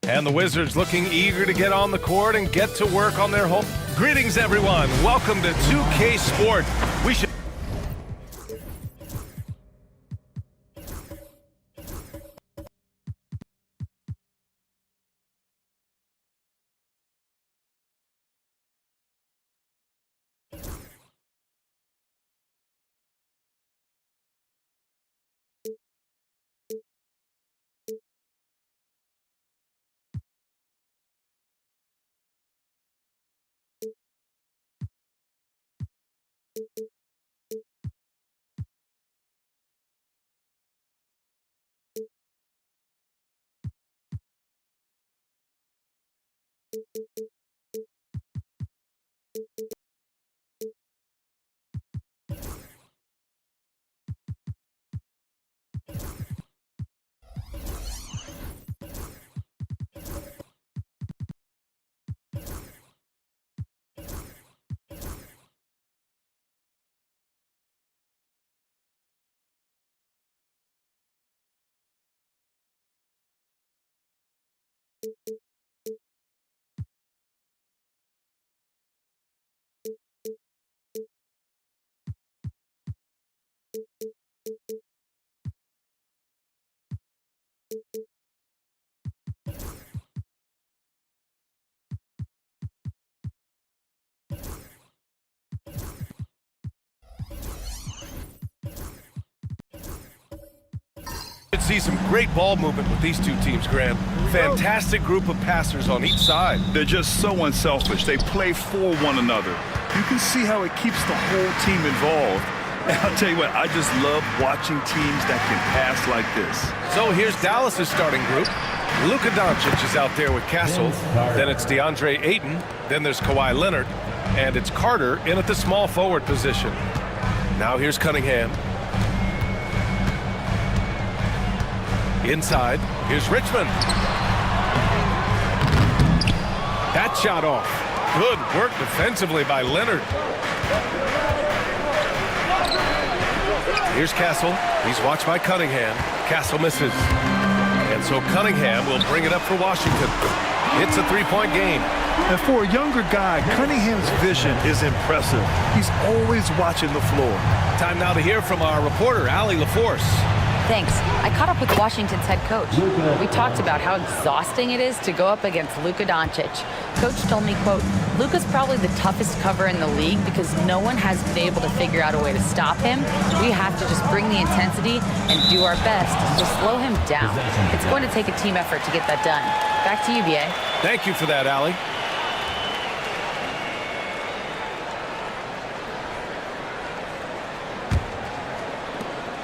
And the Wizards looking eager to get on the court and get to work on their home. Greetings, everyone. Welcome to 2K Sport. We should... see some great ball movement with these two teams, Grant. Fantastic group of passers on each side. They're just so unselfish. They play for one another. You can see how it keeps the whole team involved. And I'll tell you what, I just love watching teams that can pass like this. So here's Dallas's starting group. Luka Doncic is out there with Castle. Then it's DeAndre Ayton. Then there's Kawhi Leonard. And it's Carter in at the small forward position. Now here's Cunningham. Inside, here's Richmond. That shot off. Good work defensively by Leonard. Here's Castle. He's watched by Cunningham. Castle misses. And so Cunningham will bring it up for Washington. It's a three-point game. And for a younger guy, Cunningham's vision is impressive. He's always watching the floor. Time now to hear from our reporter, Allie LaForce. Thanks. I caught up with Washington's head coach. We talked about how exhausting it is to go up against Luka Doncic. Coach told me, quote, Luka's probably the toughest cover in the league because no one has been able to figure out a way to stop him. We have to just bring the intensity and do our best to slow him down. It's going to take a team effort to get that done. Back to you, B.A. Thank you for that, Allie.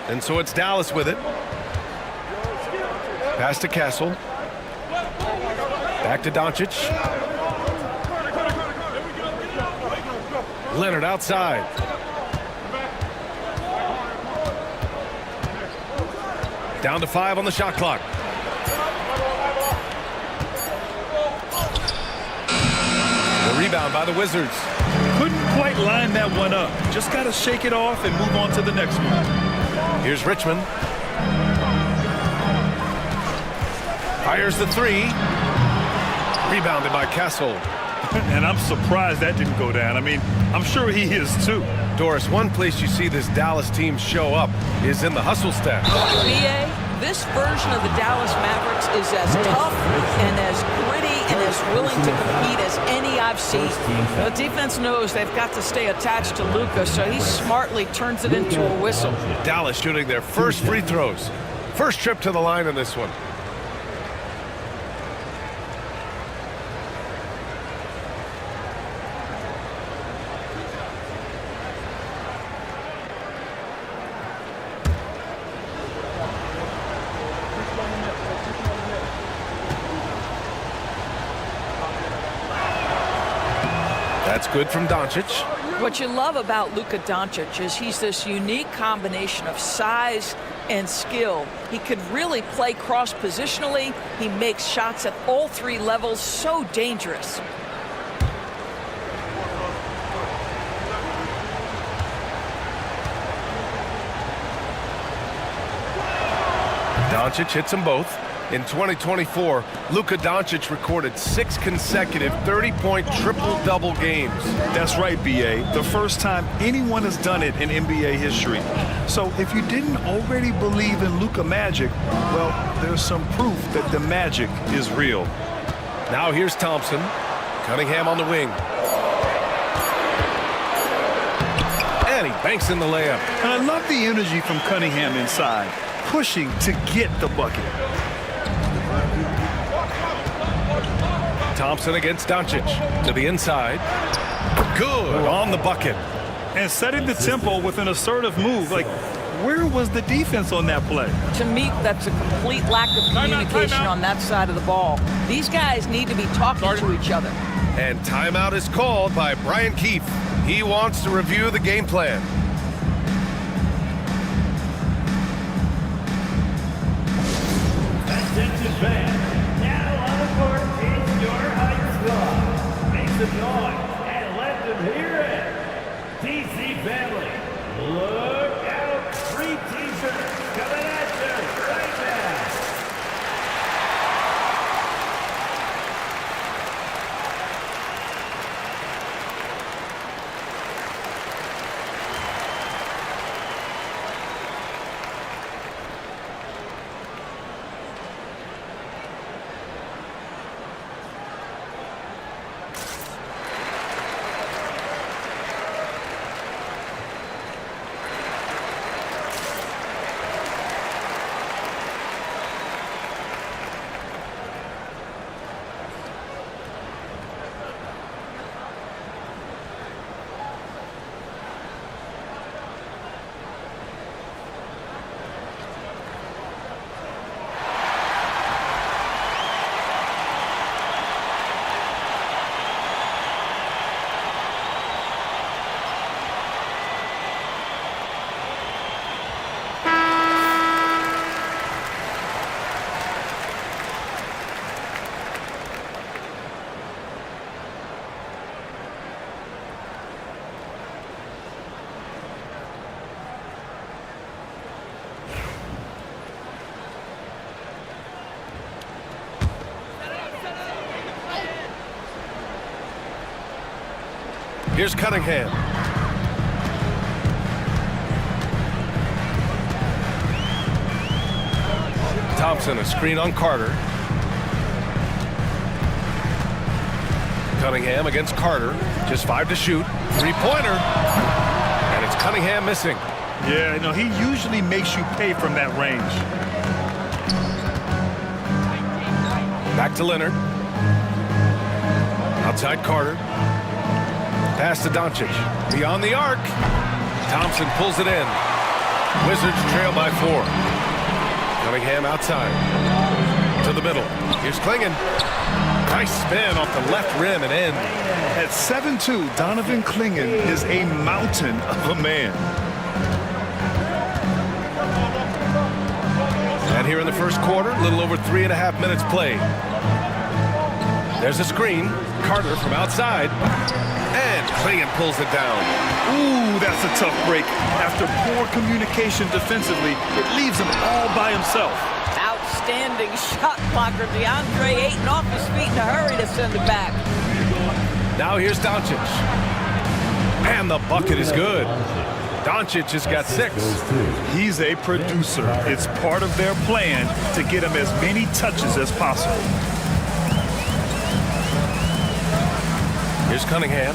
And so it's Dallas with it. Pass to Castle. Back to Doncic. Leonard outside. Down to 5 on the shot clock. The rebound by the Wizards. Couldn't quite line that one up. Just got to shake it off and move on to the next one. Here's Richmond. Fires the three. Rebounded by Castle. And I'm surprised that didn't go down. I mean, I'm sure he is too. Doris, one place you see this Dallas team show up is in the hustle stat. BA, this version of the Dallas Mavericks is as tough and as gritty and as willing to compete as any I've seen. The defense knows they've got to stay attached to Luka, so he smartly turns it into a whistle. Dallas shooting their first free throws. First trip to the line in this one. That's good from Doncic. What you love about Luka Doncic is he's this unique combination of size and skill. He could really play cross-positionally. He makes shots at all three levels, so dangerous. Doncic hits them both. In 2024, Luka Doncic recorded 6 consecutive 30-point triple-double games. That's right, B.A. The first time anyone has done it in NBA history. So if you didn't already believe in Luka magic, well, there's some proof that the magic is real. Now here's Thompson. Cunningham on the wing. And he banks in the layup. And I love the energy from Cunningham inside, pushing to get the bucket. Thompson against Doncic. To the inside. Good on the bucket. And setting the tempo with an assertive move. Like, where was the defense on that play? To me, that's a complete lack of communication on that side of the ball. These guys need to be talking to each other. And timeout is called by Brian Keefe. He wants to review the game plan. Attention fans, now on the court is your high squad. Make some noise and let them hear it. DC family, look out. Free t-shirts coming at you right now. Here's Cunningham. Thompson, a screen on Carter. Cunningham against Carter. Just 5 to shoot. Three-pointer. And it's Cunningham missing. Yeah, you know, he usually makes you pay from that range. Back to Leonard. Outside Carter. Pass to Doncic. Beyond the arc. Thompson pulls it in. Wizards trail by 4. Cunningham outside. To the middle. Here's Clingan. Nice spin off the left rim and in. At 7'2", Donovan Clingan is a mountain of a man. And here in the first quarter, a little over 3.5 minutes played. There's a screen. Carter from outside. And Clingan pulls it down. Ooh, that's a tough break. After poor communication defensively, it leaves him all by himself. Outstanding shot blocker. DeAndre Ayton off his feet in a hurry to send it back. Now here's Doncic. And the bucket is good. Doncic has got 6. He's a producer. It's part of their plan to get him as many touches as possible. Here's Cunningham.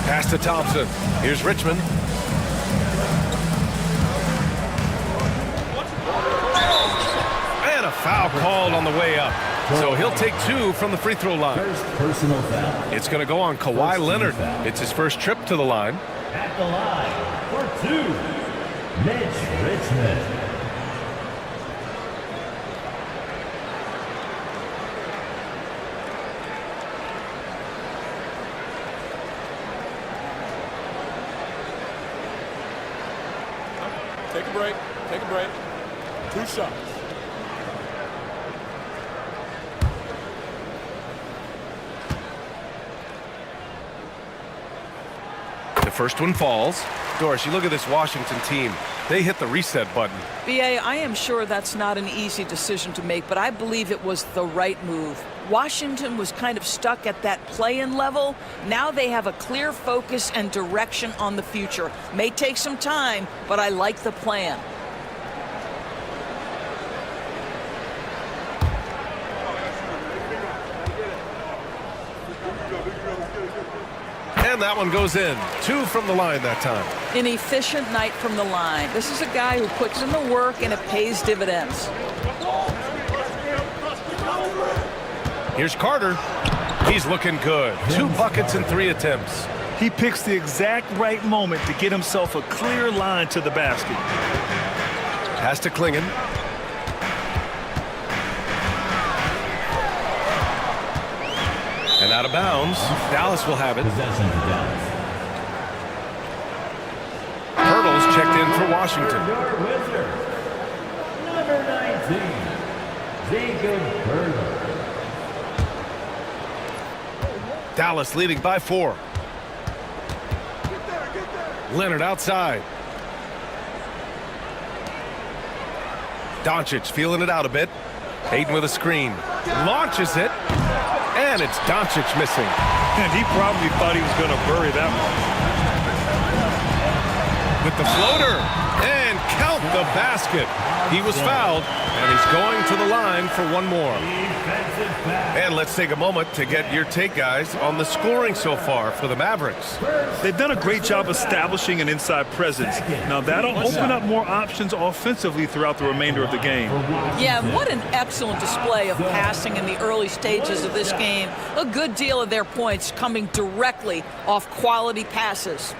Pass to Thompson. Here's Richmond. And a foul called on the way up. So he'll take 2 from the free throw line. Personal foul. It's going to go on Kawhi Leonard. It's his first trip to the line. At the line for 2, Mitch Richmond. Take a break. Take a break. 2 shots. The first one falls. Doris, you look at this Washington team. They hit the reset button. BA, I am sure that's not an easy decision to make, but I believe it was the right move. Washington was kind of stuck at that play-in level. Now they have a clear focus and direction on the future. May take some time, but I like the plan. And that one goes in. 2 from the line that time. An efficient night from the line. This is a guy who puts in the work and it pays dividends. Here's Carter. He's looking good. 2 buckets in 3 attempts. He picks the exact right moment to get himself a clear line to the basket. Pass to Klingon. And out of bounds. Dallas will have it. Possession to Dallas. Hurdles checked in for Washington. Your wizard, number 19, Jacob Hurdle. Dallas leading by 4. Leonard outside. Doncic feeling it out a bit. Ayton with a screen. Launches it. And it's Doncic missing. And he probably thought he was going to bury that one. With the floater. And count the basket. He was fouled. And he's going to the line for one more. And let's take a moment to get your take, guys, on the scoring so far for the Mavericks. They've done a great job establishing an inside presence. Now that'll open up more options offensively throughout the remainder of the game. Yeah, what an excellent display of passing in the early stages of this game. A good deal of their points coming directly off quality passes.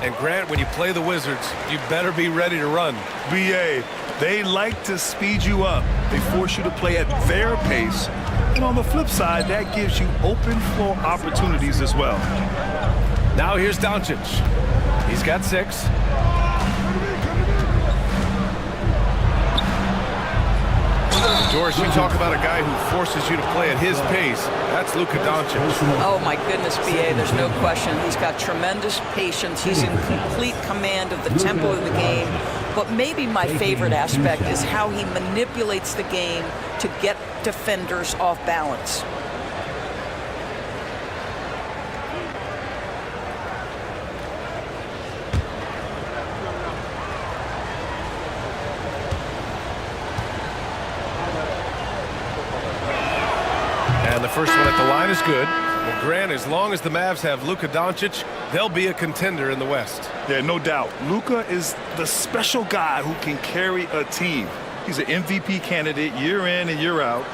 And Grant, when you play the Wizards, you better be ready to run. BA, they like to speed you up. They force you to play at their pace. And on the flip side, that gives you open floor opportunities as well. Now here's Doncic. He's got 6. Doris, you talk about a guy who forces you to play at his pace. That's Luka Doncic. Oh, my goodness, BA, there's no question. He's got tremendous patience. He's in complete command of the tempo of the game. But maybe my favorite aspect is how he manipulates the game to get defenders off balance. And the first one at the line is good. Well, Grant, as long as the Mavs have Luka Doncic, they'll be a contender in the West. Yeah, no doubt. Luka is the special guy who can carry a team. He's an MVP candidate year in and year out.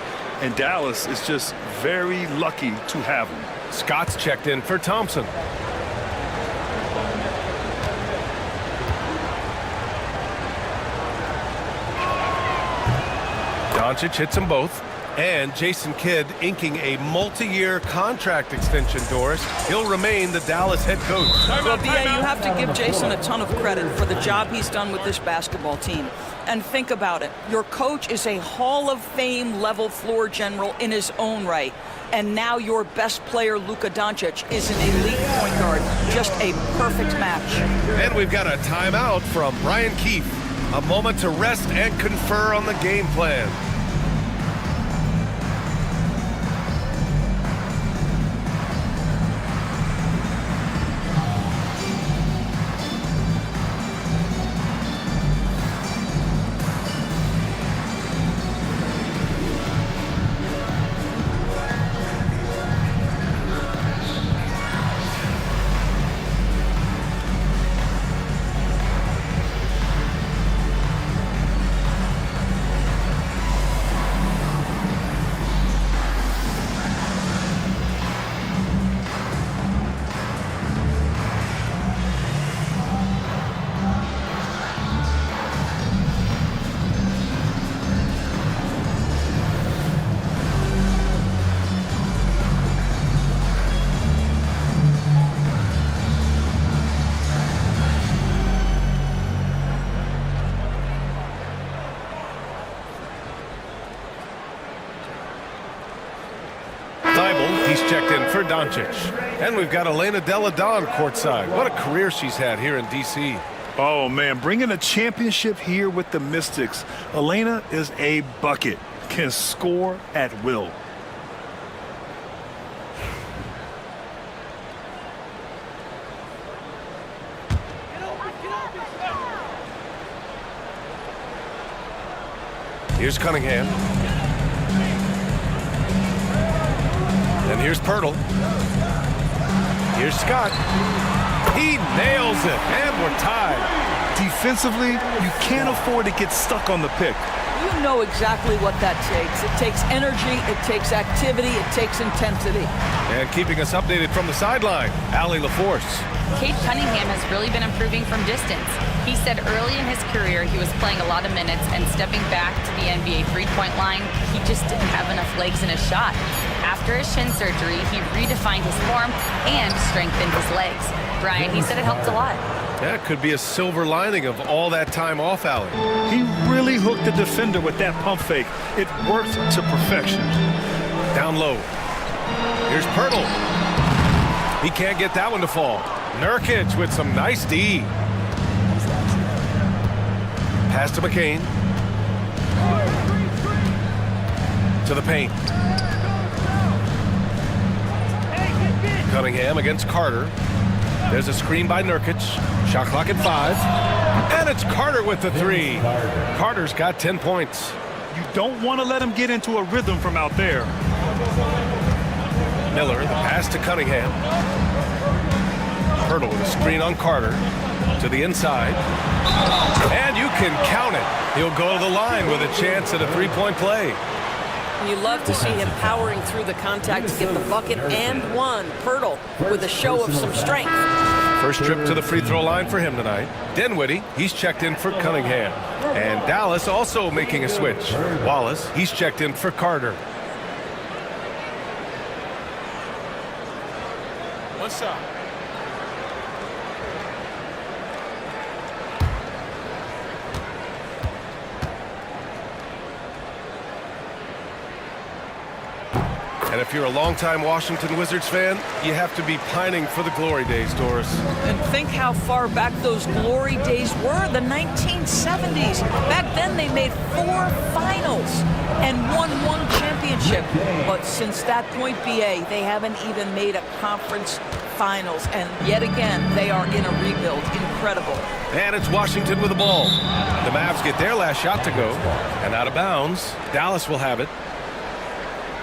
And Dallas is just very lucky to have him. Scott's checked in for Thompson. Doncic hits them both. And Jason Kidd inking a multi-year contract extension, Doris. He'll remain the Dallas head coach. Well, BA, you have to give Jason a ton of credit for the job he's done with this basketball team. And think about it. Your coach is a Hall of Fame level floor general in his own right. And now your best player, Luka Doncic, is an elite point guard. Just a perfect match. And we've got a timeout from Brian Keefe. A moment to rest and confer on the game plan. He's checked in for Doncic. And we've got Elena Delle Donne courtside. What a career she's had here in D.C. Oh, man, bringing a championship here with the Mystics. Elena is a bucket, can score at will. Here's Cunningham. And here's Pirtle. Here's Scott. He nails it, and we're tied. Defensively, you can't afford to get stuck on the pick. You know exactly what that takes. It takes energy, it takes activity, it takes intensity. And keeping us updated from the sideline, Allie LaForce. Cade Cunningham has really been improving from distance. He said early in his career he was playing a lot of minutes, and stepping back to the NBA three-point line, he just didn't have enough legs in his shot. After his shin surgery, he redefined his form and strengthened his legs. Brian, he said it helped a lot. That could be a silver lining of all that time off, Allie. He really hooked the defender with that pump fake. It worked to perfection. Down low. Here's Pirtle. He can't get that one to fall. Nurkic with some nice D. Pass to McCain. To the paint. Cunningham against Carter. There's a screen by Nurkic. Shot clock at 5. And it's Carter with the 3. Carter's got 10 points. You don't want to let him get into a rhythm from out there. Miller, the pass to Cunningham. Pirtle with a screen on Carter. To the inside. And you can count it. He'll go to the line with a chance at a three-point play. You love to see him powering through the contact to get the bucket and one. Pirtle with a show of some strength. First trip to the free throw line for him tonight. Dinwiddie, he's checked in for Cunningham. And Dallas also making a switch. Wallace, he's checked in for Carter. One shot. And if you're a longtime Washington Wizards fan, you have to be pining for the glory days, Doris. And think how far back those glory days were, the 1970s. Back then they made 4 finals and won 1 championship. But since that point, BA, they haven't even made a conference finals. And yet again, they are in a rebuild. Incredible. And it's Washington with the ball. The Mavs get their last shot to go. And out of bounds, Dallas will have it.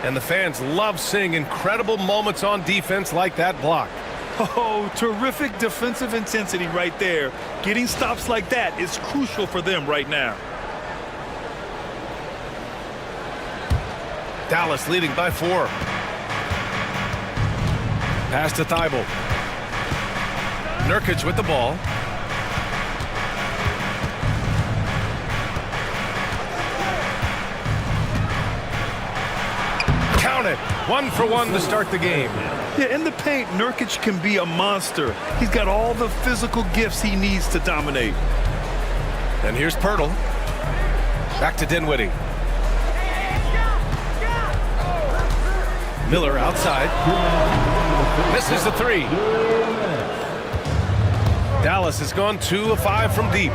And the fans love seeing incredible moments on defense like that block. Oh, terrific defensive intensity right there. Getting stops like that is crucial for them right now. Dallas leading by 4. Pass to Thibault. Nurkic with the ball. Count it. 1 for 1 to start the game. Yeah, in the paint, Nurkic can be a monster. He's got all the physical gifts he needs to dominate. And here's Pirtle. Back to Dinwiddie. Miller outside. Misses the 3. Dallas has gone 2 of 5 from deep.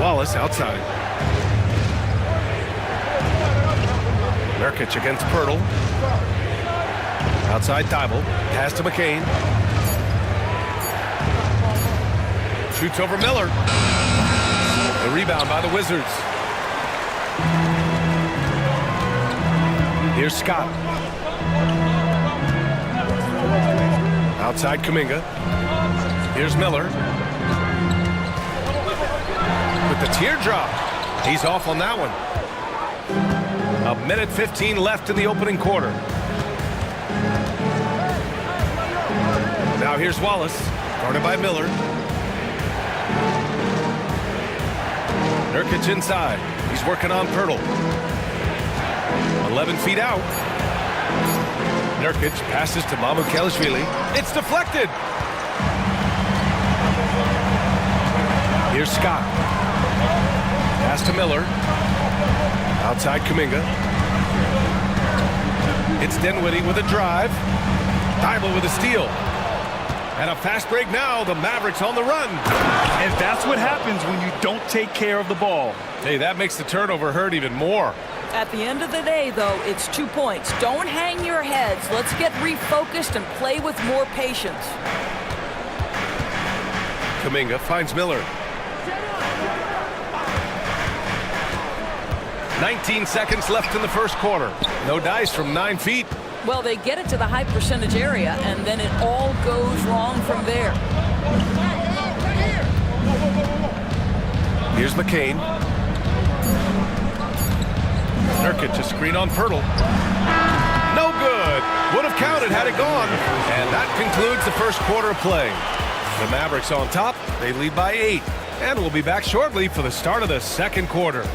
Wallace outside. Nurkic against Pirtle. Outside Thibault. Pass to McCain. Shoots over Miller. The rebound by the Wizards. Here's Scott. Outside Kuminga. Here's Miller. With the teardrop. He's off on that one. 1:15 left in the opening quarter. Now here's Wallace, guarded by Miller. Nurkic inside. He's working on Pirtle. 11 feet out. Nurkic passes to Mamukelashvili. It's deflected. Here's Scott. Pass to Miller. Outside Kuminga. It's Dinwiddie with a drive. Thybulle with a steal. And a fast break now. The Mavericks on the run. And that's what happens when you don't take care of the ball. Hey, that makes the turnover hurt even more. At the end of the day, though, it's 2 points. Don't hang your heads. Let's get refocused and play with more patience. Kuminga finds Miller. 19 seconds left in the first quarter. No dice from 9 feet. Well, they get it to the high percentage area, and then it all goes wrong from there. Here's McCain. Nurkic a screen on Pirtle. No good. Would have counted had it gone. And that concludes the first quarter of play. The Mavericks on top. They lead by 8. And we'll be back shortly for the start of the second quarter.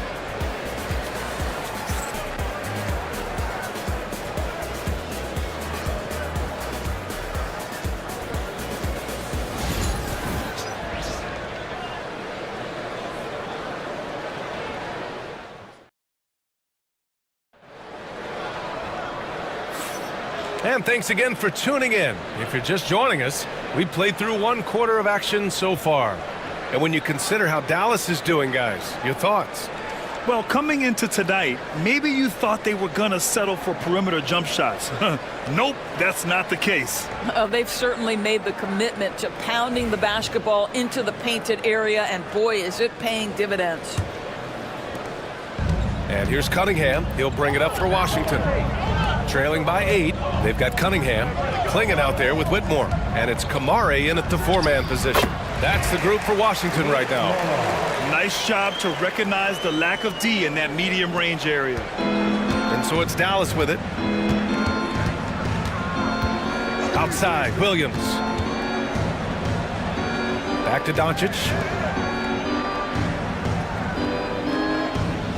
And thanks again for tuning in. If you're just joining us, we played through 1 quarter of action so far. And when you consider how Dallas is doing, guys, your thoughts? Well, coming into tonight, maybe you thought they were going to settle for perimeter jump shots. Nope, that's not the case. They've certainly made the commitment to pounding the basketball into the painted area, and boy, is it paying dividends. And here's Cunningham. He'll bring it up for Washington. Trailing by 8, they've got Cunningham clinging out there with Whitmore. And it's Kamare in at the 4-man position. That's the group for Washington right now. Nice job to recognize the lack of D in that medium range area. And so it's Dallas with it. Outside, Williams. Back to Doncic.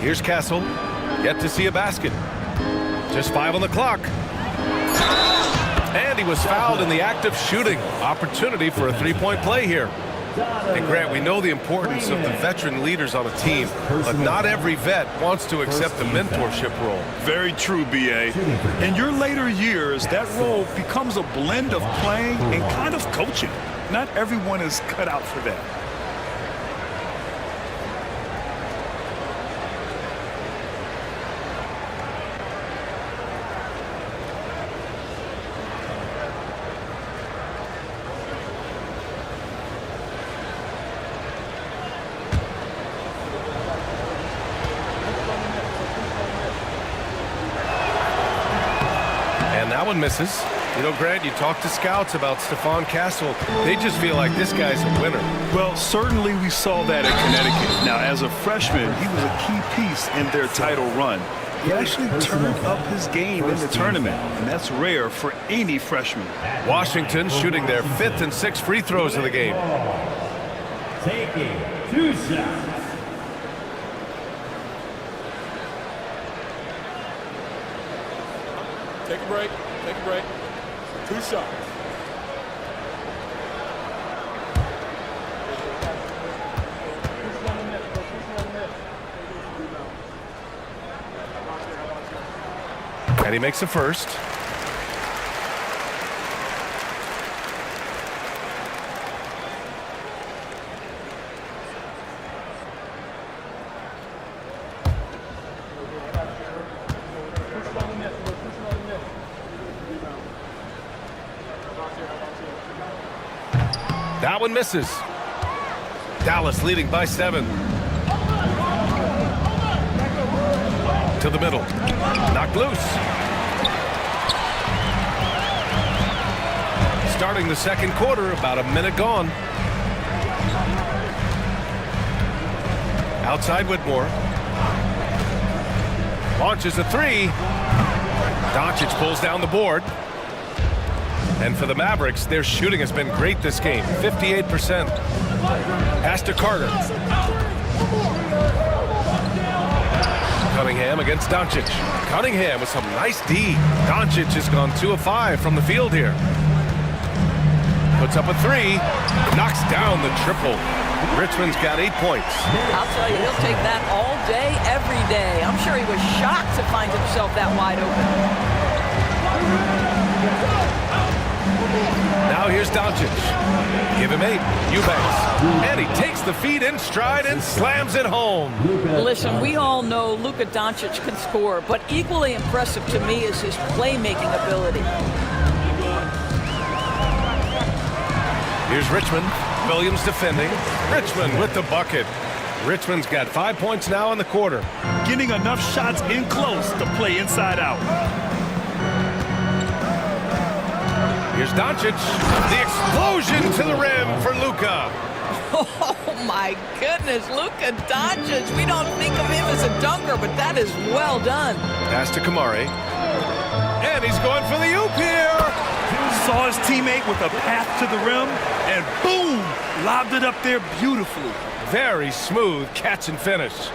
Here's Castle. Yet to see a basket. Just 5 on the clock. And he was fouled in the act of shooting. Opportunity for a 3-point play here. And Grant, we know the importance of the veteran leaders on a team, but not every vet wants to accept the mentorship role. Very true, B.A. In your later years, that role becomes a blend of playing and kind of coaching. Not everyone is cut out for that. That one misses. You know, Grant, you talk to scouts about Stephon Castle. They just feel like this guy's a winner. Well, certainly we saw that at Connecticut. Now, as a freshman, he was a key piece in their title run. He actually turned up his game in the tournament, and that's rare for any freshman. Washington shooting their 5th and 6th free throws of the game. Taking 2 shots. Take a break. Take a break. 2 shots. And he makes the first. That one misses. Dallas leading by 7. To the middle. Knocked loose. Starting the second quarter, about a minute gone. Outside Whitmore. Launches a 3. Doncic pulls down the board. And for the Mavericks, their shooting has been great this game. 58%. Pass to Carter. Cunningham against Doncic. Cunningham with some nice D. Doncic has gone 2 of 5 from the field here. Puts up a 3. Knocks down the triple. Richmond's got 8 points. I'll tell you, he'll take that all day, every day. I'm sure he was shocked to find himself that wide open. Now here's Doncic. Give him 8. Eubanks. And he takes the feed in stride and slams it home. Listen, we all know Luka Doncic can score, but equally impressive to me is his playmaking ability. Here's Richmond. Williams defending. Richmond with the bucket. Richmond's got 5 points now in the quarter. Getting enough shots in close to play inside out. Here's Doncic. The explosion to the rim for Luka. Oh, my goodness, Luka Doncic. We don't think of him as a dunker, but that is well done. Pass to Kamari. And he's going for the oop here. Saw his teammate with a path to the rim, and boom, lobbed it up there beautifully. Very smooth catch and finish.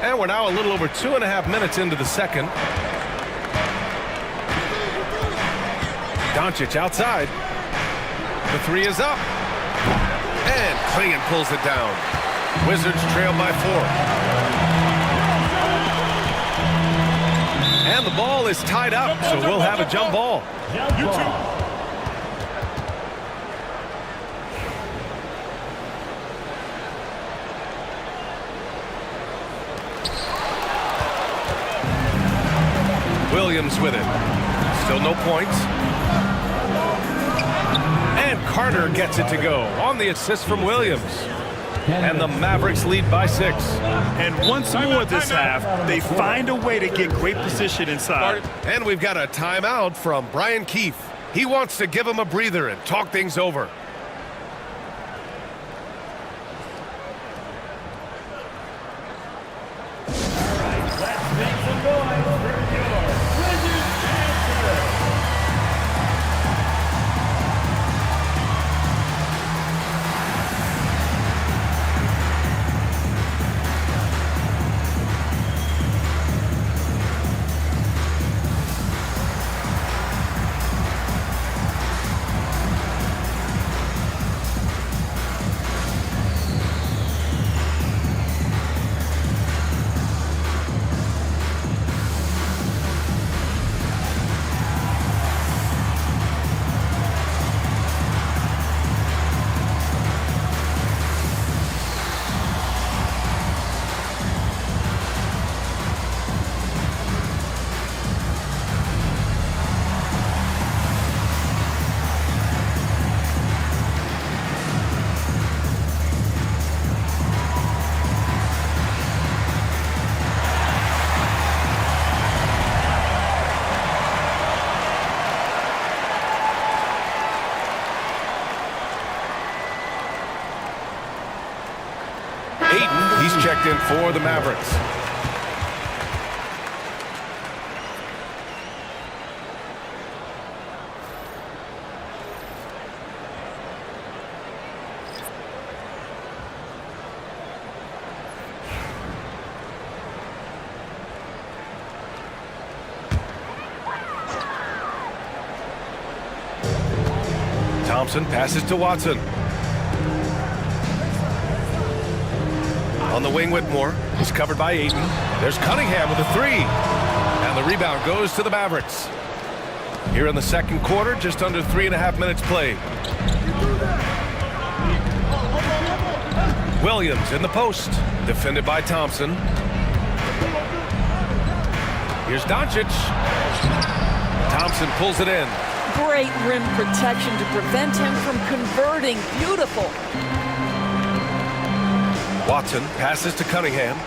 And we're now a little over 2.5 minutes into the second. Doncic outside. The 3 is up. And Clingan pulls it down. Wizards trail by 4. And the ball is tied up, so we'll have a jump ball. Williams with it. Still no points. And Carter gets it to go on the assist from Williams. And the Mavericks lead by 6. And once more this half, they find a way to get great position inside. And we've got a timeout from Brian Keefe. He wants to give him a breather and talk things over. Let's make some noise for your Wizards answer. Ayton, he's checked in for the Mavericks. Thompson passes to Watson. On the wing, Whitmore. He's covered by Ayton. There's Cunningham with a 3. And the rebound goes to the Mavericks. Here in the second quarter, just under 3.5 minutes played. Williams in the post. Defended by Thompson. Here's Doncic. Thompson pulls it in. Great rim protection to prevent him from converting. Beautiful. Watson passes to Cunningham.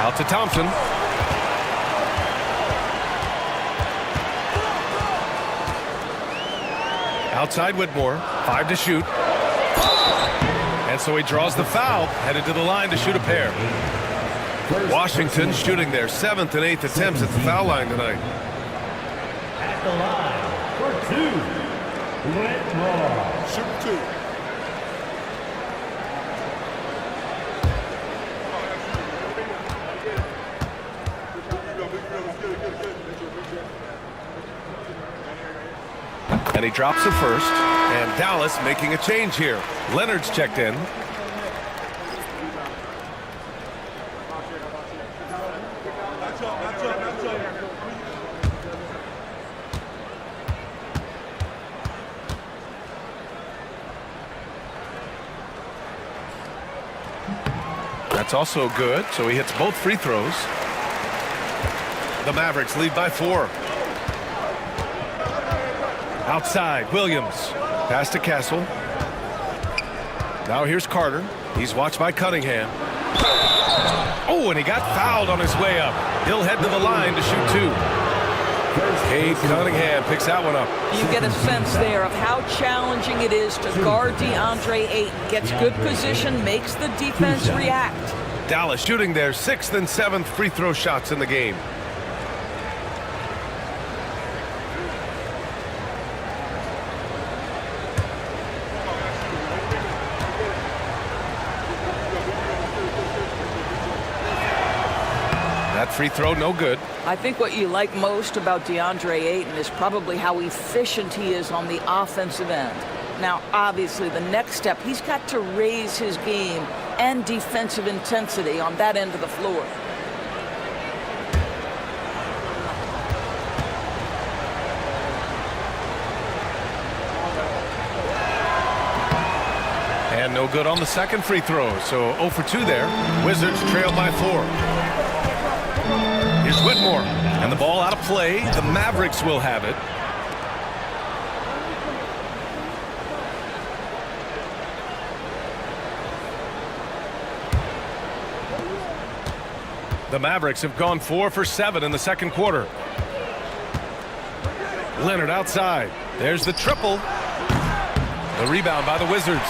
Out to Thompson. Outside Whitmore. 5 to shoot. And so he draws the foul, headed to the line to shoot a pair. Washington shooting their 7th and 8th attempts at the foul line tonight. At the line for 2. Whitmore. Shoot 2. And he drops the first. And Dallas making a change here. Leonard's checked in. That's also good, so he hits both free throws. The Mavericks lead by 4. Outside, Williams. Pass to Castle. Now here's Carter. He's watched by Cunningham. Oh, and he got fouled on his way up. He'll head to the line to shoot 2. Cade Cunningham picks that one up. You get a sense there of how challenging it is to guard DeAndre Ayton. Gets good position, makes the defense react. Dallas shooting their 6th and 7th free throw shots in the game. That free throw, no good. I think what you like most about DeAndre Ayton is probably how efficient he is on the offensive end. Now, obviously, the next step, he's got to raise his game and defensive intensity on that end of the floor. And no good on the second free throw, so 0 for 2 there. Wizards trail by 4. Here's Whitmore, and the ball out of play. The Mavericks will have it. The Mavericks have gone 4 for 7 in the second quarter. Leonard outside. There's the triple. The rebound by the Wizards.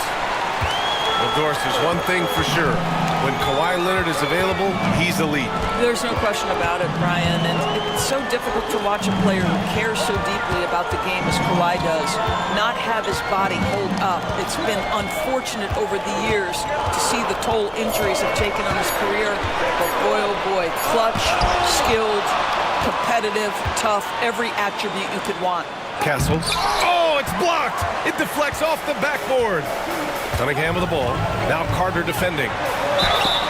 Well, Doris, there's one thing for sure. When Kawhi Leonard is available, he's elite. There's no question about it, Brian. And it's so difficult to watch a player who cares so deeply about the game as Kawhi does not have his body hold up. It's been unfortunate over the years to see the toll injuries have taken on his career. But boy, oh boy, clutch, skilled, competitive, tough, every attribute you could want. Castle. Oh, it's blocked. It deflects off the backboard. Cunningham with the ball. Now Carter defending.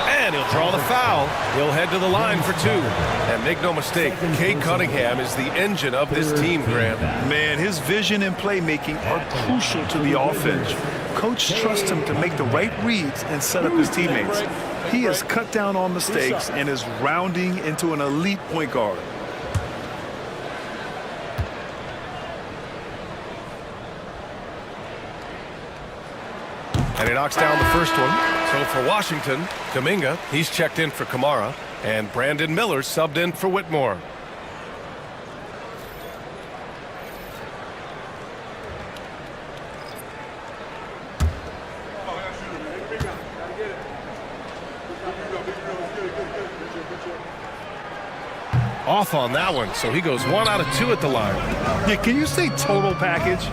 And he'll draw the foul. He'll head to the line for 2. And make no mistake, Cade Cunningham is the engine of this team, Graham. Man, his vision and playmaking are crucial to the offense. Coach trusts him to make the right reads and set up his teammates. He has cut down on mistakes and is rounding into an elite point guard. And he knocks down the first one. So for Washington, Kuminga, he's checked in for Kamara. And Brandon Miller subbed in for Whitmore. Off on that one, so he goes 1 out of 2 at the line. Yeah, can you say total package?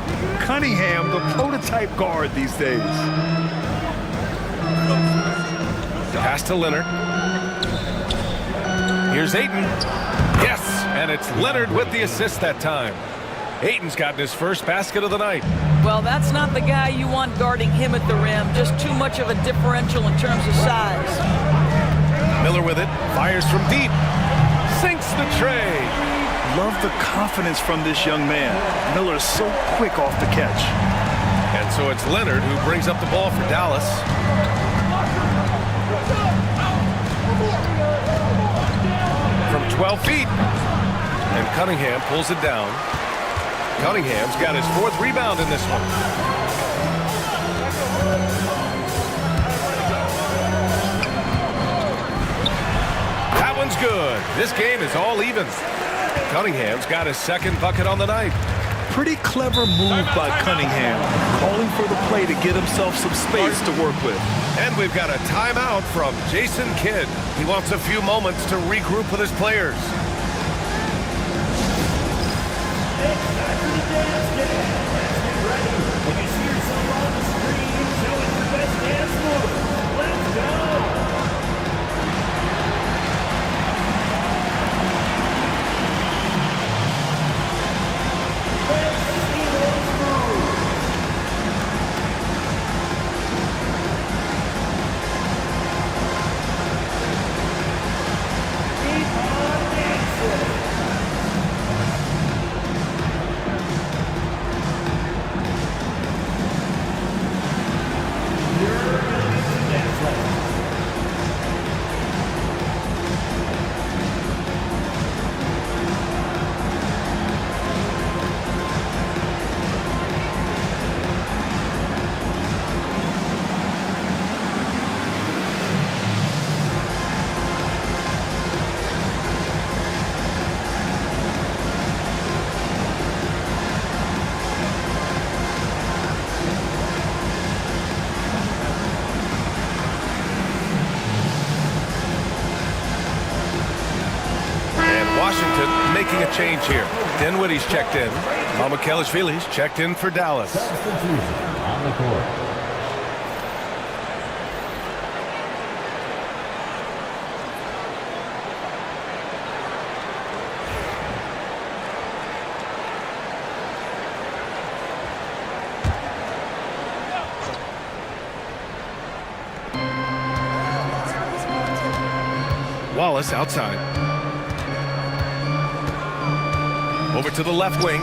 Cunningham, the prototype guard these days. Pass to Leonard. Here's Ayton. Yes, and it's Leonard with the assist that time. Ayton's gotten his first basket of the night. Well, that's not the guy you want guarding him at the rim. Just too much of a differential in terms of size. Miller with it, fires from deep. Sinks the tray. Love the confidence from this young man. Miller's so quick off the catch. And so it's Leonard who brings up the ball for Dallas. From 12 feet. And Cunningham pulls it down. Cunningham's got his 4th rebound in this one. That one's good. This game is all even. Cunningham's got his 2nd bucket on the night. Pretty clever move by Cunningham, calling for the play to get himself some space to work with. And we've got a timeout from Jason Kidd. He wants a few moments to regroup with his players. making a change here. Dinwiddie's checked in. Mamukelashvili's checked in for Dallas. Substitution on the court. Wallace outside. Over to the left wing.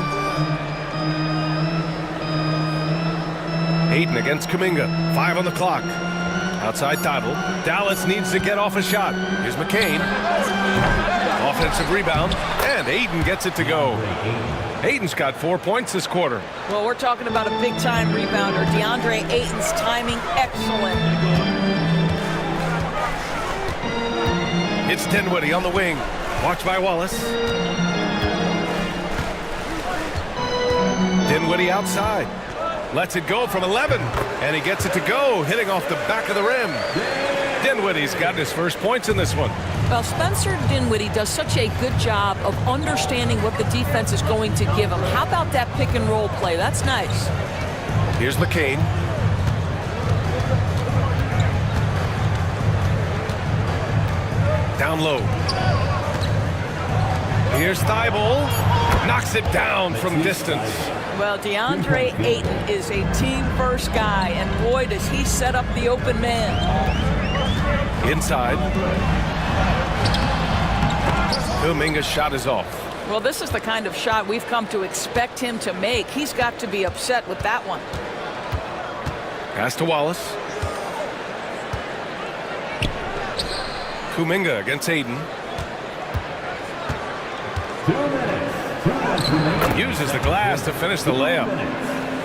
Ayton against Kuminga. 5 on the clock. Outside Thybulle. Dallas needs to get off a shot. Here's McCain. Offensive rebound. And Ayton gets it to go. Ayton's got 4 points this quarter. Well, we're talking about a big-time rebounder. DeAndre Ayton's timing excellent. It's Dinwiddie on the wing. Watched by Wallace. Dinwiddie outside. Lets it go from 11. And he gets it to go, hitting off the back of the rim. Dinwiddie's got his first points in this one. Well, Spencer Dinwiddie does such a good job of understanding what the defense is going to give him. How about that pick-and-roll play? That's nice. Here's McCain. Down low. Here's Thybulle. Knocks it down from distance. Well, DeAndre Ayton is a team-first guy, and boy, does he set up the open man. Inside. Kuminga's shot is off. Well, this is the kind of shot we've come to expect him to make. He's got to be upset with that one. Pass to Wallace. Kuminga against Ayton. 2 minutes. 2 minutes remaining. Uses the glass to finish the layup.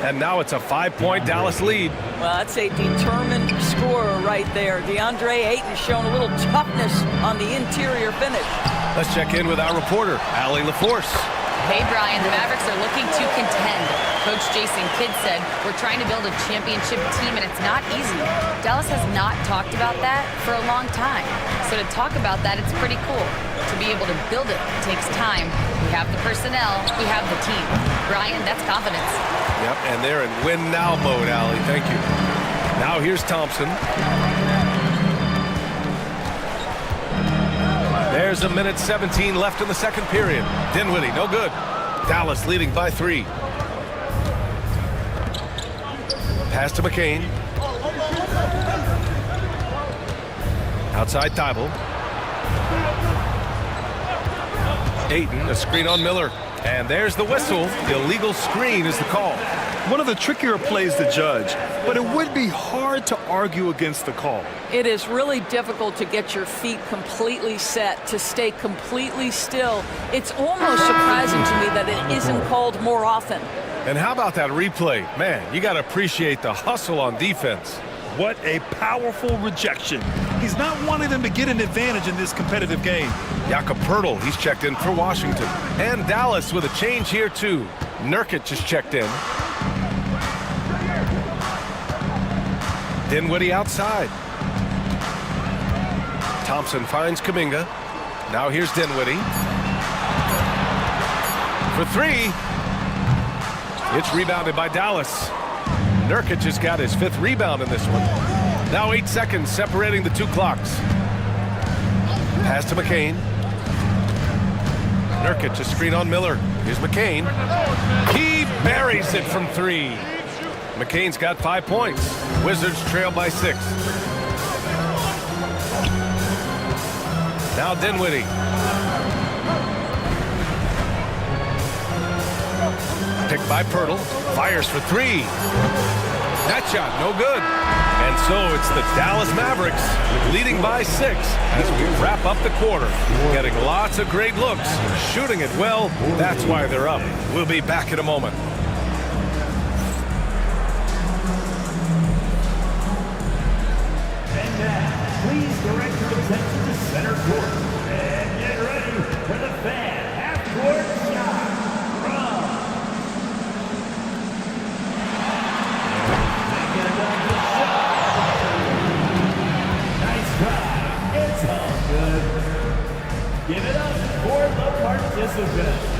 And now it's a 5-point Dallas lead. Well, that's a determined scorer right there. DeAndre Ayton showing a little toughness on the interior finish. Let's check in with our reporter, Allie LaForce. Hey, Brian, the Mavericks are looking to contend. Coach Jason Kidd said, we're trying to build a championship team, and it's not easy. Dallas has not talked about that for a long time. So to talk about that, it's pretty cool. To be able to build it takes time. We have the personnel, we have the team. Brian, that's confidence. Yep, and they're in win-now mode, Allie. Thank you. Now here's Thompson. There's a minute 17 left in the second period. Dinwiddie, no good. Dallas leading by 3. Pass to McCain. Outside Thybulle. Ayton, a screen on Miller. And there's the whistle. Illegal screen is the call. One of the trickier plays to judge, but it would be hard to argue against the call. It is really difficult to get your feet completely set, to stay completely still. It's almost surprising to me that it isn't called more often. And how about that replay? Man, you got to appreciate the hustle on defense. What a powerful rejection. He's not wanting them to get an advantage in this competitive game. Jakob Poeltl, he's checked in for Washington. And Dallas with a change here, too. Nurkic just checked in. Dinwiddie outside. Thompson finds Kuminga. Now here's Dinwiddie. For 3. It's rebounded by Dallas. Nurkic has got his 5th rebound in this one. Now 8 seconds separating the 2 clocks. Pass to McCain. Nurkic, a screen on Miller. Here's McCain. He buries it from 3. McCain's got 5 points. Wizards trail by 6. Now Dinwiddie. Picked by Poeltl. Fires for 3. That shot, no good. And so it's the Dallas Mavericks leading by 6 as we wrap up the quarter. Getting lots of great looks, shooting it well. That's why they're up. We'll be back in a moment. And now, please direct your attention to center court. And get ready for the fan half-court shot from... Nice try. It's all good. Give it up for the Partizan. participants.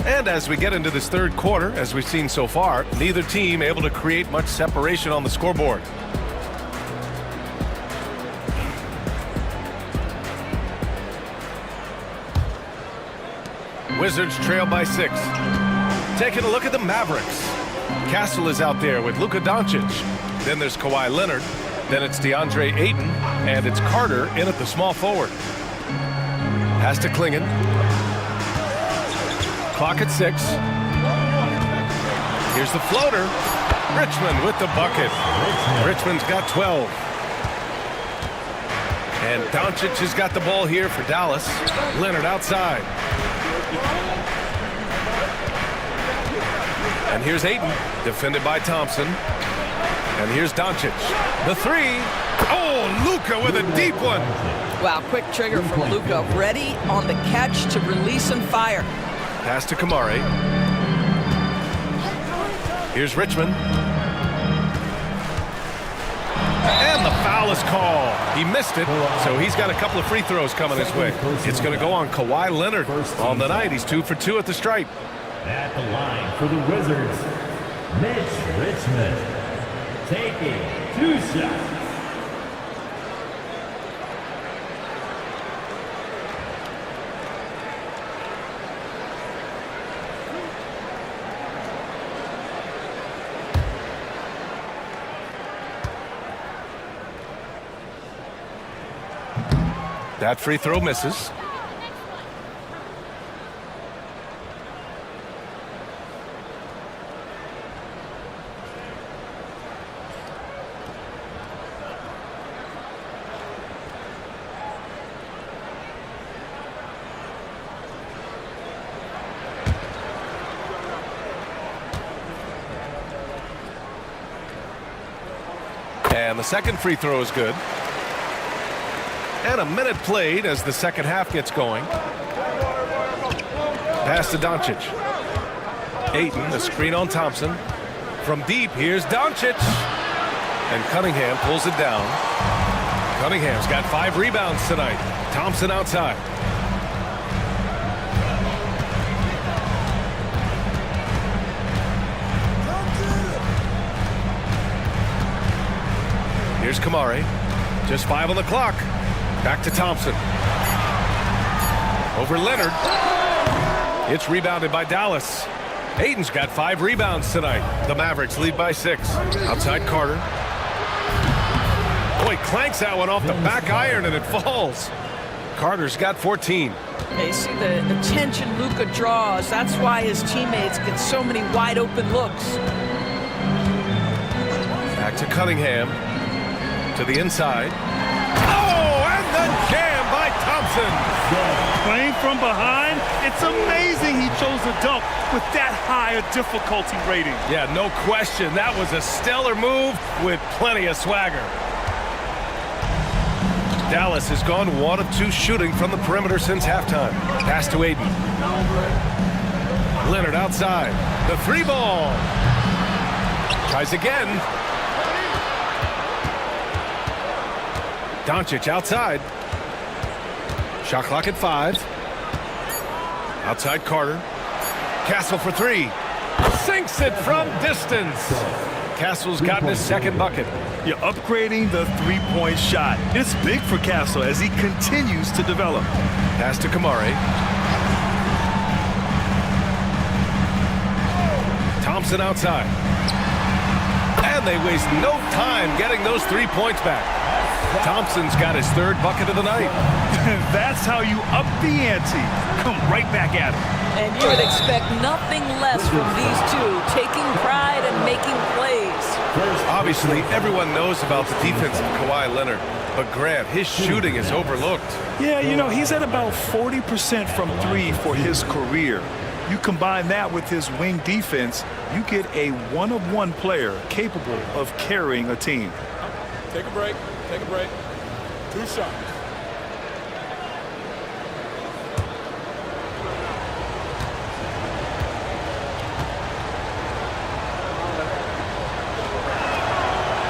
And as we get into this third quarter, as we've seen so far, neither team able to create much separation on the scoreboard. Wizards trail by 6. Taking a look at the Mavericks. Castle is out there with Luka Doncic. Then there's Kawhi Leonard. Then it's DeAndre Ayton. And it's Carter in at the small forward. Pass to Klingon. Clock at 6. Here's the floater. Richmond with the bucket. Richmond's got 12. And Doncic has got the ball here for Dallas. Leonard outside. And here's Ayton, defended by Thompson. And here's Doncic. The 3. Oh, Luka with a deep one. Wow, quick trigger from Luka. Ready on the catch to release and fire. Pass to Kamari. Here's Richmond. And the foul is called. He missed it, so he's got a couple of free throws coming his way. It's going to go on Kawhi Leonard on the night. He's 2 for 2 at the stripe. At the line for the Wizards, Mitch Richmond taking 2 shots. That free throw misses. And the second free throw is good. And a minute played as the second half gets going. Pass to Doncic. Ayton, the screen on Thompson. From deep, here's Doncic. And Cunningham pulls it down. Cunningham's got 5 rebounds tonight. Thompson outside. Here's Kamari. Just 5 on the clock. Back to Thompson. Over Leonard. It's rebounded by Dallas. Ayton's got 5 rebounds tonight. The Mavericks lead by 6. Outside Carter. Oh, he clanks that one off the back iron and it falls. Carter's got 14. They see the attention Luka draws. That's why his teammates get so many wide open looks. Back to Cunningham. To the inside. Oh, and the jam by Thompson. Playing from behind, it's amazing he chose a dunk with that high a difficulty rating. Yeah, no question. That was a stellar move with plenty of swagger. Dallas has gone 1 of 2 shooting from the perimeter since halftime. Pass to Ayton. Leonard outside. The 3 ball. Tries again. Doncic outside. Shot clock at 5. Outside Carter. Castle for 3. Sinks it from distance. Castle's gotten his second bucket. You're upgrading the three-point shot. It's big for Castle as he continues to develop. Pass to Kamari. Thompson outside. And they waste no time getting those 3 points back. Thompson's got his third bucket of the night. That's how you up the ante. Come right back at him. And you would expect nothing less from these two, taking pride and making plays. Obviously, everyone knows about the defense of Kawhi Leonard, but Grant, his shooting is overlooked. Yeah, you know, he's at about 40% from three for his career. You combine that with his wing defense, you get a one-of-one player capable of carrying a team. Take a break. Take a break. 2 shots.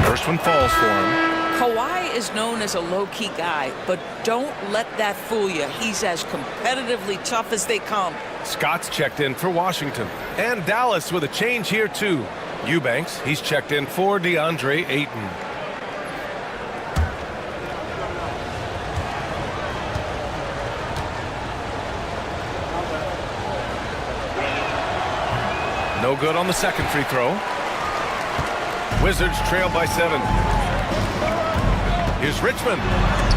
First one falls for him. Kawhi is known as a low-key guy, but don't let that fool you. He's as competitively tough as they come. Scott's checked in for Washington. And Dallas with a change here, too. Eubanks, he's checked in for DeAndre Ayton. No good on the second free throw. Wizards trail by 7. Here's Richmond.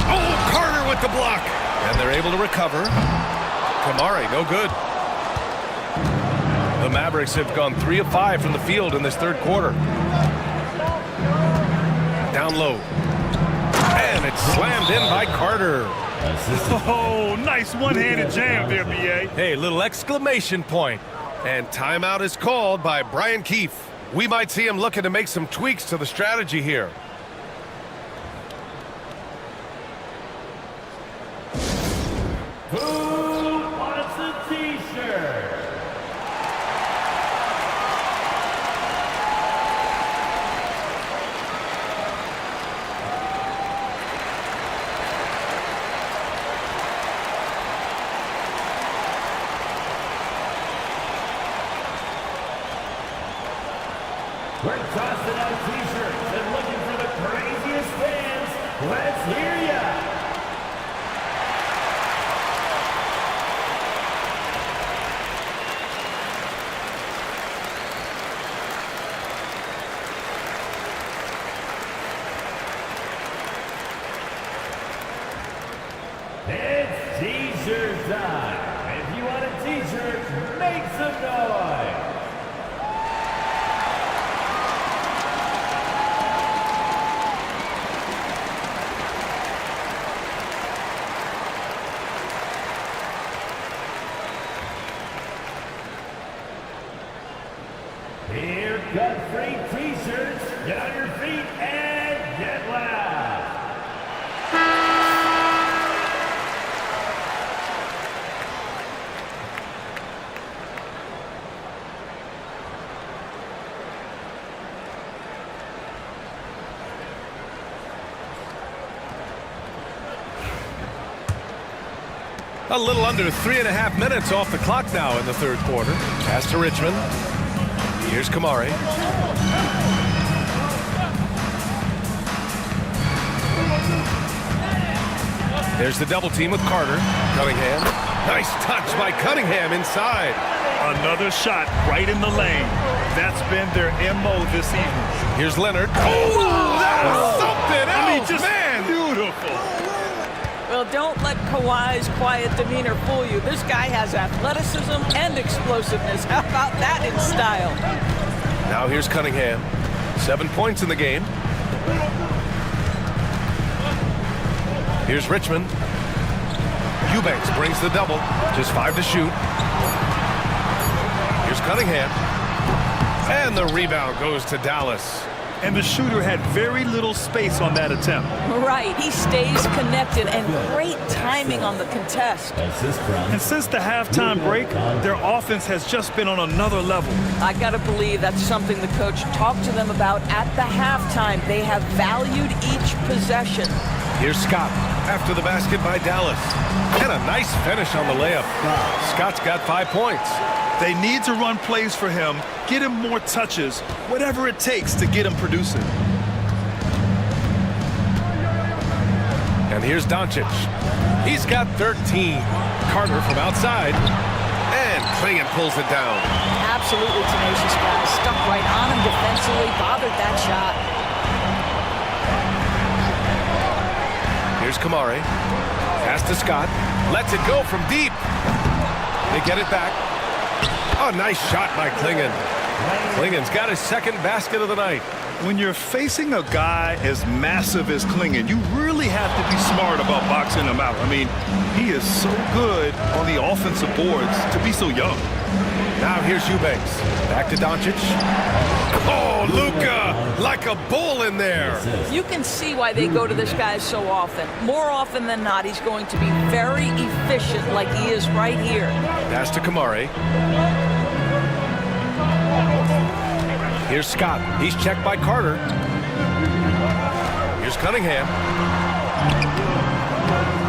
Oh, Carter with the block. And they're able to recover. Kamari, no good. The Mavericks have gone 3 of 5 from the field in this third quarter. Down low. And it's slammed in by Carter. Oh, nice one-handed jam there, B.A. Hey, little exclamation point. And timeout is called by Brian Keefe. We might see him looking to make some tweaks to the strategy here. Who wants a t-shirt? We're tossing out t-shirts and looking for the craziest fans. Let's hear ya! It's t-shirt time. If you want a t-shirt, make some noise. Here come free t-shirts. Get on your feet and get loud. A little under 3.5 minutes off the clock now in the third quarter. Pass to Richmond. Here's Kamari. There's the double team with Carter. Cunningham. Nice touch by Cunningham inside. Another shot right in the lane. That's been their MO this evening. Here's Leonard. Oh, that was something else, I mean, just man. beautiful. Well, don't let Kawhi's quiet demeanor fool you. This guy has athleticism and explosiveness. How about that in style? Now here's Cunningham. 7 points in the game. Here's Richmond. Eubanks brings the double. Just 5 to shoot. Here's Cunningham. And the rebound goes to Dallas. And the shooter had very little space on that attempt. Right, he stays connected and great timing on the contest. And since the halftime break, their offense has just been on another level. I gotta believe that's something the coach talked to them about at the halftime. They have valued each possession. Here's Scott after the basket by Dallas. And a nice finish on the layup. Scott's got 5 points. They need to run plays for him, get him more touches, whatever it takes to get him producing. And here's Doncic. He's got 13. Carter from outside. And Clingan pulls it down. Absolutely tenacious guy. Stuck right on him defensively, bothered that shot. Kamari. Pass to Scott. Lets it go from deep. They get it back. Oh, nice shot by Klingon. Klingon's got his second basket of the night. When you're facing a guy as massive as Klingon, you really have to be smart about boxing him out. I mean, he is so good on the offensive boards to be so young. Now here's Eubanks. Back to Doncic. Oh, Luka, like a bull in there. You can see why they go to this guy so often. More often than not, he's going to be very efficient like he is right here. Pass to Kamari. Here's Scott. He's checked by Carter. Here's Cunningham.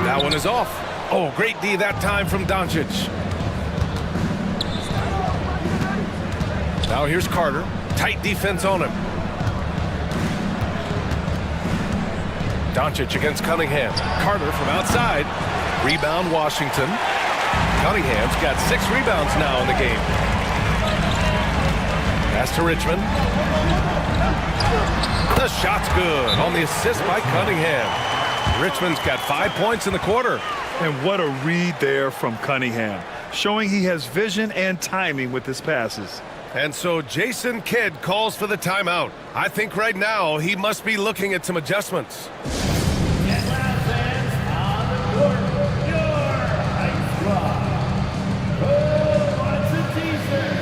That one is off. Oh, great D that time from Doncic. Now here's Carter. Tight defense on him. Doncic against Cunningham. Carter from outside. Rebound Washington. Cunningham's got 6 rebounds now in the game. Pass to Richmond. The shot's good on the assist by Cunningham. Richmond's got 5 points in the quarter. And what a read there from Cunningham, showing he has vision and timing with his passes. And so Jason Kidd calls for the timeout. I think right now he must be looking at some adjustments. And last dance on the court, your high squad. Who wants a t-shirt?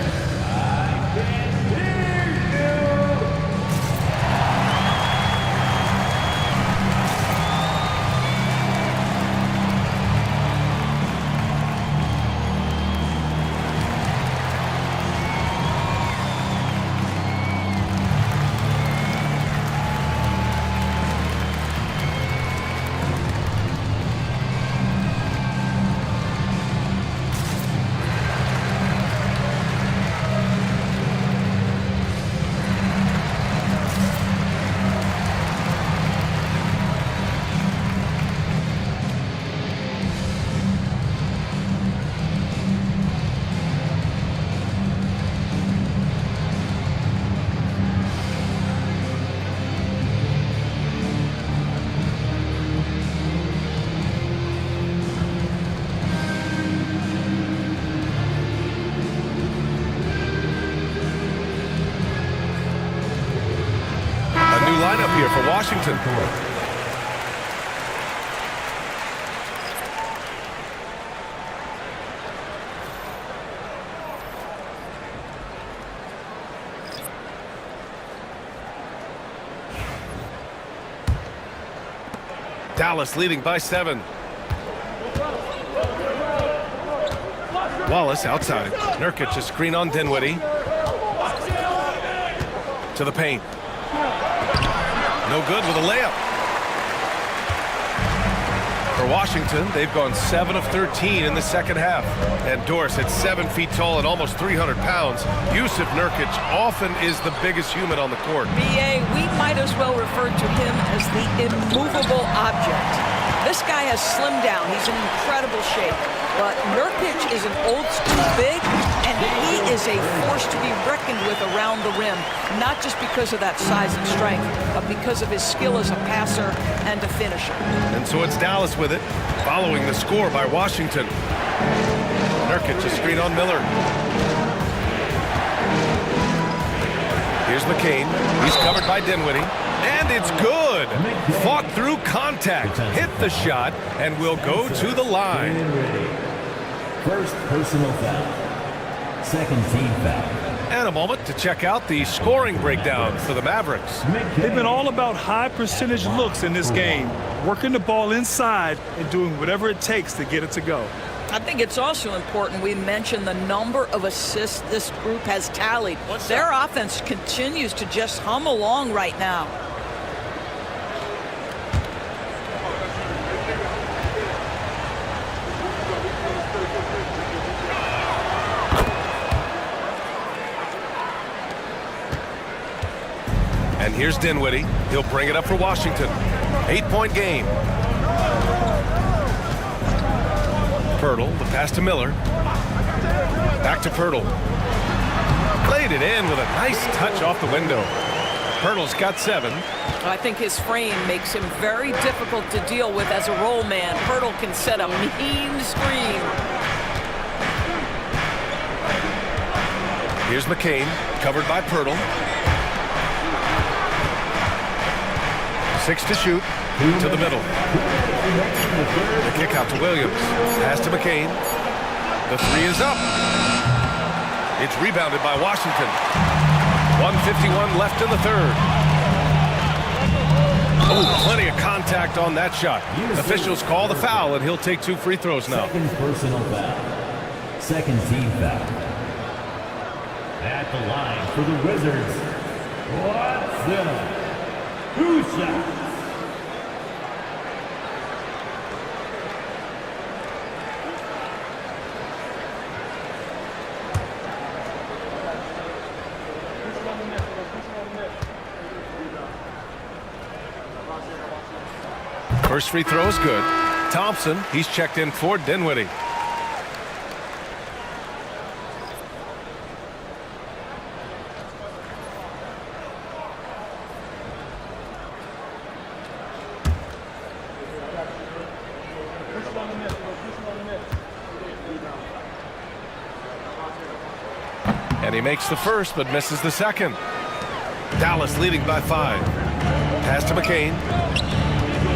I can hear you. Lineup here for Washington. Dallas leading by 7. Wallace outside. Nurkic a screen on Dinwiddie. To the paint. No good with a layup. For Washington, they've gone 7 of 13 in the second half. And Dors at 7 feet tall and almost 300 pounds. Yusuf Nurkic often is the biggest human on the court. BA, we might as well refer to him as the immovable object. This guy has slimmed down. He's in incredible shape. But Nurkic is an old-school big, and he is a force to be reckoned with around the rim, not just because of that size and strength, but because of his skill as a passer and a finisher. And so it's Dallas with it, following the score by Washington. Nurkic a screen on Miller. Here's McCain. He's covered by Dinwiddie. And it's good. Fought through contact, hit the shot, and will go to the line. First personal foul. Second team foul. And a moment to check out the scoring breakdown for the Mavericks. They've been all about high percentage looks in this game, working the ball inside and doing whatever it takes to get it to go. I think it's also important we mention the number of assists this group has tallied. Their offense continues to just hum along right now. And here's Dinwiddie. He'll bring it up for Washington. 8-point game. Pirtle, the pass to Miller. Back to Pirtle. Played it in with a nice touch off the window. Pirtle's got 7. I think his frame makes him very difficult to deal with as a roll man. Pirtle can set a mean screen. Here's McCain, covered by Pirtle. 6 to shoot, to the middle. The kick out to Williams. Pass to McCain. The 3 is up. It's rebounded by Washington. 1:51 left in the third. Oh, plenty of contact on that shot. Officials call the foul, and he'll take 2 free throws now. Second personal foul. Second team foul. At the line for the Wizards, Watson. 2 shots. First free throw is good. Thompson, he's checked in for Dinwiddie. And he makes the first, but misses the second. Dallas leading by 5. Pass to McCain.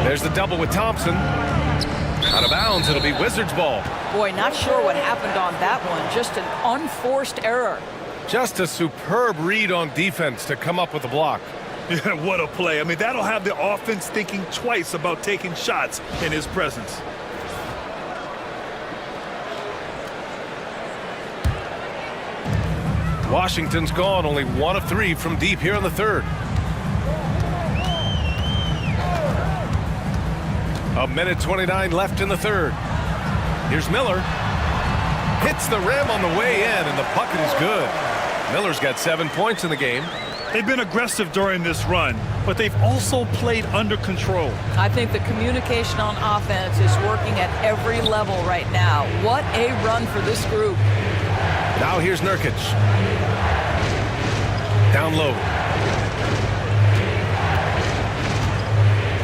There's the double with Thompson. Out of bounds, it'll be Wizards ball. Boy, not sure what happened on that one. Just an unforced error. Just a superb read on defense to come up with the block. Yeah, what a play. I mean, that'll have the offense thinking twice about taking shots in his presence. Washington's gone, only 1 of 3 from deep here in the third. A minute 29 left in the third. Here's Miller. Hits the rim on the way in, and the bucket is good. Miller's got 7 points in the game. They've been aggressive during this run, but they've also played under control. I think the communication on offense is working at every level right now. What a run for this group. Now here's Nurkic. Down low.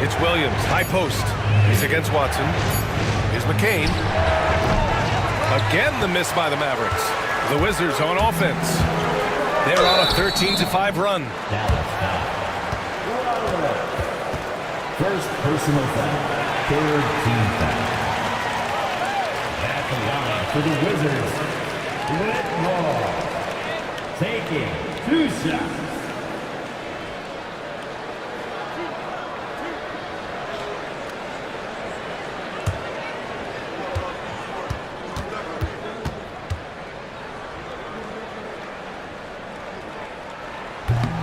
It's Williams, high post. He's against Watson. Here's McCain. Again the miss by the Mavericks. The Wizards on offense. They're on a 13-5 run. Dallas foul. First personal foul. Third team foul. At the line for the Wizards, Whitmore. Taking 2 shots.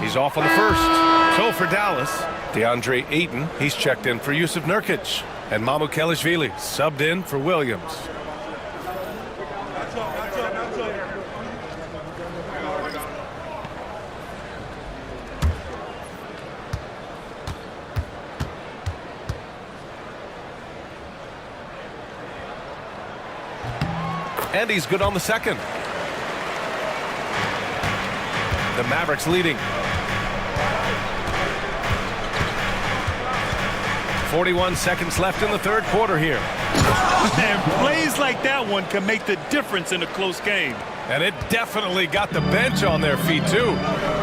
He's off on the first. So for Dallas, DeAndre Ayton, he's checked in for Jusuf Nurkic. And Mamukelashvili subbed in for Williams. And he's good on the second. The Mavericks leading. 41 seconds left in the third quarter here. And plays like that one can make the difference in a close game. And it definitely got the bench on their feet, too.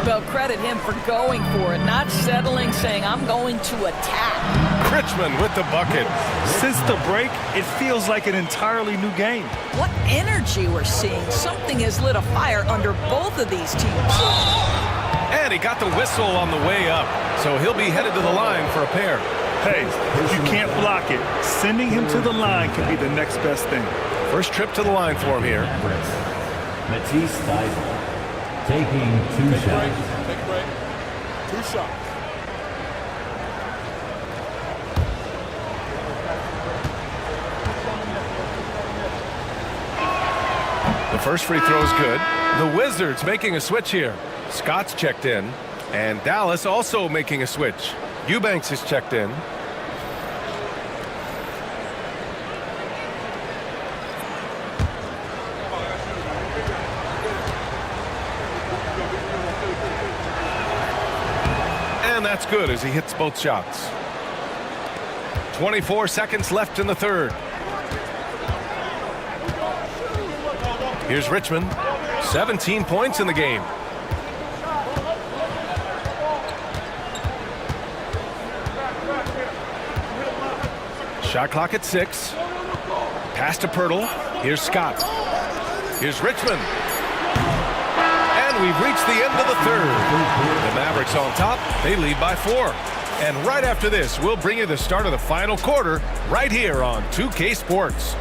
Well, credit him for going for it, not settling, saying, I'm going to attack. Richmond with the bucket. Since the break, it feels like an entirely new game. What energy we're seeing. Something has lit a fire under both of these teams. And he got the whistle on the way up, so he'll be headed to the line for a pair. Hey, if you can't block it, sending him to the line can be the next best thing. First trip to the line for him here. Matisse Thybulle taking 2 shots. Take a break. 2 shots. The first free throw is good. The Wizards making a switch here. Scott's checked in, and Dallas also making a switch. Eubanks is checked in. And that's good as he hits both shots. 24 seconds left in the third. Here's Richmond. 17 points in the game. Shot clock at 6. Pass to Pirtle. Here's Scott. Here's Richmond. And we've reached the end of the third. The Mavericks on top. They lead by 4. And right after this, we'll bring you the start of the final quarter right here on 2K Sports.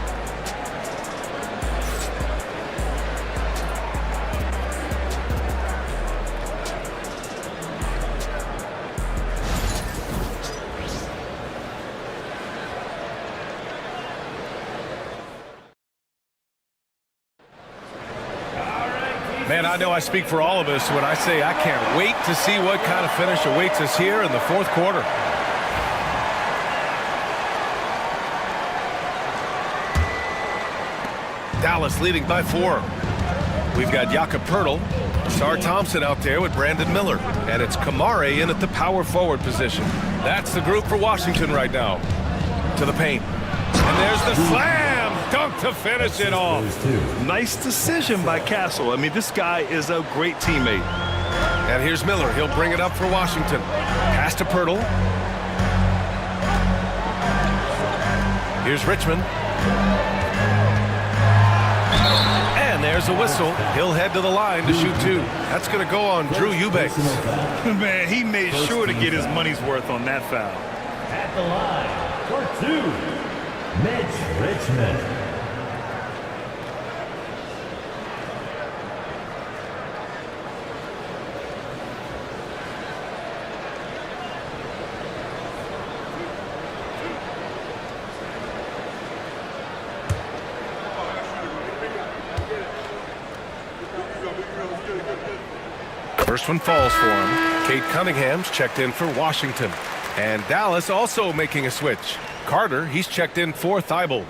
Man, I know I speak for all of us when I say I can't wait to see what kind of finish awaits us here in the fourth quarter. Dallas leading by 4. We've got Jakob Pirtle, Sar Thompson out there with Brandon Miller, and it's Kamare in at the power forward position. That's the group for Washington right now. To the paint. And there's the slam! Dunk to finish it off. Nice decision by Castle. I mean, this guy is a great teammate. And here's Miller. He'll bring it up for Washington. Pass to Pirtle. Here's Richmond. And there's a whistle. He'll head to the line to shoot 2. That's going to go on Drew Eubanks. Man, he made sure to get his money's worth on that foul. At the line for 2. Mitch Richmond. First one falls for him. Kate Cunningham's checked in for Washington. And Dallas also making a switch. Carter, he's checked in for Thibault.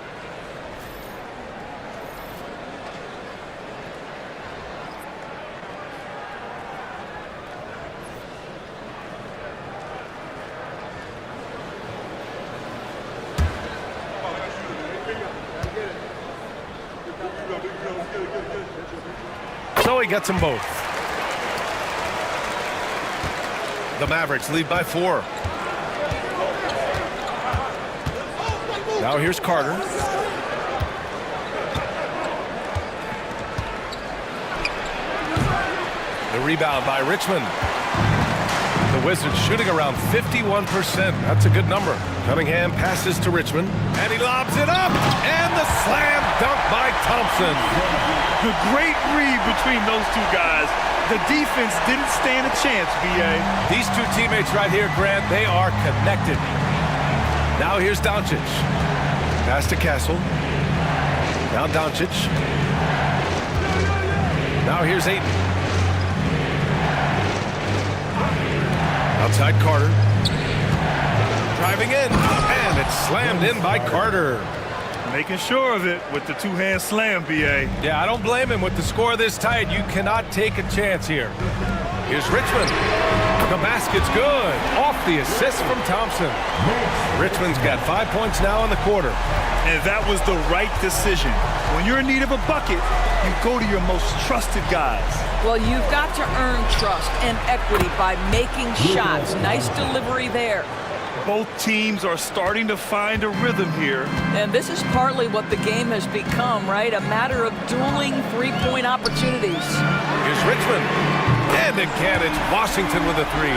So he gets them both. The Mavericks lead by 4. Now here's Carter. The rebound by Richmond. The Wizards shooting around 51%. That's a good number. Cunningham passes to Richmond, and he lobs it up, and the slam dunk by Thompson. The great read between those two guys. The defense didn't stand a chance, B.A. These two teammates right here, Grant, they are connected. Now here's Doncic. Pass to Castle. Now Doncic. Now here's Ayton. Outside Carter. Driving in. And it's slammed in by Carter. Making sure of it with the two-hand slam, B.A. Yeah, I don't blame him. With the score this tight, you cannot take a chance here. Here's Richmond. The basket's good. Off the assist from Thompson. Richmond's got 5 points now in the quarter. And that was the right decision. When you're in need of a bucket, you go to your most trusted guys. Well, you've got to earn trust and equity by making shots. Nice delivery there. Both teams are starting to find a rhythm here. And this is partly what the game has become, right? A matter of dueling three-point opportunities. Here's Richmond. And again, it's Washington with a 3.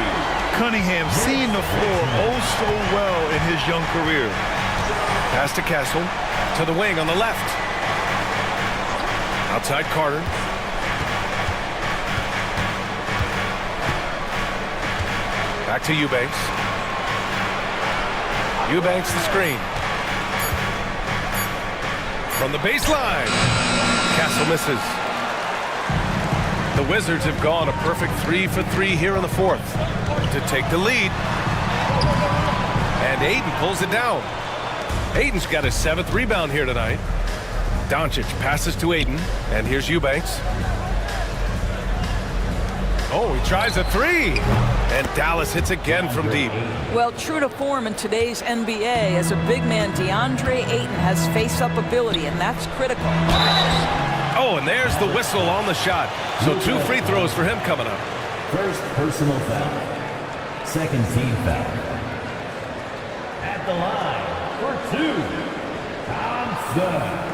Cunningham seeing the floor oh so well in his young career. Pass to Castle. To the wing on the left. Outside Carter. Back to Eubanks. Eubanks the screen. From the baseline. Castle misses. The Wizards have gone a perfect 3 for 3 here in the fourth to take the lead. And Ayton pulls it down. Ayton's got his 7th rebound here tonight. Doncic passes to Ayton, and here's Eubanks. Oh, he tries a three. And Dallas hits again from deep. Well, true to form in today's NBA, as a big man, DeAndre Ayton has face-up ability, and that's critical. Oh, and there's the whistle on the shot. So 2 free throws for him coming up. First personal foul. Second team foul. At the line for 2, Thompson.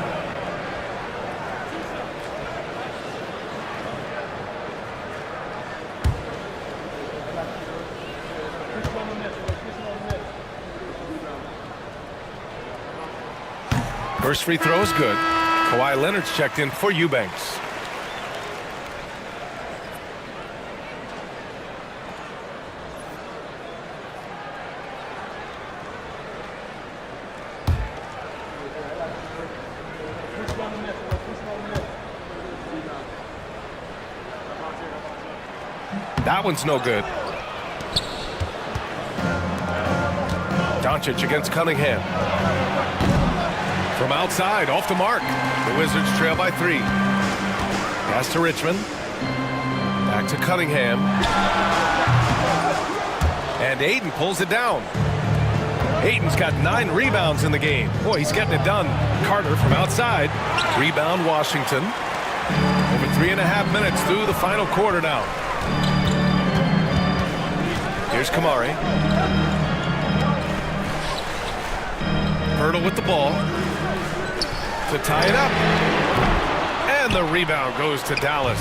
First free throw is good. Kawhi Leonard's checked in for Eubanks. That one's no good. Doncic against Cunningham. From outside, off the mark. The Wizards trail by 3. Pass to Richmond. Back to Cunningham. And Ayton pulls it down. Ayton's got 9 rebounds in the game. Boy, he's getting it done. Carter from outside. Rebound Washington. Over 3.5 minutes through the final quarter now. Here's Kamari. Hurdle with the ball. To tie it up. And the rebound goes to Dallas.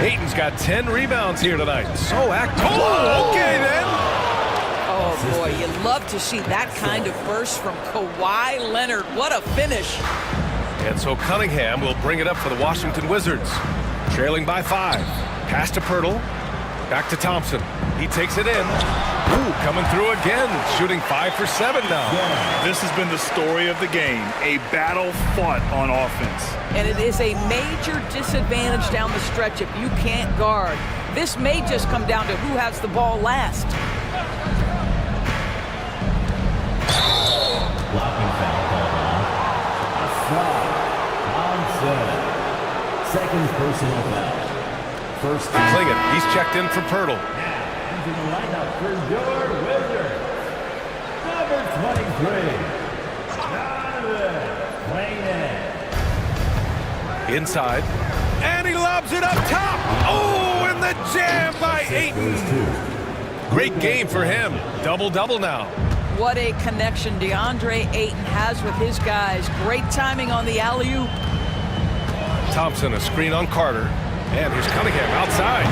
Ayton's got 10 rebounds here tonight. So active. Oh, okay then. Oh, boy, you love to see that kind of burst from Kawhi Leonard. What a finish. And so Cunningham will bring it up for the Washington Wizards. Trailing by 5. Pass to Pirtle. Back to Thompson. He takes it in. Ooh, coming through again. Shooting 5 for 7 now. This has been the story of the game. A battle fought on offense. And it is a major disadvantage down the stretch if you can't guard. This may just come down to who has the ball last. Blocking foul called on. Thompson. Second personal foul. First team. Klingon, he's checked in for Pirtle. Into the lineup for your Wizards, number 23, Donovan Clayton. Inside. And he lobs it up top. Oh, and the jam by Ayton. Great game for him. Double-double now. What a connection DeAndre Ayton has with his guys. Great timing on the alley-oop. Thompson, a screen on Carter. And here's Cunningham outside.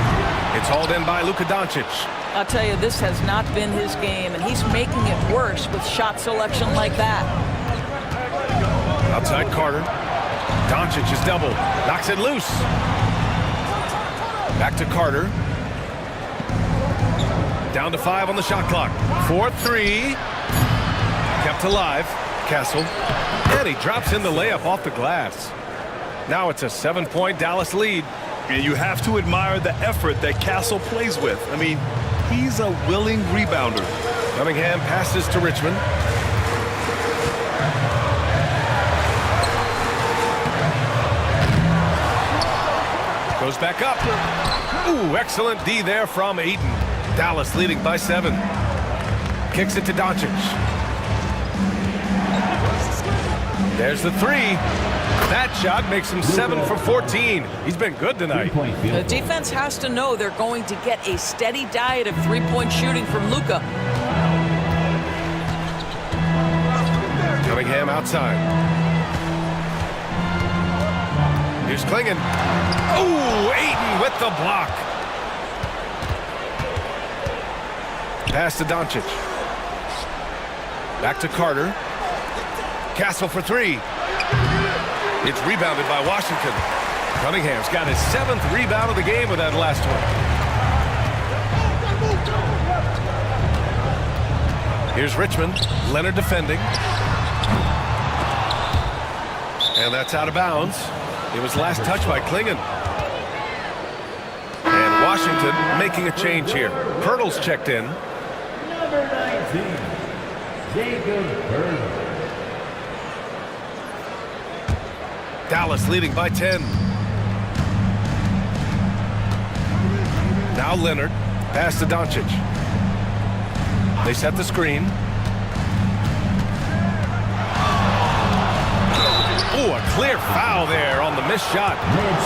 It's hauled in by Luka Doncic. I'll tell you, this has not been his game, and he's making it worse with shot selection like that. Outside Carter. Doncic is doubled. Knocks it loose. Back to Carter. Down to 5 on the shot clock. 4-3. Kept alive. Castle. And he drops in the layup off the glass. Now it's a 7-point Dallas lead. And you have to admire the effort that Castle plays with. I mean, he's a willing rebounder. Cunningham passes to Richmond. Goes back up. Ooh, excellent D there from Ayton. Dallas leading by 7. Kicks it to Doncic. There's the 3. That shot makes him 7 for 14. He's been good tonight. The defense has to know they're going to get a steady diet of three-point shooting from Luka. Cunningham outside. Here's Klingon. Oh, Ayton with the block. Pass to Doncic. Back to Carter. Castle for 3. It's rebounded by Washington. Cunningham's got his 7th rebound of the game with that last one. Here's Richmond. Leonard defending. And that's out of bounds. It was last touched by Klingon. And Washington making a change here. Pirtle's checked in. Number 19, Jacob Pirtle. Dallas leading by 10. Now Leonard. Pass to Doncic. They set the screen. Ooh, a clear foul there on the missed shot.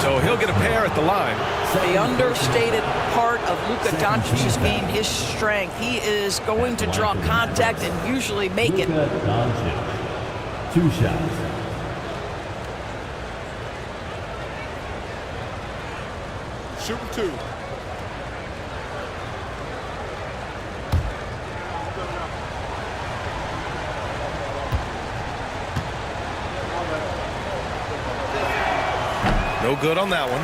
So he'll get a pair at the line. The understated part of Luka Doncic's game, his strength. He is going to draw contact and usually make it. Luka Doncic. 2 shots. Shooting 2. No good on that one.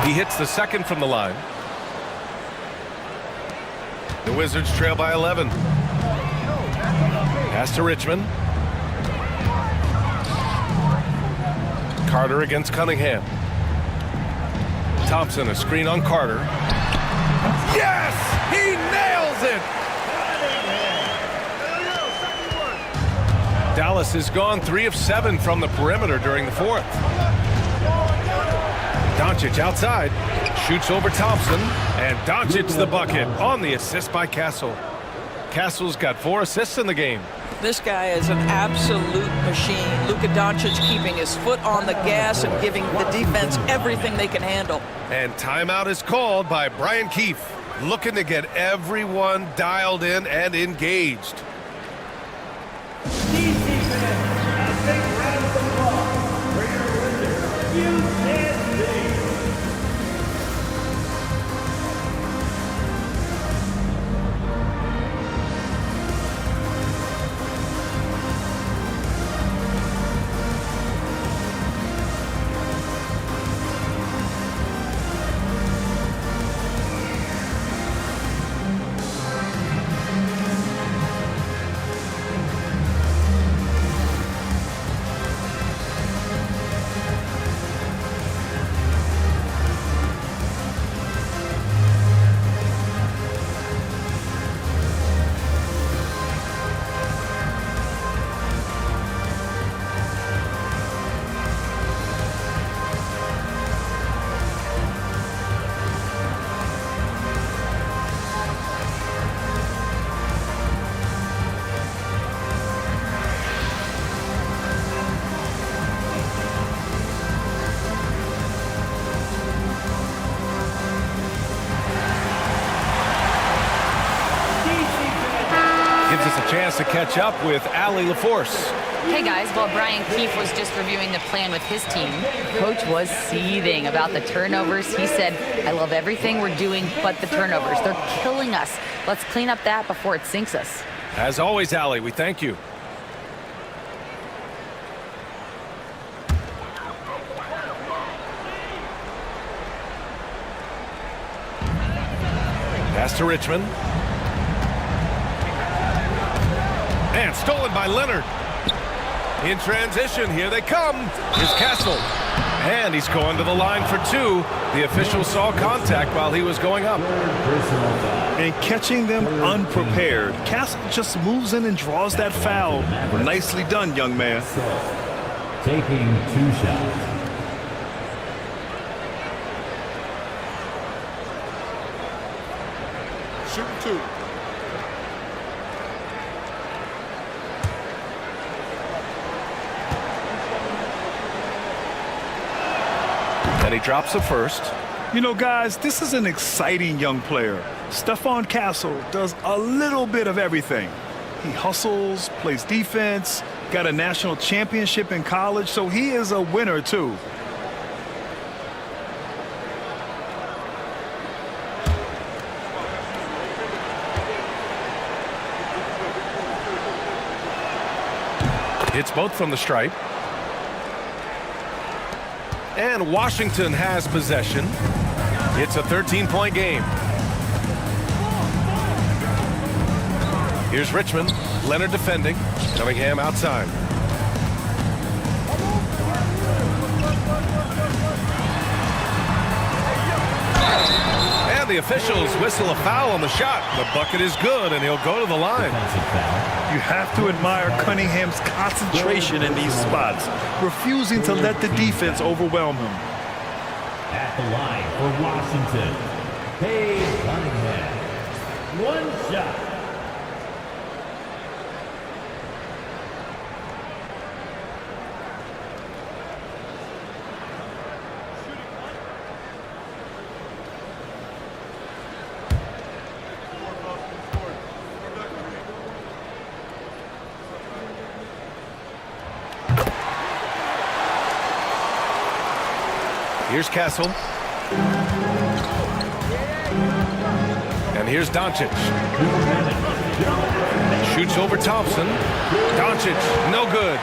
He hits the second from the line. The Wizards trail by 11. Pass to Richmond. Carter against Cunningham. Thompson, a screen on Carter. Yes! He nails it! Dallas has gone 3 of 7 from the perimeter during the fourth. Doncic outside, shoots over Thompson, and Doncic the bucket on the assist by Castle. Castle's got 4 assists in the game. This guy is an absolute machine. Luka Doncic keeping his foot on the gas and giving the defense everything they can handle. And timeout is called by Brian Keefe, looking to get everyone dialed in and engaged. DC fans, a big round of applause for your Wizards, UNC. Gives us a chance to catch up with Allie LaForce. Hey guys, while Brian Keefe was just reviewing the plan with his team, Coach was seething about the turnovers. He said, I love everything we're doing but the turnovers. They're killing us. Let's clean up that before it sinks us. As always, Allie, we thank you. Pass to Richmond. And stolen by Leonard. In transition, here they come. Here's Castle. And he's going to the line for 2. The official saw contact while he was going up. And catching them unprepared. Castle just moves in and draws that foul. Nicely done, young man. Taking 2 shots. Shooting 2. And he drops the first. You know, guys, this is an exciting young player. Stephon Castle does a little bit of everything. He hustles, plays defense, got a national championship in college, so he is a winner, too. Hits both from the stripe. And Washington has possession. It's a 13-point game. Here's Richmond. Leonard defending. Cunningham outside. And And the officials whistle a foul on the shot. The bucket is good, and he'll go to the line. Defensive foul. You have to admire Cunningham's concentration in these spots, refusing to let the defense overwhelm him. At the line for Washington, Cade Cunningham. One shot. Here's Castle. And here's Doncic. Shoots over Thompson. Doncic, no good.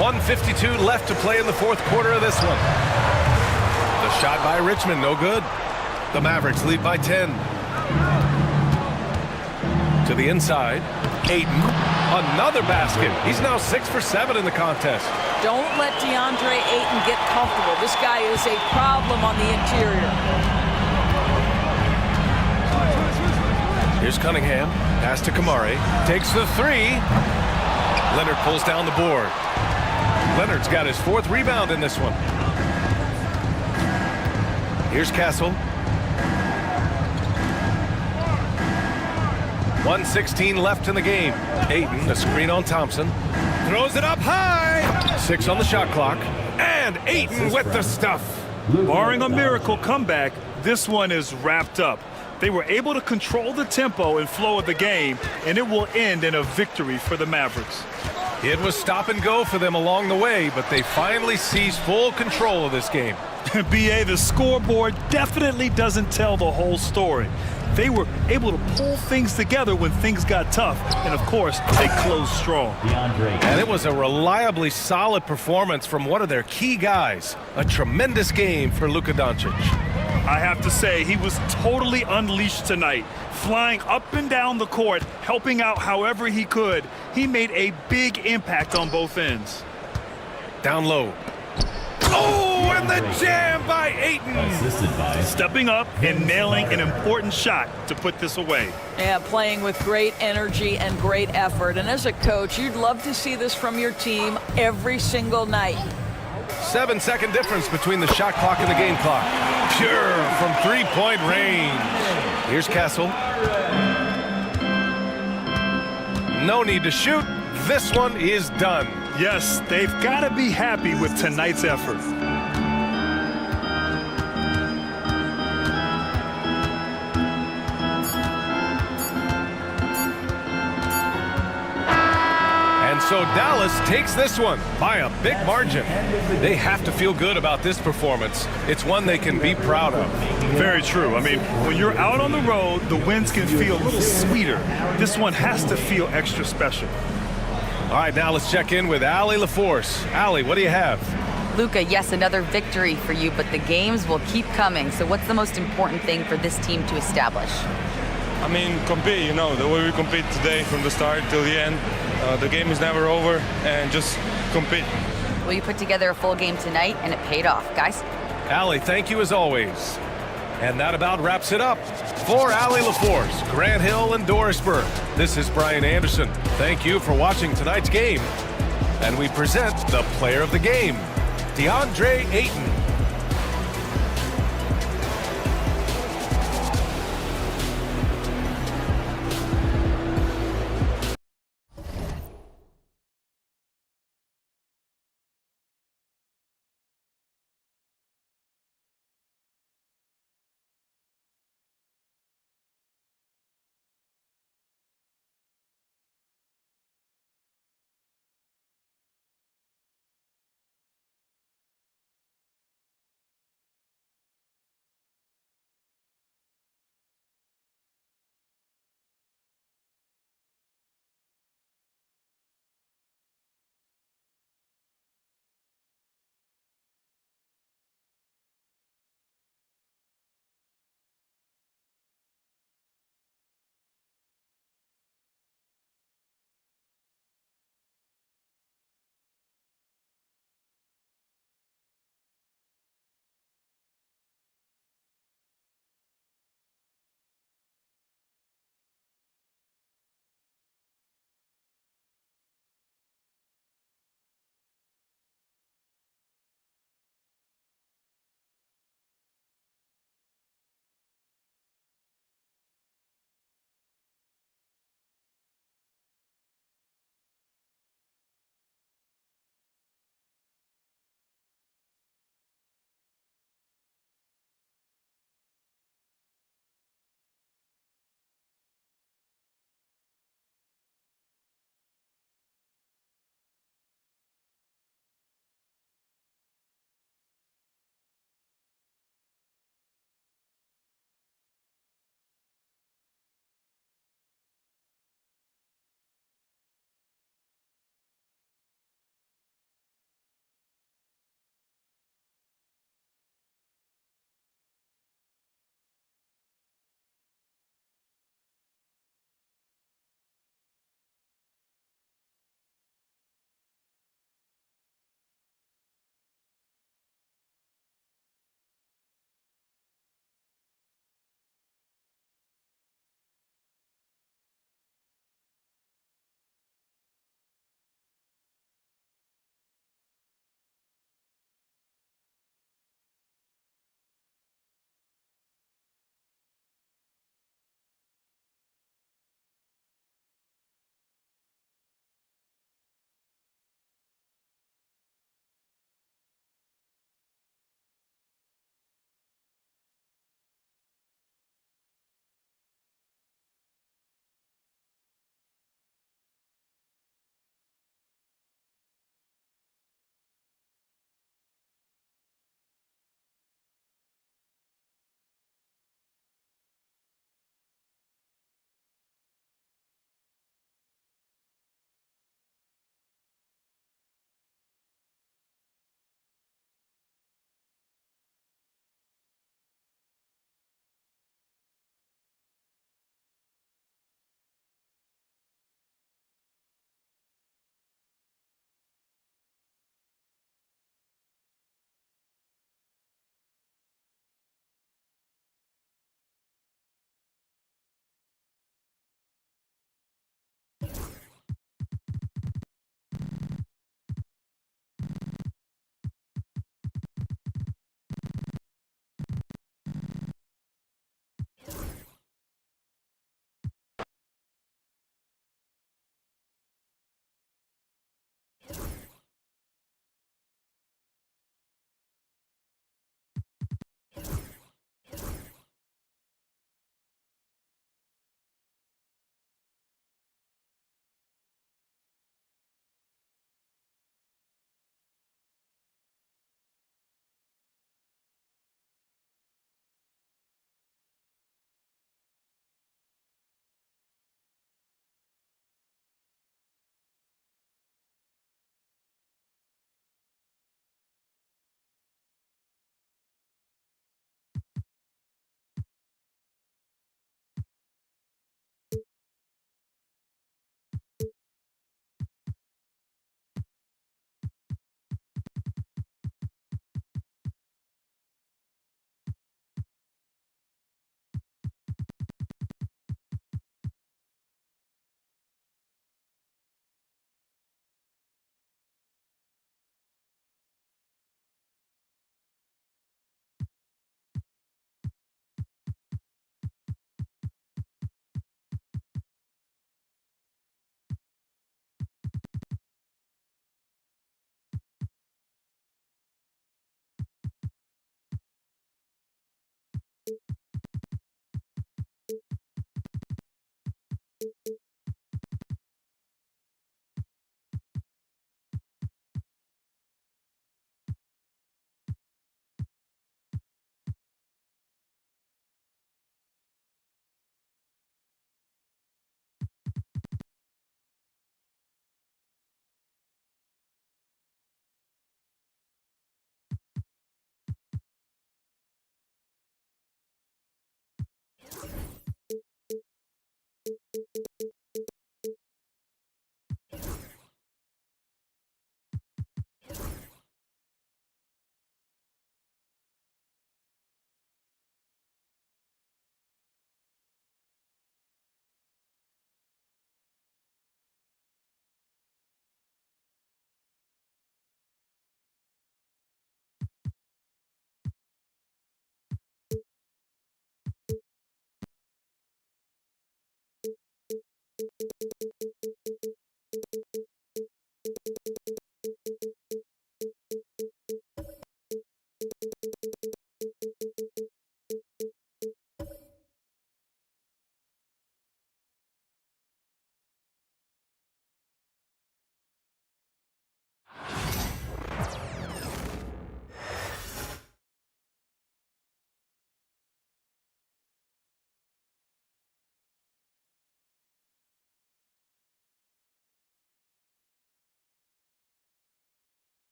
1:52 left to play in the fourth quarter of this one. The shot by Richmond, no good. The Mavericks lead by 10. To the inside, Ayton. Another basket. He's now 6 for 7 in the contest. Don't let DeAndre Ayton get comfortable. This guy is a problem on the interior. Here's Cunningham. Pass to Kamari. Takes the three. Leonard pulls down the board. Leonard's got his 4th rebound in this one. Here's Castle. 1:16 left in the game. Ayton, a screen on Thompson. Throws it up high. 6 on the shot clock. And Ayton with the stuff. Barring a miracle comeback, this one is wrapped up. They were able to control the tempo and flow of the game, and it will end in a victory for the Mavericks. It was stop and go for them along the way, but they finally seized full control of this game. BA, the scoreboard definitely doesn't tell the whole story. They were able to pull things together when things got tough, and of course, they closed strong. DeAndre. And it was a reliably solid performance from one of their key guys. A tremendous game for Luka Doncic. I have to say, he was totally unleashed tonight, flying up and down the court, helping out however he could. He made a big impact on both ends. Down low. Oh, and the jam by Ayton. Assisted by Stepping up and nailing an important shot to put this away. Yeah, playing with great energy and great effort. And as a coach, you'd love to see this from your team every single night. 7-second difference between the shot clock and the game clock. Pure from three-point range. Here's Castle. No need to shoot. This one is done. Yes, they've got to be happy with tonight's effort. And so Dallas takes this one by a big margin. They have to feel good about this performance. It's one they can be proud of. Very true. I mean, when you're out on the road, the wins can feel a little sweeter. This one has to feel extra special. All right, now let's check in with Allie LaForce. Allie, what do you have? Luka, yes, another victory for you, but the games will keep coming. So what's the most important thing for this team to establish? I mean, compete, you know, the way we compete today from the start till the end. The game is never over, and just compete. Well, you put together a full game tonight, and it paid off. Guys? Allie, thank you as always. And that about wraps it up. For Allie LaForce, Grant Hill, and Dorisburg, this is Brian Anderson. Thank you for watching tonight's game. And we present the player of the game, DeAndre Ayton.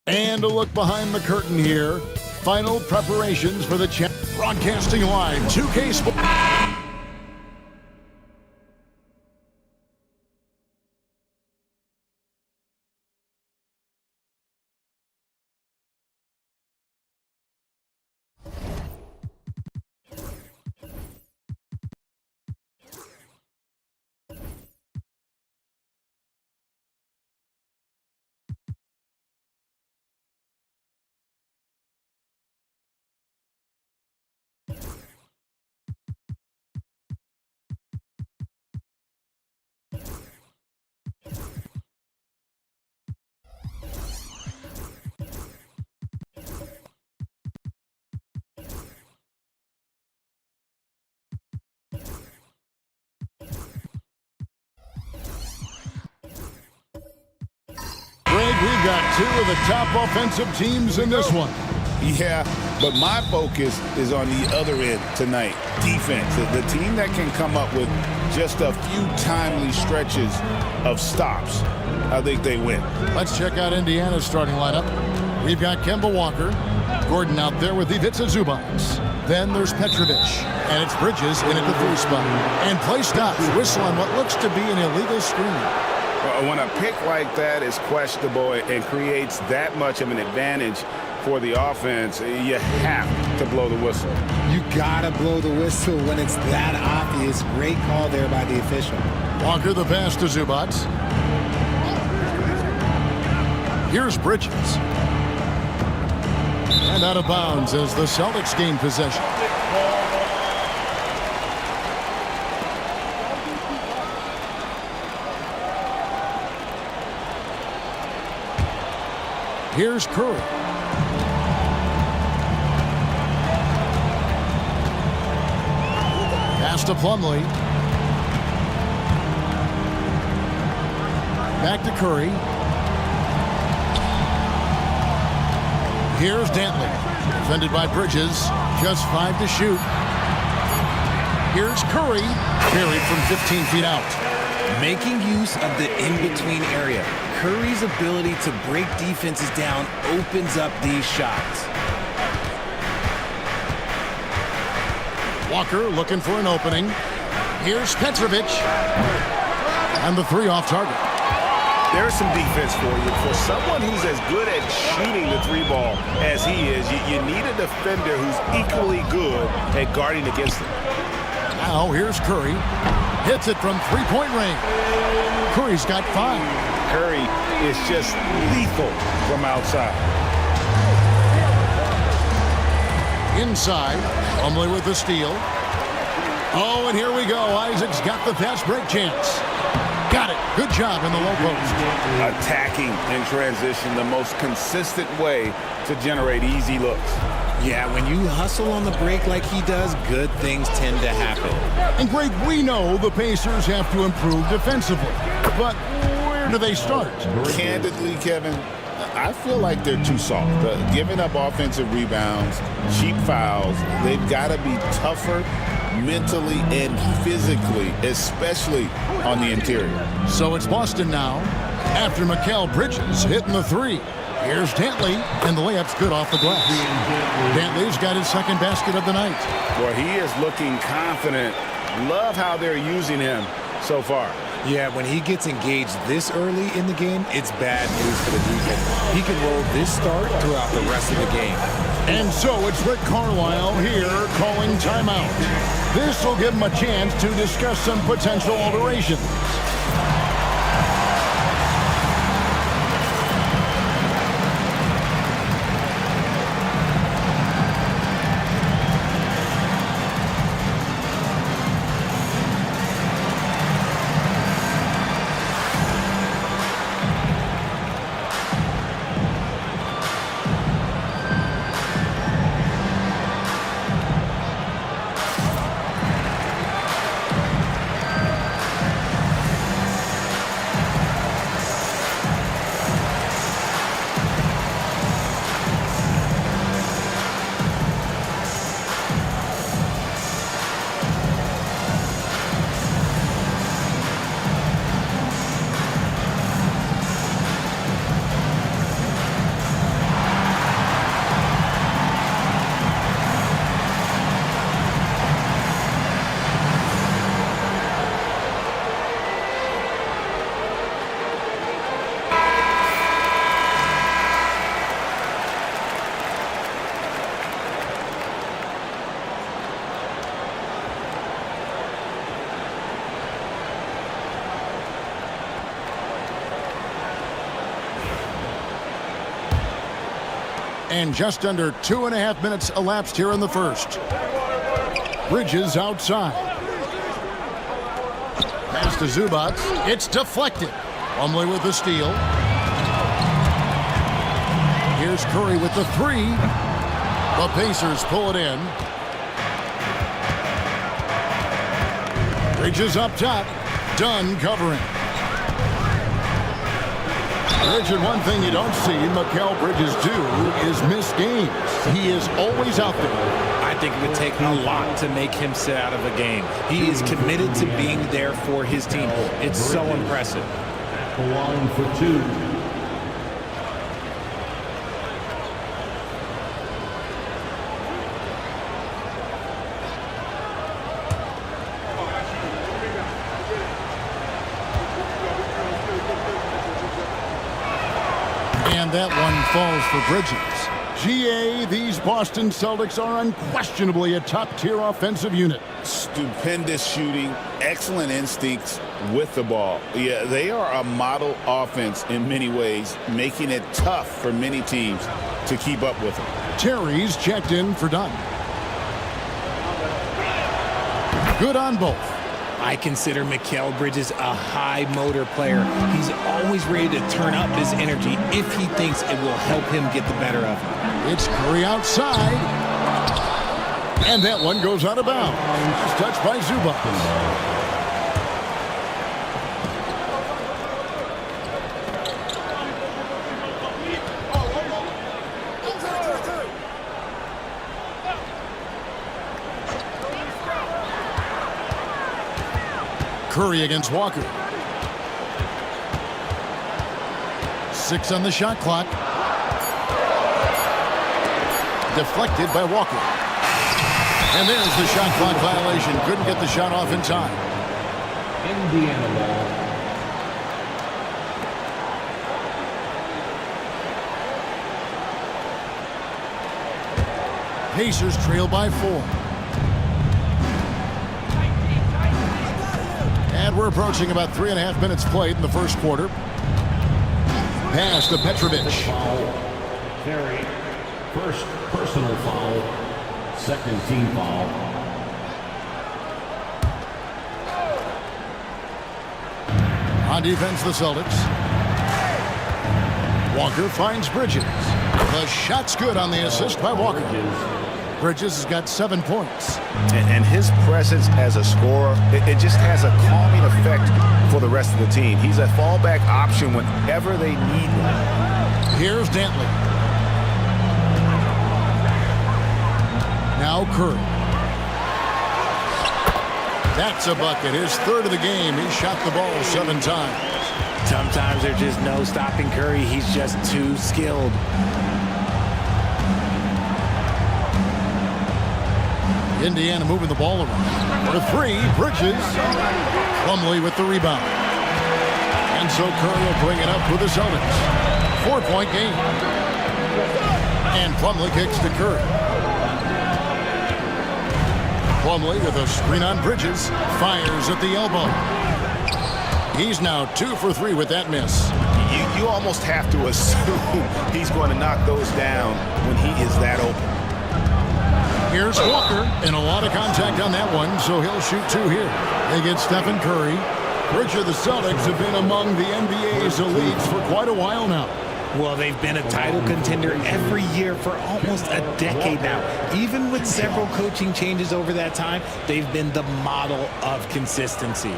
And a look behind the curtain here. Final preparations for the broadcasting live 2K Sports. Greg, we've got two of the top offensive teams in this one. Yeah, but my focus is on the other end tonight, defense. The team that can come up with just a few timely stretches of stops, I think they win. Let's check out Indiana's starting lineup. We've got Kemba Walker, Gordon out there with Ivica Zubac. Then there's Petrovic, and it's Bridges in at the 3 spot. And play stops, whistle on what looks to be an illegal screen. When a pick like that is questionable and creates that much of an advantage for the offense, you have to blow the whistle. You gotta blow the whistle when it's that obvious. Great call there by the official. Walker the pass to Zubac. Here's Bridges. And out of bounds as the Celtics gain possession. Here's Curry. Pass to Plumlee. Back to Curry. Here's Dantley. Defended by Bridges. Just 5 to shoot. Here's Curry. Buried from 15 feet out. Making use of the in-between area. Curry's ability to break defenses down opens up these shots. Walker looking for an opening. Here's Petrovic. And the 3 off target. There's some defense for you. For someone who's as good at shooting the 3-ball as he is, you need a defender who's equally good at guarding against him. Now here's Curry. Hits it from 3-point range. Curry's got 5. Curry is just lethal from outside. Inside, Plumlee with the steal. Oh, and here we go. Isaac's got the fast break chance. Got it. Good job in the low post. Attacking in transition, the most consistent way to generate easy looks. Yeah, when you hustle on the break like he does, good things tend to happen. And Greg, we know the Pacers have to improve defensively. But where do they start? Candidly, Kevin, I feel like they're too soft. Giving up offensive rebounds, cheap fouls, they've got to be tougher mentally and physically, especially on the interior. So it's Boston now after Mikal Bridges hitting the 3. Here's Dantley, and the layup's good off the glass. Dantley's got his second basket of the night. Boy, he is looking confident. Love how they're using him so far. Yeah, when he gets engaged this early in the game, it's bad news for the defense. He can roll this start throughout the rest of the game. And so it's Rick Carlisle here calling timeout. This will give him a chance to discuss some potential alterations. And just under 2.5 minutes elapsed here in the first. Bridges outside. Pass to Zubac. It's deflected. Plumlee with the steal. Here's Curry with the 3. The Pacers pull it in. Bridges up top. Dunn covering. Richard, one thing you don't see Mikal Bridges do is miss games. He is always out there. I think it would take a lot to make him sit out of a game. He is committed to being there for his team. It's so impressive. Line for 2. And that one falls for Bridges. GA, these Boston Celtics are unquestionably a top-tier offensive unit. Stupendous shooting, excellent instincts with the ball. Yeah, they are a model offense in many ways, making it tough for many teams to keep up with them. Terry's checked in for Dunn. Good on both. I consider Mikal Bridges a high motor player. He's always ready to turn up his energy if he thinks it will help him get the better of him. It's Curry outside. And that one goes out of bounds. It's touched by Zubac. Curry against Walker. 6 on the shot clock. Deflected by Walker. And there's the shot clock violation. Couldn't get the shot off in time. Indiana ball. Pacers trail by 4. And we're approaching about 3.5 minutes played in the first quarter. Pass to Petrovic. Foul. Carry. First personal foul. Second team foul. On defense, the Celtics. Walker finds Bridges. The shot's good on the assist by Walker. Bridges has got 7 points. And his presence as a scorer, it just has a calming effect for the rest of the team. He's a fallback option whenever they need one. Here's Dantley. Now Curry. That's a bucket. His third of the game. He shot the ball 7 times. Sometimes there's just no stopping Curry. He's just too skilled. Indiana moving the ball around. For 3, Bridges. Plumlee with the rebound. And so Curry will bring it up with the Celtics. 4-point game. And Plumlee kicks to Curry. Plumlee with a screen on Bridges. Fires at the elbow. He's now 2 for 3 with that miss. You almost have to assume he's going to knock those down when he is that open. Here's Walker, and a lot of contact on that one, so he'll shoot 2 here. They get Stephen Curry. Richard, the Celtics have been among the NBA's elites for quite a while now. Well, they've been a title contender every year for almost a decade now. Even with several coaching changes over that time, they've been the model of consistency.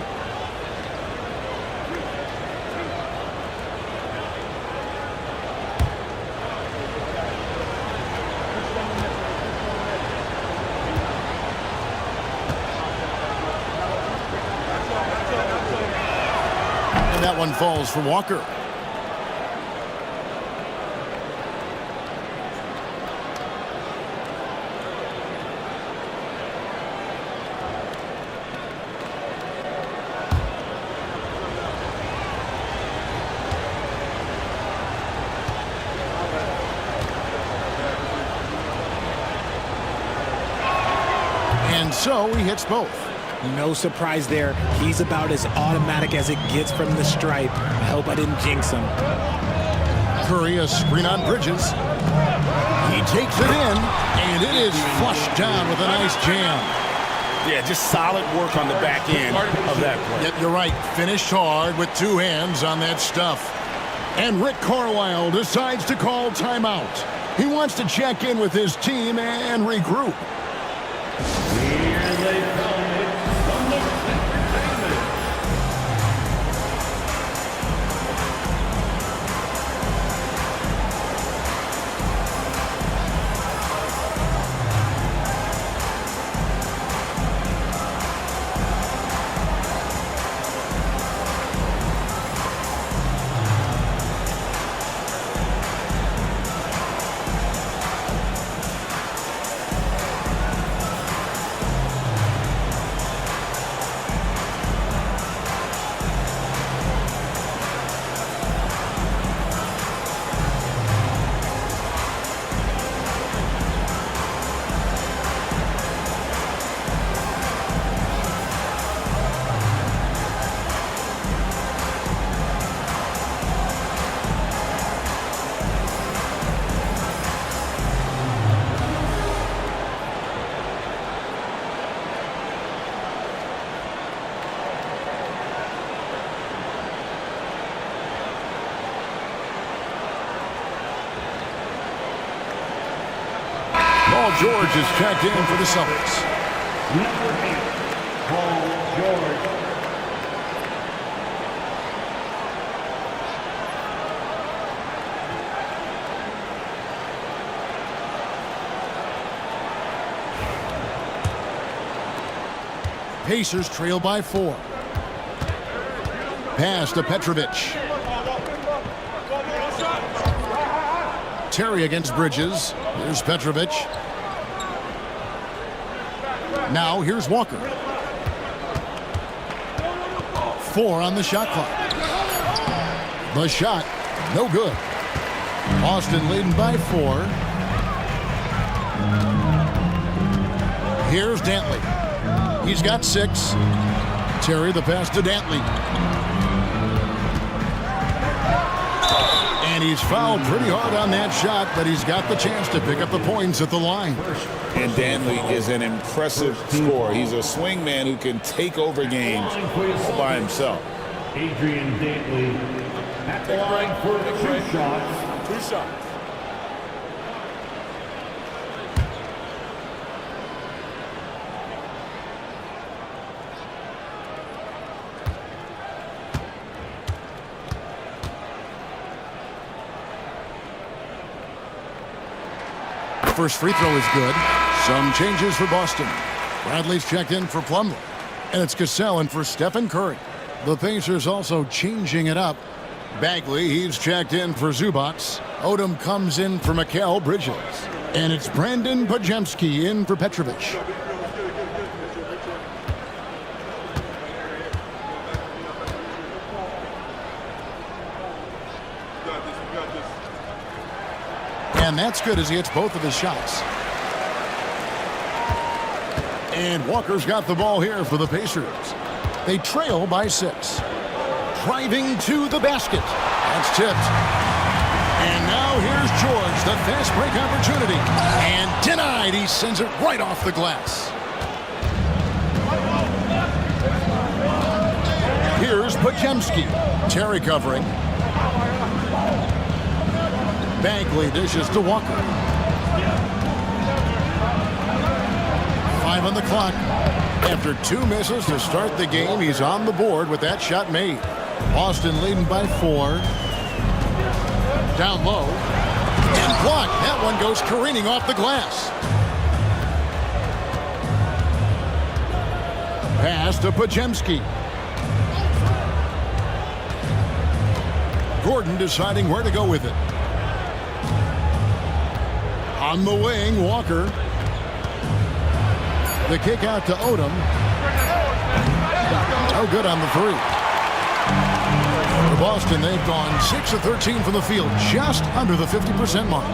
That one falls for Walker. And so he hits both. No surprise there. He's about as automatic as it gets from the stripe. I hope I didn't jinx him. Curry, a screen on Bridges. He takes it in, and it is flushed down with a nice jam. Yeah, just solid work on the back end of that play. Yep, you're right. Finished hard with 2 hands on that stuff. And Rick Carlisle decides to call timeout. He wants to check in with his team and regroup. Here they come. Paul George is checked in for the Celtics. Number 8, Paul George. Pacers trail by 4. Pass to Petrovic. Terry against Bridges. Here's Petrovic. Now here's Walker. 4 on the shot clock. The shot, no good. Boston leading by 4. Here's Dantley. He's got 6. Terry the pass to Dantley. And he's fouled pretty hard on that shot, but he's got the chance to pick up the points at the line. And Dantley is an impressive scorer. He's a swing man who can take over games all by himself. Adrian Dantley at the line for 2 shots. 2 shots. First free throw is good. Some changes for Boston. Bradley's checked in for Plumlee. And it's Cassell in for Stephen Curry. The Pacers also changing it up. Bagley, he's checked in for Zubats. Odom comes in for Mikal Bridges. And it's Brandon Podziemski in for Petrovic. And that's good as he hits both of his shots. And Walker's got the ball here for the Pacers. They trail by 6. Driving to the basket. That's tipped. And now here's George, the fast break opportunity. And denied. He sends it right off the glass. Here's Podziemski. Terry covering. Bagley dishes to Walker. 5 on the clock. After 2 misses to start the game, he's on the board with that shot made. Boston leading by 4. Down low. And blocked. That one goes careening off the glass. Pass to Podziemski. Gordon deciding where to go with it. On the wing, Walker. The kick out to Odom. Oh, good on the 3. For Boston, they've gone 6 of 13 from the field, just under the 50% mark.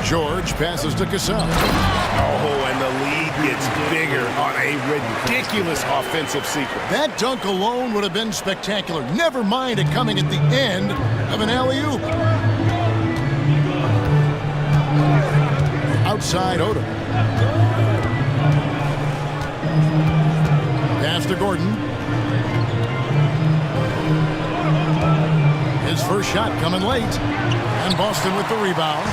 George passes to Cassell. Oh, and the lead gets bigger on a ridiculous offensive sequence. That dunk alone would have been spectacular. Never mind it coming at the end of an alley-oop. Outside Odom. Pass to Gordon. His first shot coming late. And Boston with the rebound.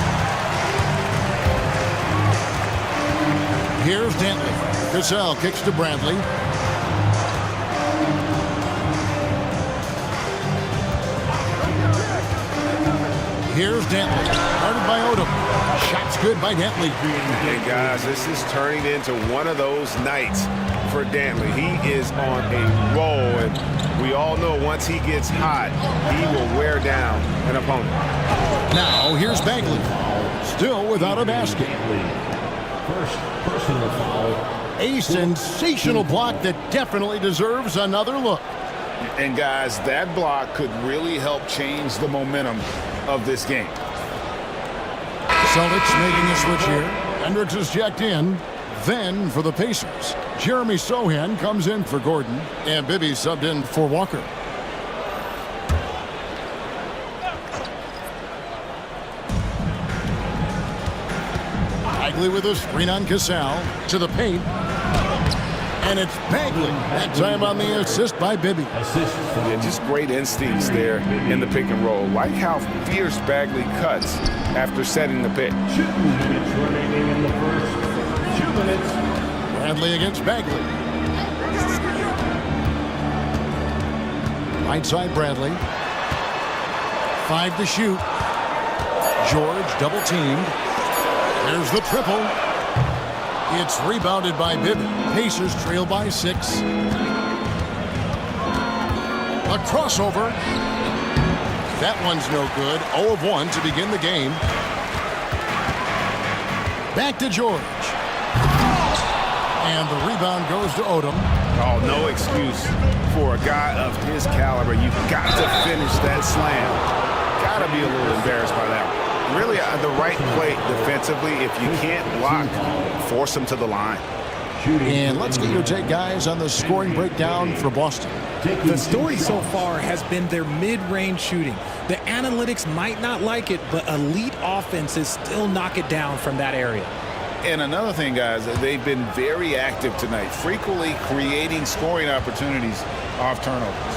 Here's Dantley. Cassell kicks to Bradley. Here's Dantley. Guarded by Odom. Shots good by Dantley. And guys, this is turning into one of those nights for Dantley. He is on a roll, and we all know once he gets hot, he will wear down an opponent. Now here's Bagley. Still without a basket. First personal foul. A sensational block that definitely deserves another look. And guys, that block could really help change the momentum of this game. Celtics making a switch here. Hendricks is checked in. Then for the Pacers, Jeremy Sohan comes in for Gordon, and Bibby subbed in for Walker. Bagley with a screen on Cassell to the paint. And it's Bagley. That time on the assist by Bibby. Yeah, just great instincts there in the pick and roll. Like how fierce Bagley cuts after setting the pick. 2 minutes remaining in the first. Bradley against Bagley. Right side Bradley. 5 to shoot. George double teamed. There's the triple. It's rebounded by Bibby. Pacers trail by 6. A crossover. That one's no good. 0 of 1 to begin the game. Back to George. And the rebound goes to Odom. Oh, no excuse for a guy of his caliber. You've got to finish that slam. Got to be a little embarrassed by that. Really, the right play defensively. If you can't block, force him to the line. And let's get your take, guys, on the scoring breakdown for Boston. The story so far has been their mid-range shooting. The analytics might not like it, but elite offenses still knock it down from that area. And another thing, guys, they've been very active tonight, frequently creating scoring opportunities off turnovers.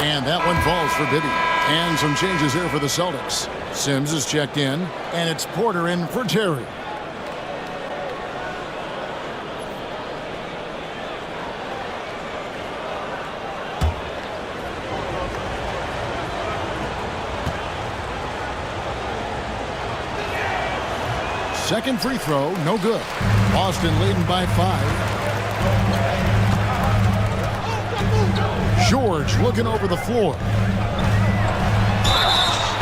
And that one falls for Bibby. And some changes here for the Celtics. Sims is checked in, and it's Porter in for Terry. Second free throw, no good. Boston leading by 5. George looking over the floor.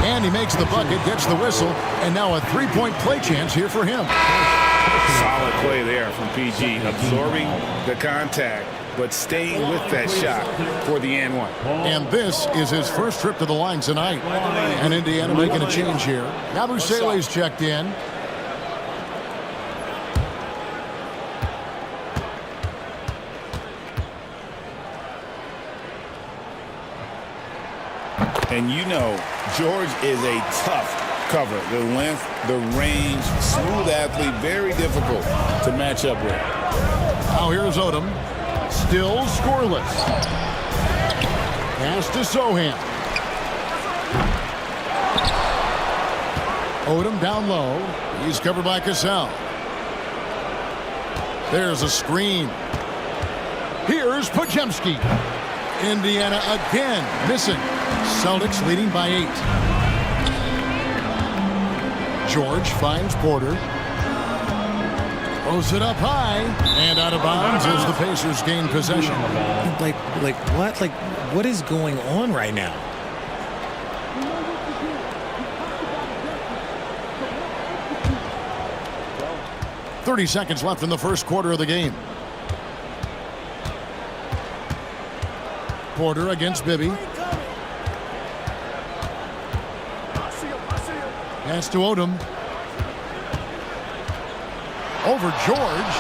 And he makes the bucket, gets the whistle, and now a three-point play chance here for him. Solid play there from PG, absorbing the contact, but staying with that shot for the and one. And this is his first trip to the line tonight. And Indiana making a change here. Yabusele's checked in. And you know, George is a tough cover. The length, the range, smooth athlete, very difficult to match up with. Now here's Odom. Still scoreless. Pass to Sohan. Odom down low. He's covered by Cassell. There's a screen. Here's Podziemski. Indiana again missing. Celtics leading by 8. George finds Porter. Throws it up high and out of bounds as the Pacers gain possession. What is going on right now? .30 seconds left in the first quarter of the game. Porter against Bibby. Pass to Odom. Over George.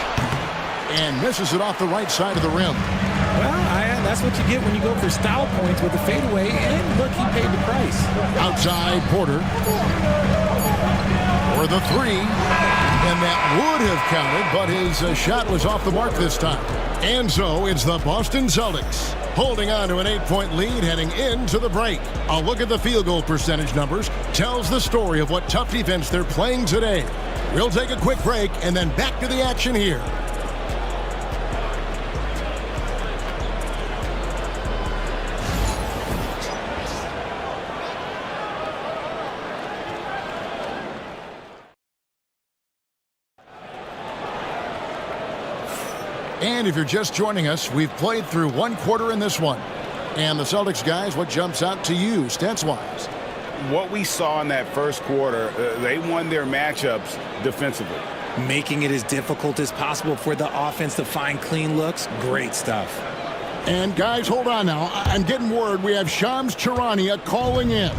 And misses it off the right side of the rim. Well, that's what you get when you go for style points with the fadeaway. And look, he paid the price. Outside Porter. For the 3. And that would have counted, but his shot was off the mark this time. And so it's the Boston Celtics holding on to an 8-point lead heading into the break. A look at the field goal percentage numbers tells the story of what tough defense they're playing today. We'll take a quick break and then back to the action here. And if you're just joining us, we've played through one quarter in this one. And the Celtics, guys, what jumps out to you, stats-wise? What we saw in that first quarter, they won their matchups defensively. Making it as difficult as possible for the offense to find clean looks. Great stuff. And, guys, hold on now. I'm getting word we have Shams Charania calling in.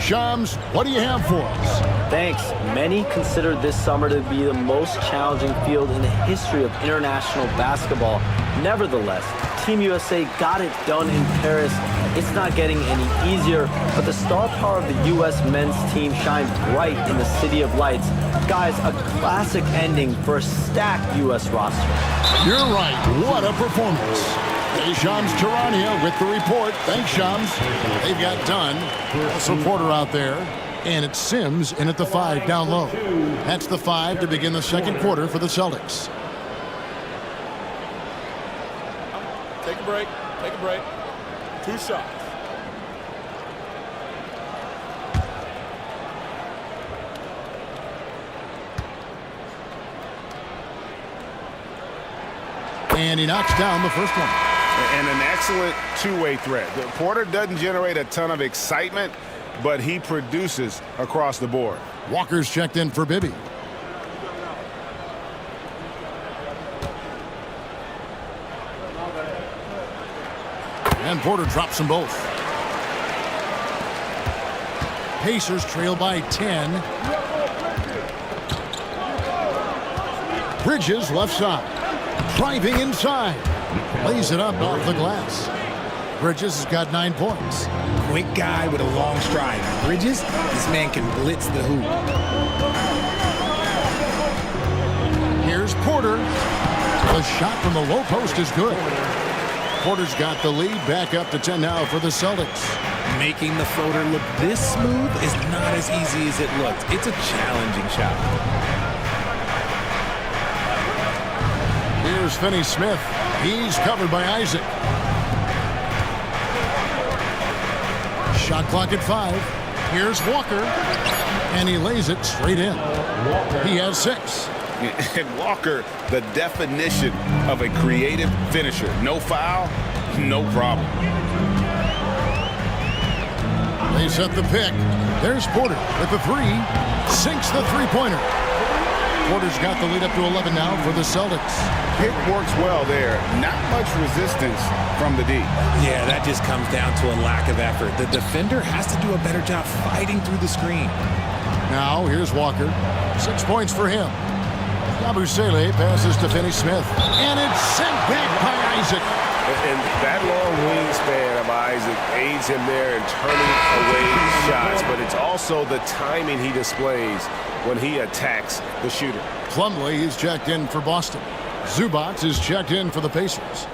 Shams, what do you have for us? Thanks. Many consider this summer to be the most challenging field in the history of international basketball. Nevertheless, Team USA got it done in Paris. It's not getting any easier, but the star power of the U.S. men's team shines bright in the City of Lights. Guys, a classic ending for a stacked U.S. roster. You're right. What a performance. Hey, Shams Charania with the report. Thanks, Shams. They've got done. Also Porter out there. And it's Sims in at the 5 down low. That's the 5 to begin the second quarter for the Celtics. Take a break. Take a break. 2 shots. And he knocks down the first one. And an excellent two-way threat. Porter doesn't generate a ton of excitement, but he produces across the board. Walker's checked in for Bibby. And Porter drops them both. Pacers trail by 10. Bridges left side. Driving inside. Lays it up off the glass. Bridges has got 9 points. Quick guy with a long stride. Bridges, this man can blitz the hoop. Here's Porter. The shot from the low post is good. Porter's got the lead, back up to 10 now for the Celtics. Making the floater look this smooth is not as easy as it looks. It's a challenging shot. Here's Finney-Smith. He's covered by Isaac. Shot clock at 5. Here's Walker. And he lays it straight in. He has 6. And Walker, the definition of a creative finisher. No foul, no problem. They set the pick. There's Porter with the 3. Sinks the three-pointer. Porter's got the lead up to 11 now for the Celtics. Pick works well there. Not much resistance from the D. Yeah, that just comes down to a lack of effort. The defender has to do a better job fighting through the screen. Now, here's Walker. 6 points for him. Yabusele passes to Finney-Smith. And it's sent back by Isaac. And that long wingspan of Isaac aids him there in turning away shots, but it's also the timing he displays when he attacks the shooter. Plumlee is checked in for Boston. Zubac is checked in for the Pacers.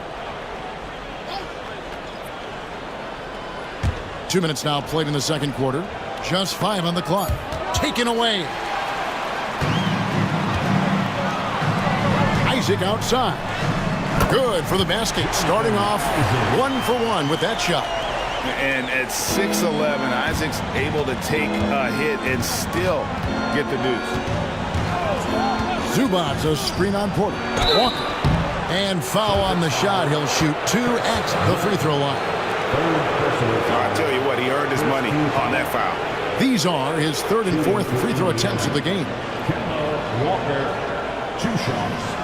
2 minutes now played in the second quarter. Just 5 on the clock. Taken away. Isaac outside. Good for the basket. Starting off 1 for 1 with that shot. And at 6'11", Isaac's able to take a hit and still get the deuce. Zubac, a screen on Porter. Walker. And foul on the shot. He'll shoot 2 at the free throw line. I tell you what, he earned his money on that foul. These are his 3rd and 4th free throw attempts of the game. Walker, 2 shots.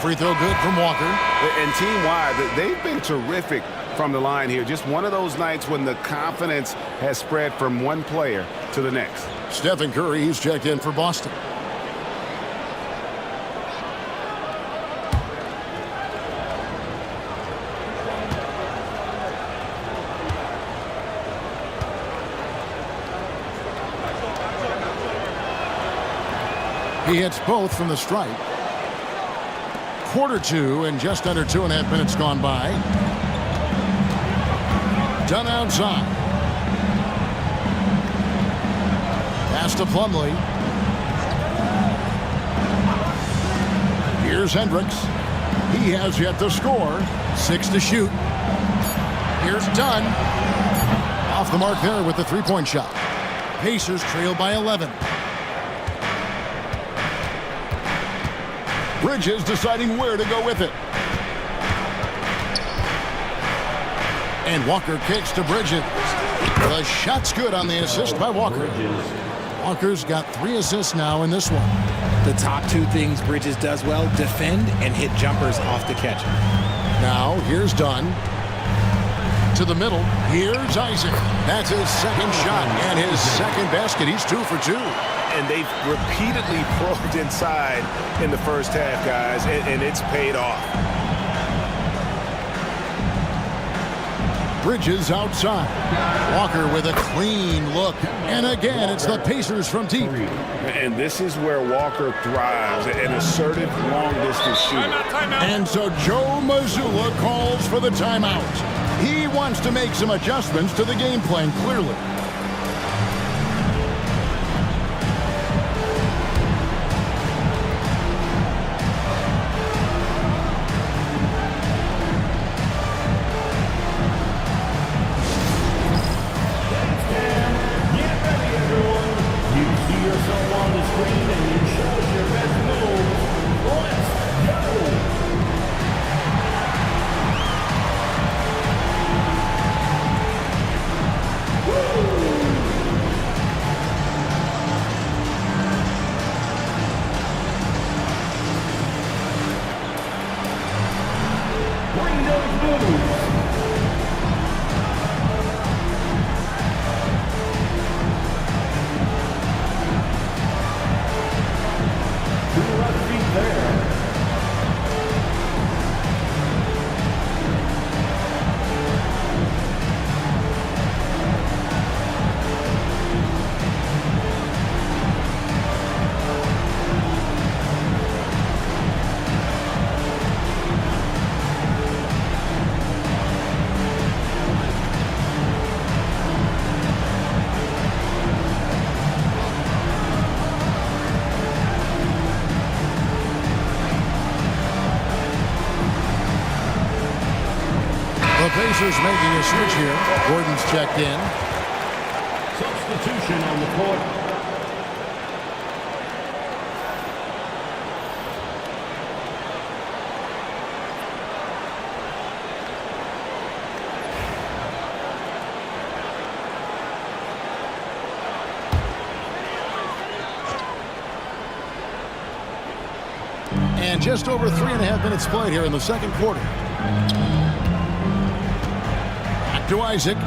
Free throw good from Walker. And team-wide, they've been terrific from the line here. Just one of those nights when the confidence has spread from one player to the next. Stephen Curry, he's checked in for Boston. He hits both from the stripe. Quarter 2 and just under 2.5 minutes gone by. Done outside. Pass to Plumlee. Here's Hendricks. He has yet to score. 6 to shoot. Here's Dunn. Off the mark there with the three-point shot. Pacers trail by 11. Bridges deciding where to go with it. And Walker kicks to Bridges. The shot's good on the assist by Walker. Walker's got 3 assists now in this one. The top 2 things Bridges does well: defend and hit jumpers off the catch. Now here's Dunn. To the middle. Here's Isaac. That's his second shot and his second basket. He's 2 for 2. And they've repeatedly probed inside in the first half, guys, and it's paid off. Bridges outside. Walker with a clean look. And again, it's the Pacers from deep. And this is where Walker thrives, an assertive long-distance shooter. And so Joe Mazzulla calls for the timeout. He wants to make some adjustments to the game plan, clearly. The Pacers making a switch here. Gordon's checked in. Substitution on the court. And just over 3.5 minutes played here in the second quarter. Back to Isaac.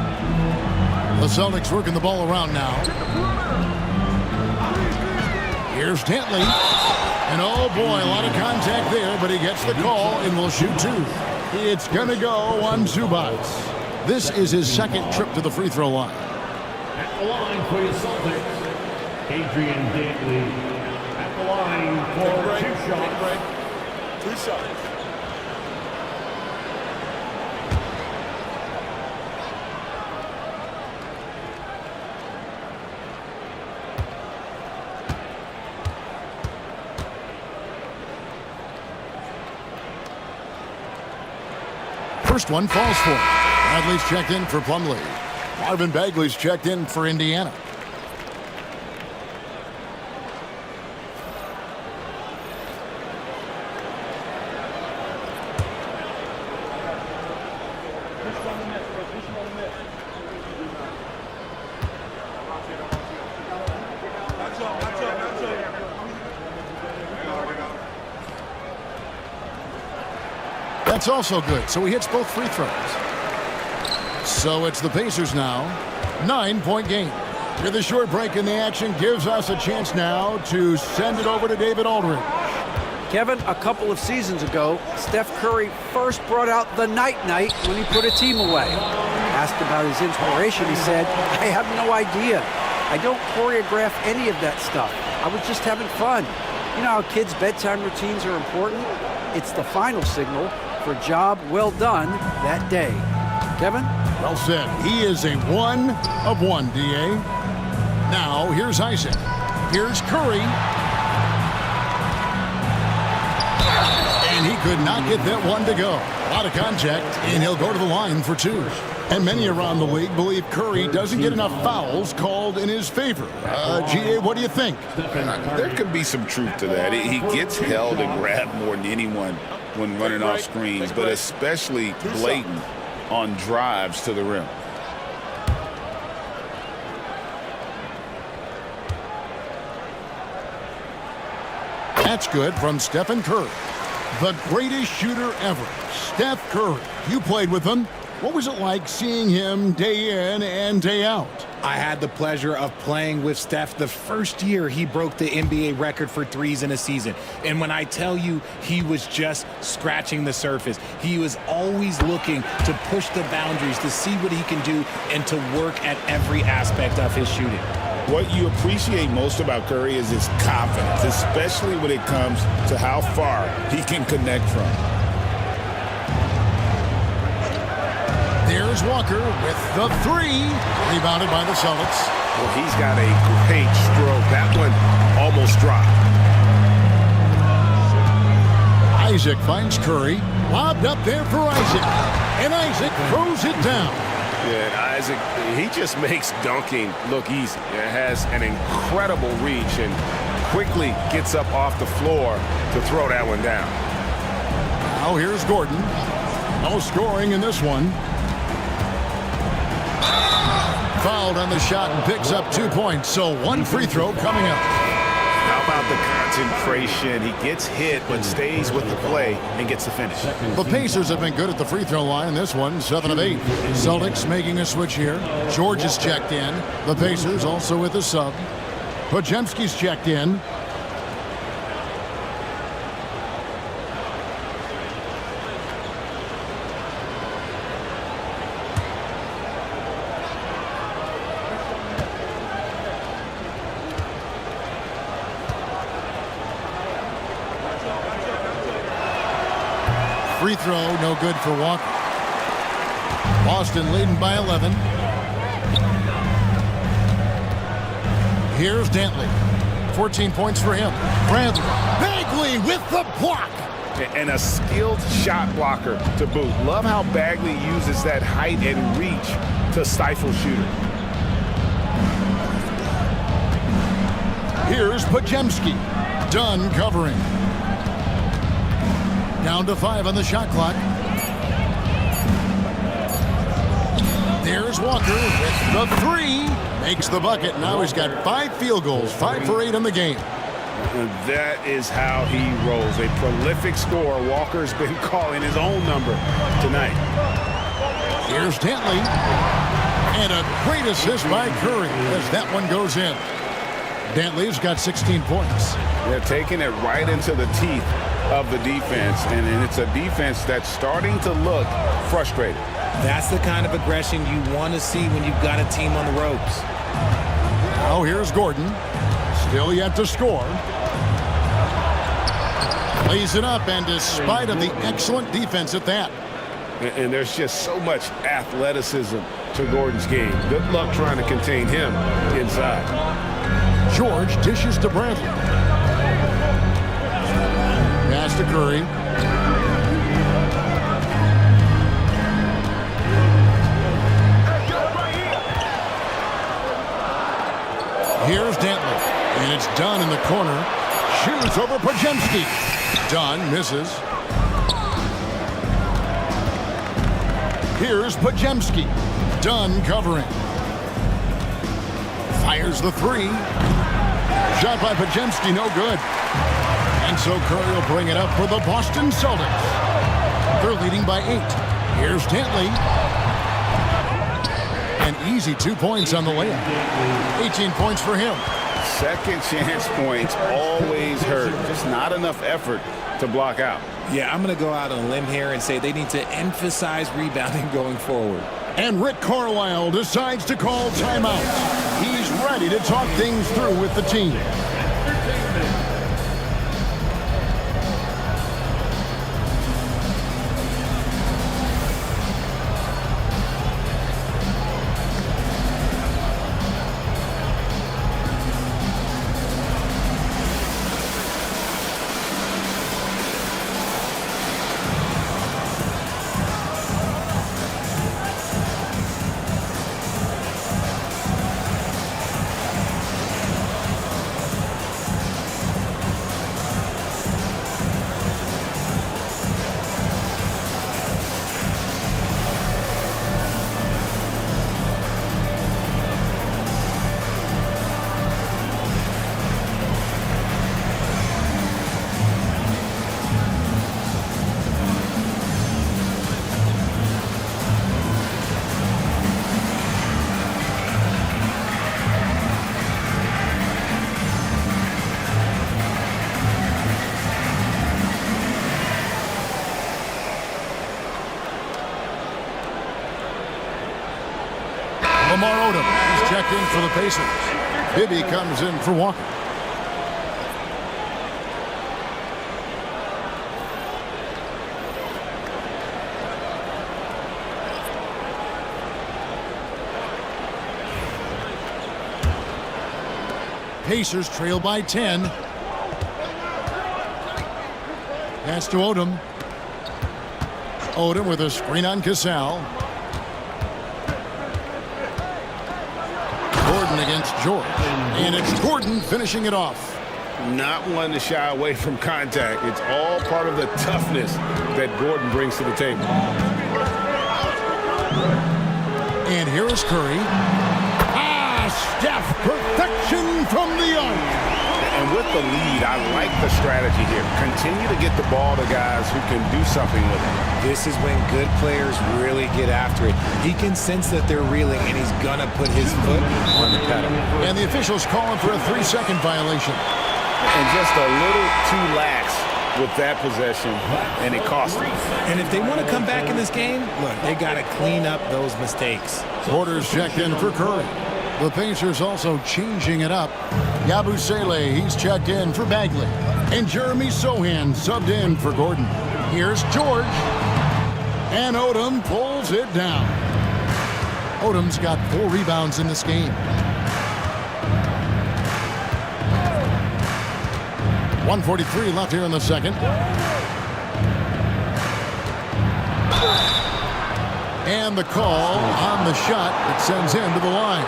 The Celtics working the ball around now. Here's Dantley. And oh boy, a lot of contact there, but he gets the call and will shoot two. It's going to go on Zubac. This is his second trip to the free throw line. At the line for your Celtics, Adrian Dantley. At the line for two shots. Two shots. First one falls for him. Bradley's checked in for Plumlee. Marvin Bagley's checked in for Indiana. That's also good, so he hits both free throws. So it's the Pacers now. 9-point game. With a short break in the action gives us a chance now to send it over to David Aldridge. Kevin, a couple of seasons ago, Steph Curry first brought out the night-night when he put a team away. Asked about his inspiration, he said, "I have no idea. I don't choreograph any of that stuff. I was just having fun." You know how kids' bedtime routines are important? It's the final signal for a job well done that day. Kevin? Well said. He is a 1 of 1, D.A. Now, here's Isaac. Here's Curry. And he could not get that one to go. A lot of contact, and he'll go to the line for two. And many around the league believe Curry doesn't get enough fouls called in his favor. G.A., what do you think? There could be some truth to that. He gets held and grabbed more than anyone when running off screens, but especially blatant on drives to the rim. That's good from Stephen Curry. The greatest shooter ever, Steph Curry. You played with him. What was it like seeing him day in and day out? I had the pleasure of playing with Steph the first year he broke the NBA record for threes in a season. And when I tell you he was just scratching the surface, he was always looking to push the boundaries, to see what he can do, and to work at every aspect of his shooting. What you appreciate most about Curry is his confidence, especially when it comes to how far he can connect from. There's Walker with the three. Rebounded by the Celtics. Well, he's got a great stroke. That one almost dropped. Isaac finds Curry. Lobbed up there for Isaac. And Isaac throws it down. Yeah, and Isaac, he just makes dunking look easy. It has an incredible reach and quickly gets up off the floor to throw that one down. Now here's Gordon. No scoring in this one. Fouled on the shot and picks up 2 points. So one free throw coming up. How about the concentration? He gets hit but stays with the play and gets the finish. The Pacers have been good at the free throw line. This one, 7 of 8. Celtics making a switch here. George is checked in. The Pacers also with a sub. Podziemski's checked in. Free throw, no good for Walker. Boston leading by 11. Here's Dantley. 14 points for him. Bradley. Bagley with the block. And a skilled shot blocker to boot. Love how Bagley uses that height and reach to stifle shooter. Here's Podziemski. Dunn covering. Down to 5 on the shot clock. There's Walker with the three. Makes the bucket. Now he's got 5 field goals. 5 for 8 in the game. And that is how he rolls. A prolific scorer. Walker's been calling his own number tonight. Here's Dantley. And a great assist by Curry as that one goes in. Dantley's got 16 points. They're taking it right into the teeth of the defense, and it's a defense that's starting to look frustrated. That's the kind of aggression you want to see when you've got a team on the ropes. Now here's Gordon. Still yet to score. Lays it up, and despite of the excellent defense at that. And there's just so much athleticism to Gordon's game. Good luck trying to contain him inside. George dishes to Bradley. Pass to Curry. Here's Dantley. And it's Dunn in the corner. Shoots over Podziemski. Dunn misses. Here's Podziemski. Dunn covering. Fires the three. Shot by Podziemski, no good. And so Curry will bring it up for the Boston Celtics. They're leading by 8. Here's Dantley. An easy 2 points on the layup. 18 points for him. Second chance points always hurt. Just not enough effort to block out. Yeah, I'm going to go out on a limb here and say they need to emphasize rebounding going forward. And Rick Carlisle decides to call timeout. He's ready to talk things through with the team. Lamar Odom is checked in for the Pacers. Bibby comes in for Walker. Pacers trail by 10. Pass to Odom. Odom with a screen on Casal. Gordon against George. And it's Gordon finishing it off. Not one to shy away from contact. It's all part of the toughness that Gordon brings to the table. And here is Curry. Steph, perfection from the arc. And with the lead, I like the strategy here. Continue to get the ball to guys who can do something with it. This is when good players really get after it. He can sense that they're reeling, and he's going to put his foot on the pedal. And the officials calling for a 3-second violation. And just a little too lax with that possession, and it cost them. And if they want to come back in this game, look, they got to clean up those mistakes. Porter's checked in for Curry. The Pacers also changing it up. Yabusele, he's checked in for Bagley. And Jeremy Sohan subbed in for Gordon. Here's George. And Odom pulls it down. Odom's got 4 rebounds in this game. 1:43 left here in the second. And the call on the shot that sends him to the line.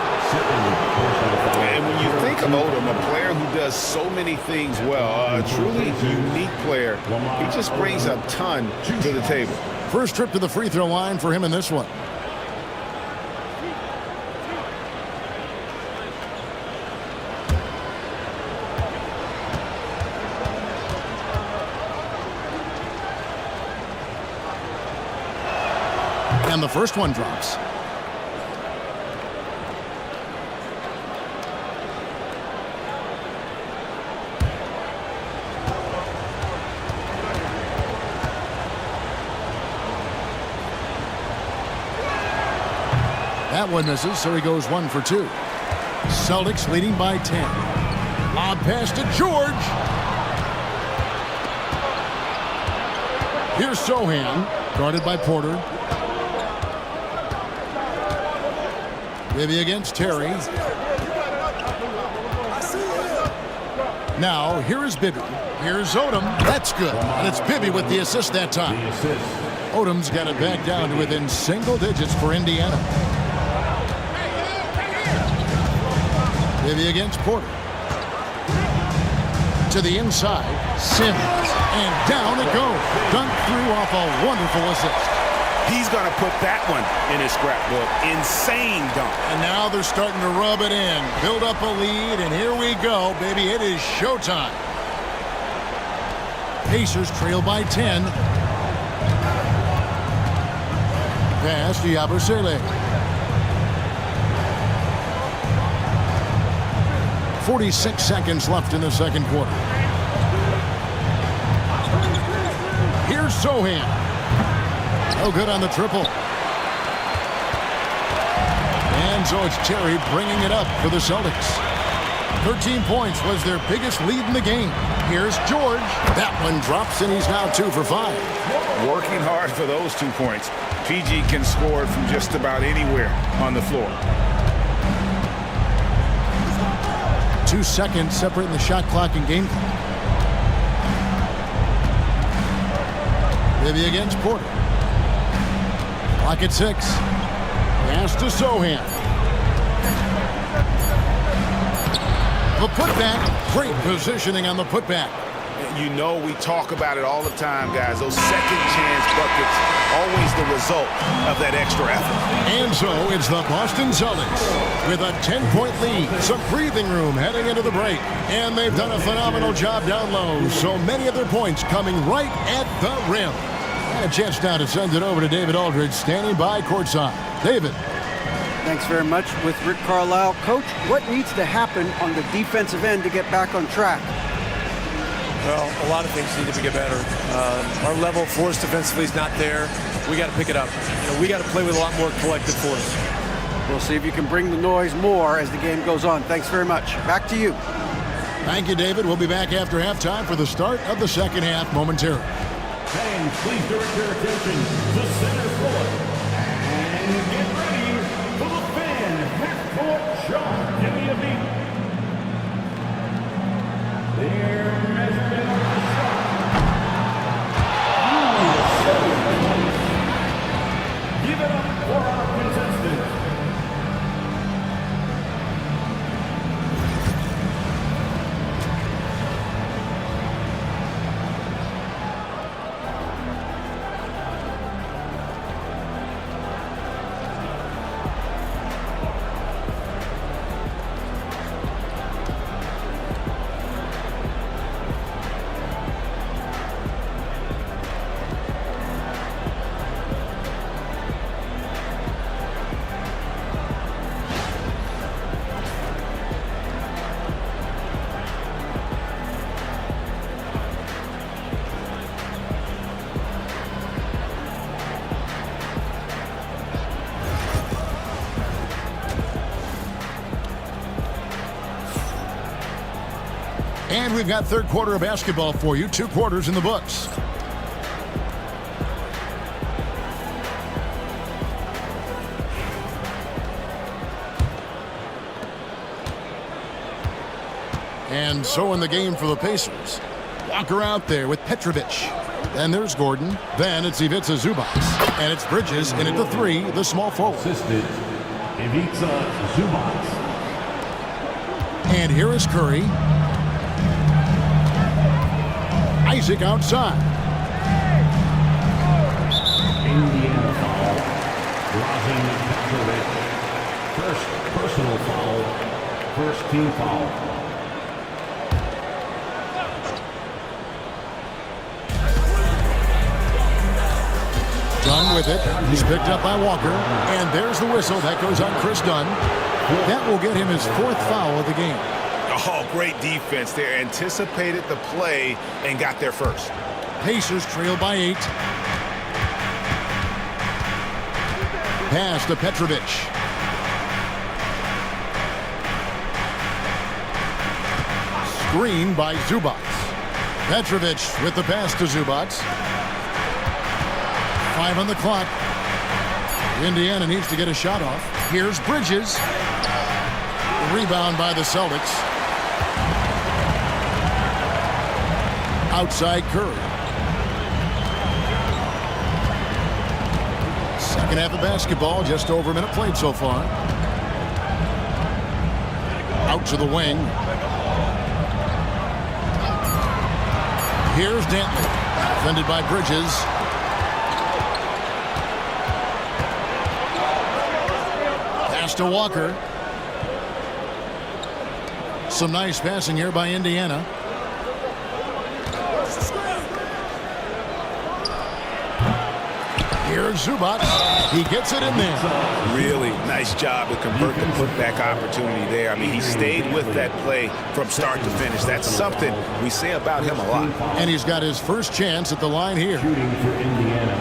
And when you think of Odom, a player who does so many things well, a truly unique player, he just brings a ton to the table. First trip to the free throw line for him in this one. And the first one drops. That one misses, so he goes 1 for 2. Celtics leading by 10. Lob pass to George. Here's Sohan, guarded by Porter. Bibby against Terry. Now, here is Bibby. Here's Odom. That's good. And it's Bibby with the assist that time. Odom's got it back down to within single digits for Indiana. Bibby against Porter. To the inside. Simmons. And down it goes. Dunked through off a wonderful assist. He's going to put that one in his scrapbook. Insane dunk. And now they're starting to rub it in. Build up a lead, and here we go, baby. It is showtime. Pacers trail by 10. Pass to Yabusele. 46 seconds left in the second quarter. Here's Sohan. No good on the triple. And so it's Terry bringing it up for the Celtics. 13 points was their biggest lead in the game. Here's George. That one drops, and he's now 2 for 5. Working hard for those 2 points. PG can score from just about anywhere on the floor. 2 seconds separating the shot clock and game clock. Bibby against Porter. Clock at 6. Pass to Sohan. The putback. Great positioning on the putback. You know we talk about it all the time, guys. Those second chance buckets, always the result of that extra effort. And so it's the Boston Celtics with a 10-point lead. Some breathing room heading into the break. And they've done a phenomenal job down low. So many of their points coming right at the rim. And a chance now to send it over to David Aldridge, standing by courtside. David. Thanks very much with Rick Carlisle. Coach, what needs to happen on the defensive end to get back on track? Well, a lot of things need to get better. Our level of force defensively is not there. We got to pick it up. We got to play with a lot more collective force. We'll see if you can bring the noise more as the game goes on. Thanks very much. Back to you. Thank you, David. We'll be back after halftime for the start of the second half momentarily. Fans, please direct your attention to center court. And get ready for the fan half-court shot. Give me a beat. Their measurement of the shot. Give it up for our contestants. And we've got third quarter of basketball for you. 2 quarters in the books. And so in the game for the Pacers. Walker out there with Petrovic. Then there's Gordon. Then it's Ivica Zubac. And it's Bridges in at the 3, the small forward. Assisted Ivica Zubac. And here is Curry. Isaac outside. Indiana foul. Drazen Petrovic. First personal foul. First team foul. Dunn with it. He's picked up by Walker. And there's the whistle. That goes on Chris Dunn. That will get him his 4th foul of the game. Oh, great defense there. Anticipated the play and got there first. Pacers trail by 8. Pass to Petrovic. Screen by Zubac. Petrovic with the pass to Zubac. 5 on the clock. Indiana needs to get a shot off. Here's Bridges. Rebound by the Celtics. Outside Curry. Second half of basketball, just over a minute played so far. Out to the wing. Here's Dantley. Defended by Bridges. Pass to Walker. Some nice passing here by Indiana. Here's Zubac. He gets it in there. Really nice job to convert the putback opportunity there. I mean, he stayed with that play from start to finish. That's something we say about him a lot. And he's got his first chance at the line here. Shooting for Indiana.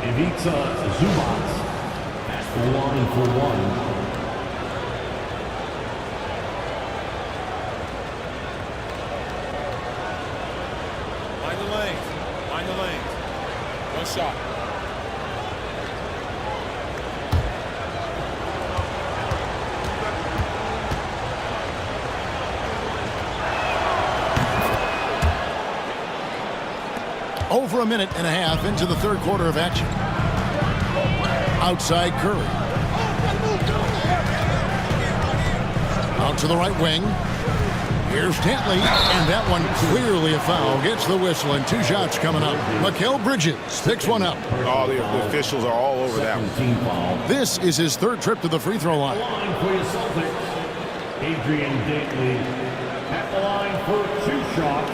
Ivica Zubac at the line for 1. Mind the lane. One shot. Over a minute and a half into the third quarter of action. Outside Curry. Out to the right wing. Here's Dantley, and that one clearly a foul. Gets the whistle, and 2 shots coming up. Mikal Bridges picks one up. Oh, the officials are all over that one. This is his 3rd trip to the free throw line. Line for your Celtics. Adrian Dantley at the line for 2 shots.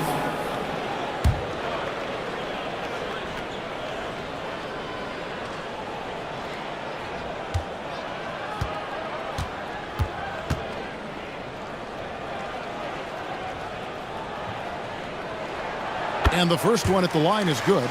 And the first one at the line is good.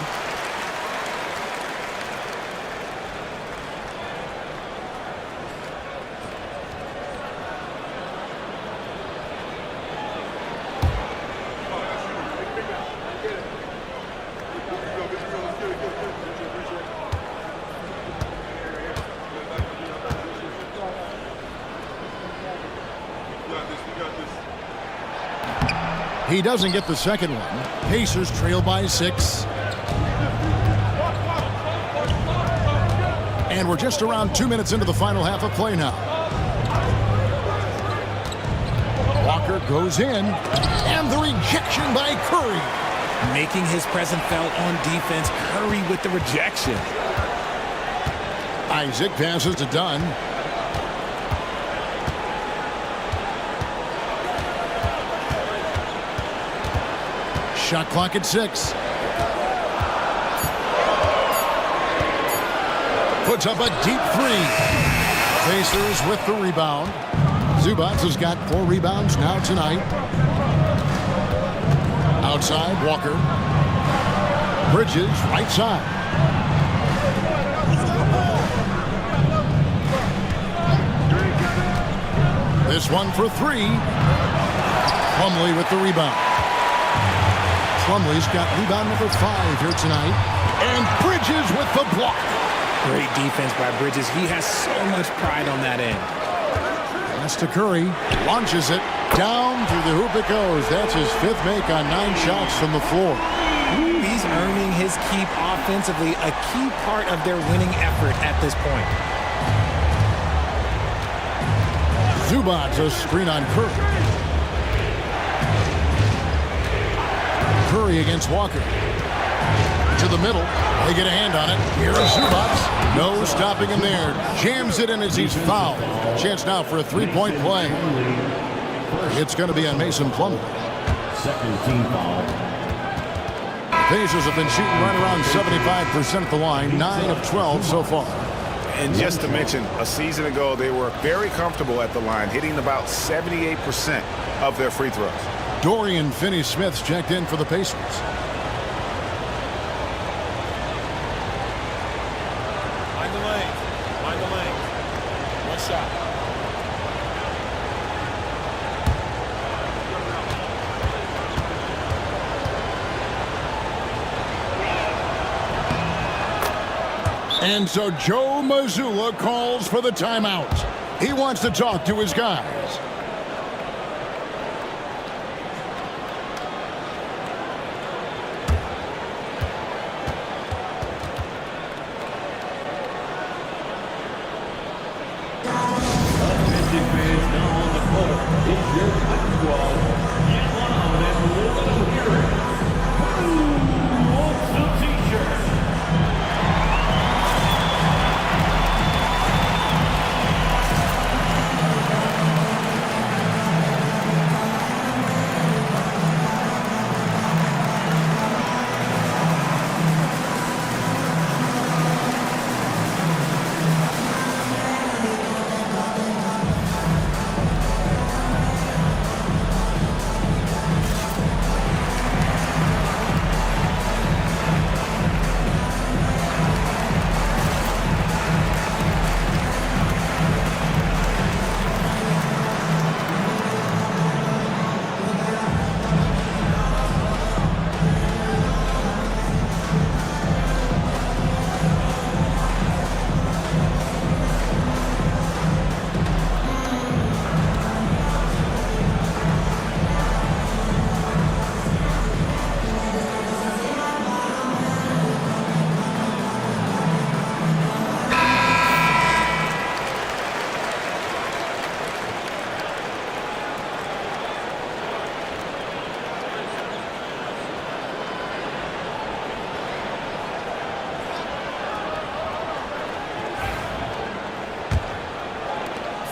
He doesn't get the second one. Pacers trail by 6. And we're just around 2 minutes into the final half of play now. Walker goes in, and the rejection by Curry. Making his presence felt on defense. Curry with the rejection. Isaac passes to Dunn. Shot clock at 6. Puts up a deep 3. Pacers with the rebound. Zubac has got 4 rebounds now tonight. Outside, Walker. Bridges, right side. This one for 3. Plumlee with the rebound. Plumlee's got rebound number 5 here tonight. And Bridges with the block. Great defense by Bridges. He has so much pride on that end. Pass to Curry. Launches it. Down through the hoop it goes. That's his 5th make on 9 shots from the floor. He's earning his keep offensively, a key part of their winning effort at this point. Zubac, a screen on Curry. Curry against Walker. To the middle. They get a hand on it. Here is Zubac. No stopping him there. Jams it in as he's fouled. Chance now for a 3-point play. It's going to be on Mason Plumlee. Second team foul. Pacers have been shooting right around 75% at the line. 9 of 12 so far. And just to mention, a season ago, they were very comfortable at the line, hitting about 78% of their free throws. Dorian Finney-Smith's checked in for the Pacers. Mind the lane. Mind the lane. One shot. And so Joe Mazzulla calls for the timeout. He wants to talk to his guys.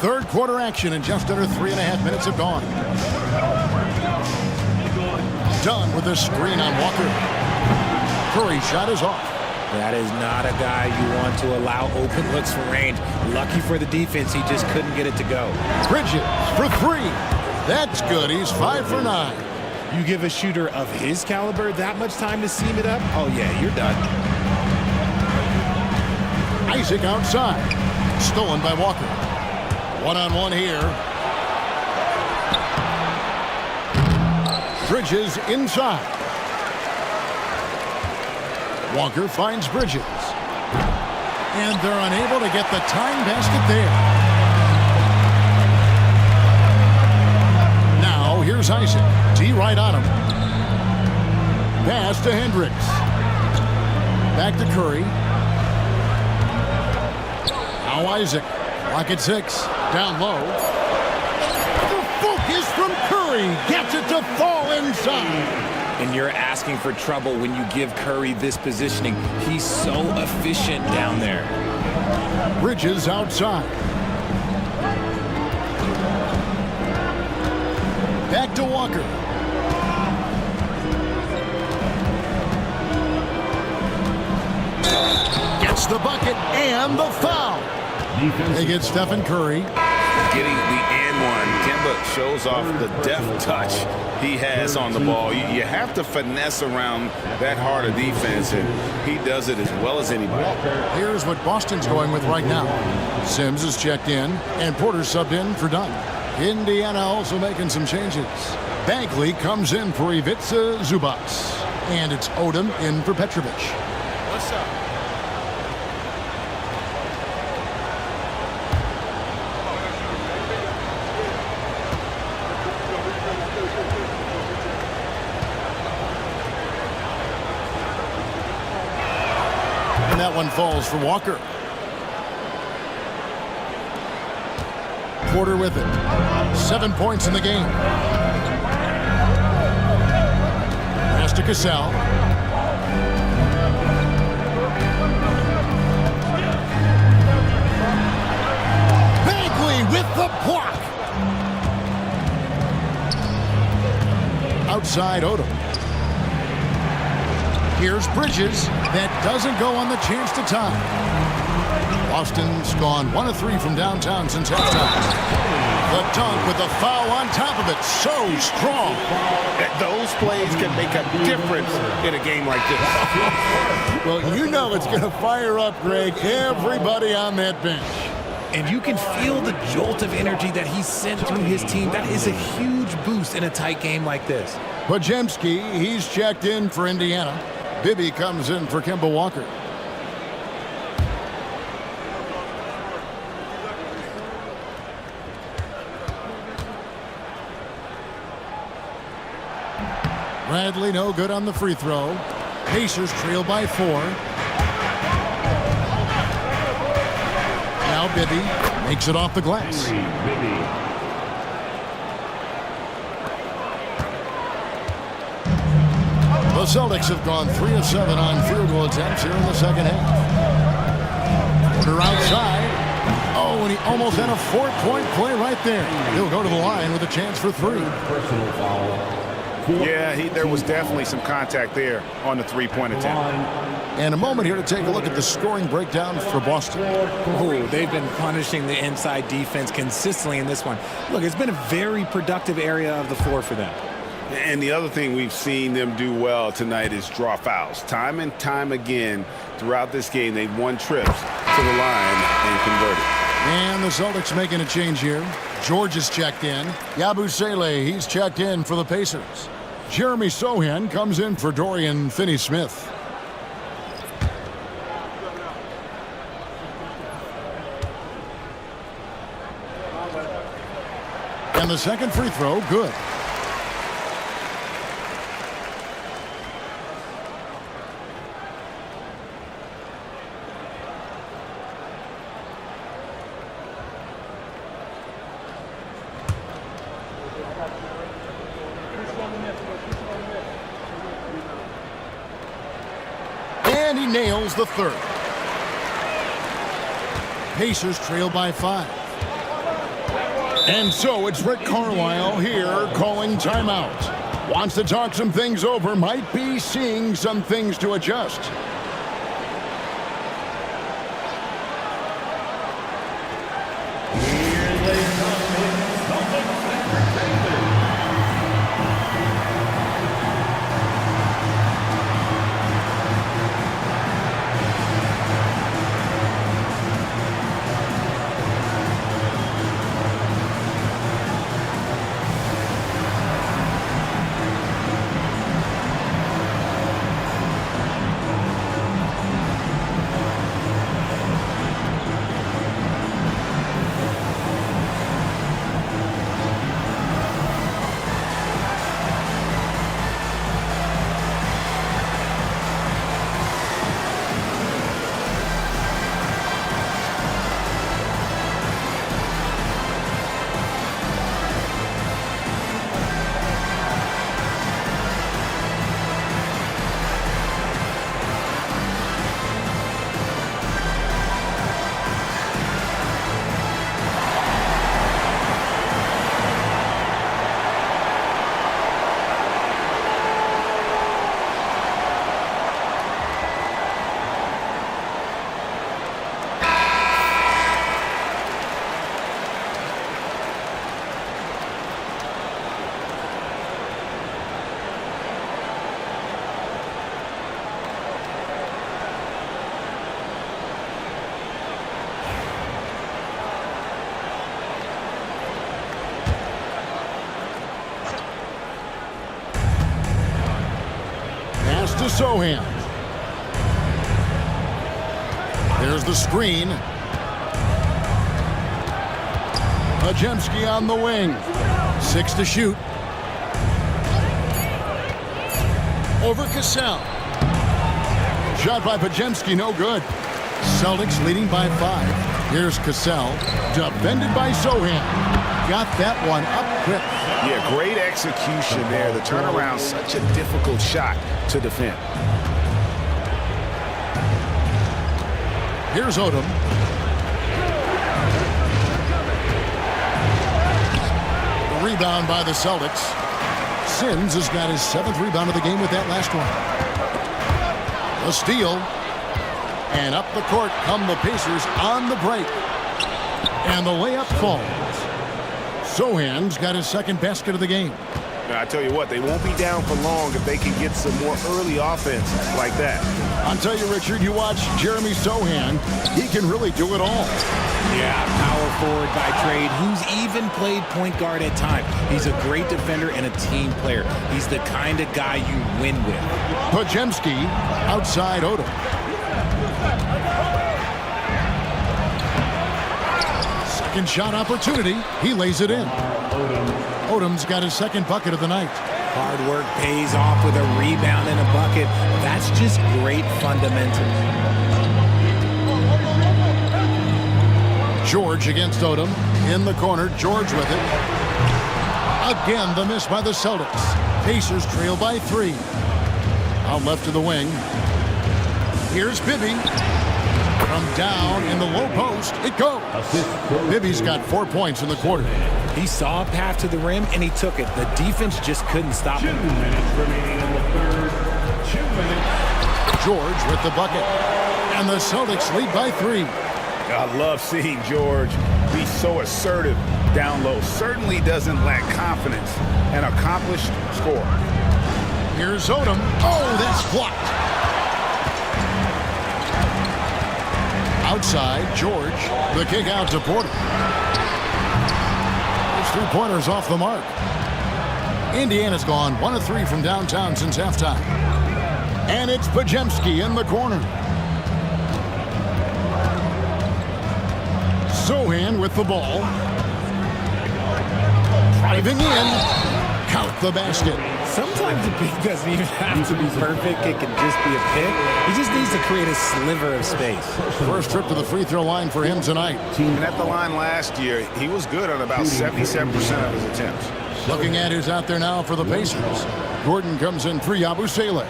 Third quarter action and just under 3.5 minutes have gone. Dunn with a screen on Walker. Curry shot is off. That is not a guy you want to allow open looks from range. Lucky for the defense, he just couldn't get it to go. Bridges for 3. That's good. He's 5 for 9. You give a shooter of his caliber that much time to seam it up? Oh, yeah, you're done. Isaac outside. Stolen by Walker. One-on-one here. Bridges inside. Walker finds Bridges. And they're unable to get the tying basket there. Here's Isaac. D right on him. Pass to Hendricks. Back to Curry. Now Isaac. Lock at 6. Down low. The focus from Curry. Gets it to fall inside. And you're asking for trouble when you give Curry this positioning. He's so efficient down there. Bridges outside. Back to Walker. Gets the bucket and the foul. They get Stephen Curry. Getting the and one. Kemba shows off the deft touch he has on the ball. You have to finesse around that hard a defense, and he does it as well as anybody. Here's what Boston's going with right now. Sims is checked in, and Porter subbed in for Dunn. Indiana also making some changes. Bagley comes in for Ivica Zubac, and it's Odom in for Petrovic. What's up? And that one falls for Walker. Porter with it. 7 points in the game. Pass to Cassell. Bagley with the block. Outside Odom. Here's Bridges. That doesn't go on the chance to tie. Boston's gone 1 of 3 from downtown since halftime. The dunk with the foul on top of it. So strong. Those plays can make a difference in a game like this. Well, you know it's going to fire up, Greg, everybody on that bench. And you can feel the jolt of energy that he sent through his team. That is a huge boost in a tight game like this. Podziemski, he's checked in for Indiana. Bibby comes in for Kemba Walker. Bradley no good on the free throw. Pacers trail by 4. Now Bibby makes it off the glass. The Celtics have gone 3 of 7 on field goal attempts here in the second half. Porter outside. Oh, and he almost had a 4-point play right there. He'll go to the line with a chance for 3. Yeah, there was definitely some contact there on the three-point attempt. And a moment here to take a look at the scoring breakdown for Boston. Oh, they've been punishing the inside defense consistently in this one. Look, it's been a very productive area of the floor for them. And the other thing we've seen them do well tonight is draw fouls. Time and time again throughout this game, they've won trips to the line and converted. And the Celtics making a change here. George is checked in. Yabusele, he's checked in for the Pacers. Jeremy Sohan comes in for Dorian Finney-Smith. And the second free throw, good. And he nails the third. Pacers trail by 5. And so it's Rick Carlisle here calling timeout. Wants to talk some things over, might be seeing some things to adjust. Pass to Sohan. There's the screen. Podziemski on the wing. 6 to shoot. Over Cassell. Shot by Podziemski, no good. Celtics leading by 5. Here's Cassell. Defended by Sohan. Got that one up quick. Yeah, great execution there. The turnaround, such a difficult shot to defend. Here's Odom. The rebound by the Celtics. Sims has got his 7th rebound of the game with that last one. A steal. And up the court come the Pacers on the break. And the layup falls. Sohan's got his 2nd basket of the game. Now, I tell you what, they won't be down for long if they can get some more early offense like that. I'll tell you, Richard, you watch Jeremy Sohan, he can really do it all. Yeah, power forward by trade, who's even played point guard at times. He's a great defender and a team player. He's the kind of guy you win with. Podziemski outside Odom. Second shot opportunity. He lays it in. Odom's got his 2nd bucket of the night. Hard work pays off with a rebound and a bucket. That's just great fundamentals. George against Odom. In the corner, George with it. Again, the miss by the Celtics. Pacers trail by 3. Out left to the wing. Here's Bibby. From down in the low post, it goes. Bibby's got 4 points in the quarter. He saw a path to the rim, and he took it. The defense just couldn't stop him. 2 minutes remaining in the third. 2 minutes. George with the bucket. And the Celtics lead by 3. I love seeing George be so assertive down low. Certainly doesn't lack confidence. An accomplished scorer. Here's Odom. Oh, that's blocked. Outside, George. The kick out to Porter. His 3-pointers off the mark. Indiana's gone 1 of 3 from downtown since halftime. And it's Podziemski in the corner. Sohan with the ball. Driving in. Count the basket. Sometimes the pick doesn't even have to be perfect. It can just be a pick. He just needs to create a sliver of space. First trip to the free throw line for him tonight. And at the line last year, he was good on about 77% of his attempts. Looking at who's out there now for the Pacers. Gordon comes in for Yabusele.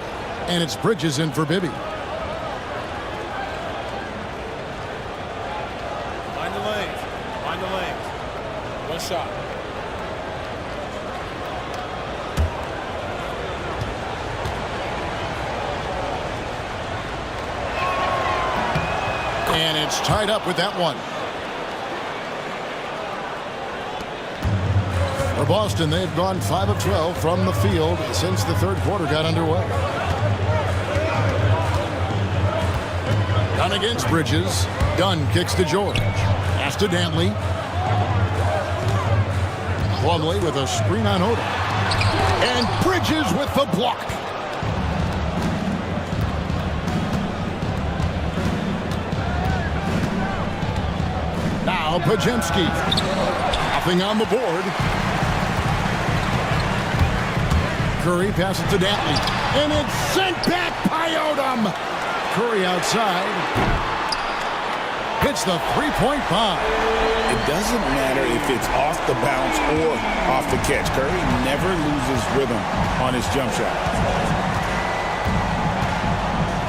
And it's Bridges in for Bibby. Find the lane. Find the lane. One shot. And it's tied up with that one. For Boston, they've gone 5 of 12 from the field since the 3rd quarter got underway. Dunn against Bridges. Dunn kicks to George. Pass to Dantley. Plumlee with a screen on Odom. And Bridges with the block. Now Podziemski. Nothing on the board. Curry passes to Dantley. And it's sent back by Odom. Curry outside. Hits the 3-point bomb. It doesn't matter if it's off the bounce or off the catch. Curry never loses rhythm on his jump shot.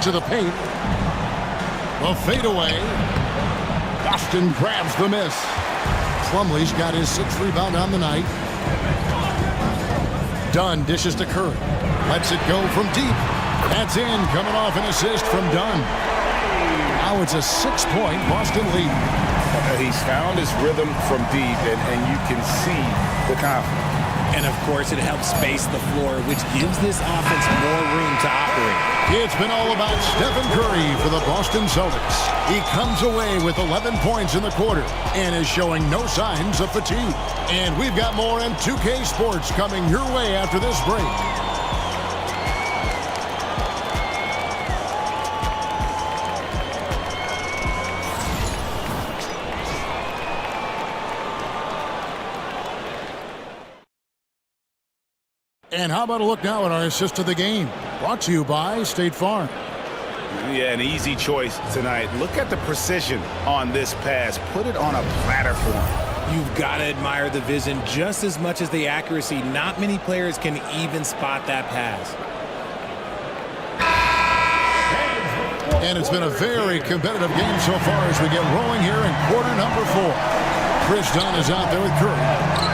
To the paint. The fadeaway. Boston grabs the miss. Plumlee's got his 6th rebound on the night. Dunn dishes to Curry. Lets it go from deep. That's in. Coming off an assist from Dunn. Now it's a 6-point Boston lead. He's found his rhythm from deep, and you can see the confidence. And, of course, it helps space the floor, which gives this offense more room to operate. It's been all about Stephen Curry for the Boston Celtics. He comes away with 11 points in the quarter and is showing no signs of fatigue. And we've got more in 2K Sports coming your way after this break. And how about a look now at our assist of the game? Brought to you by State Farm. Yeah, an easy choice tonight. Look at the precision on this pass. Put it on a platter for him. You've got to admire the vision just as much as the accuracy. Not many players can even spot that pass. And it's been a very competitive game so far as we get rolling here in quarter number 4. Chris Dunn is out there with Curry.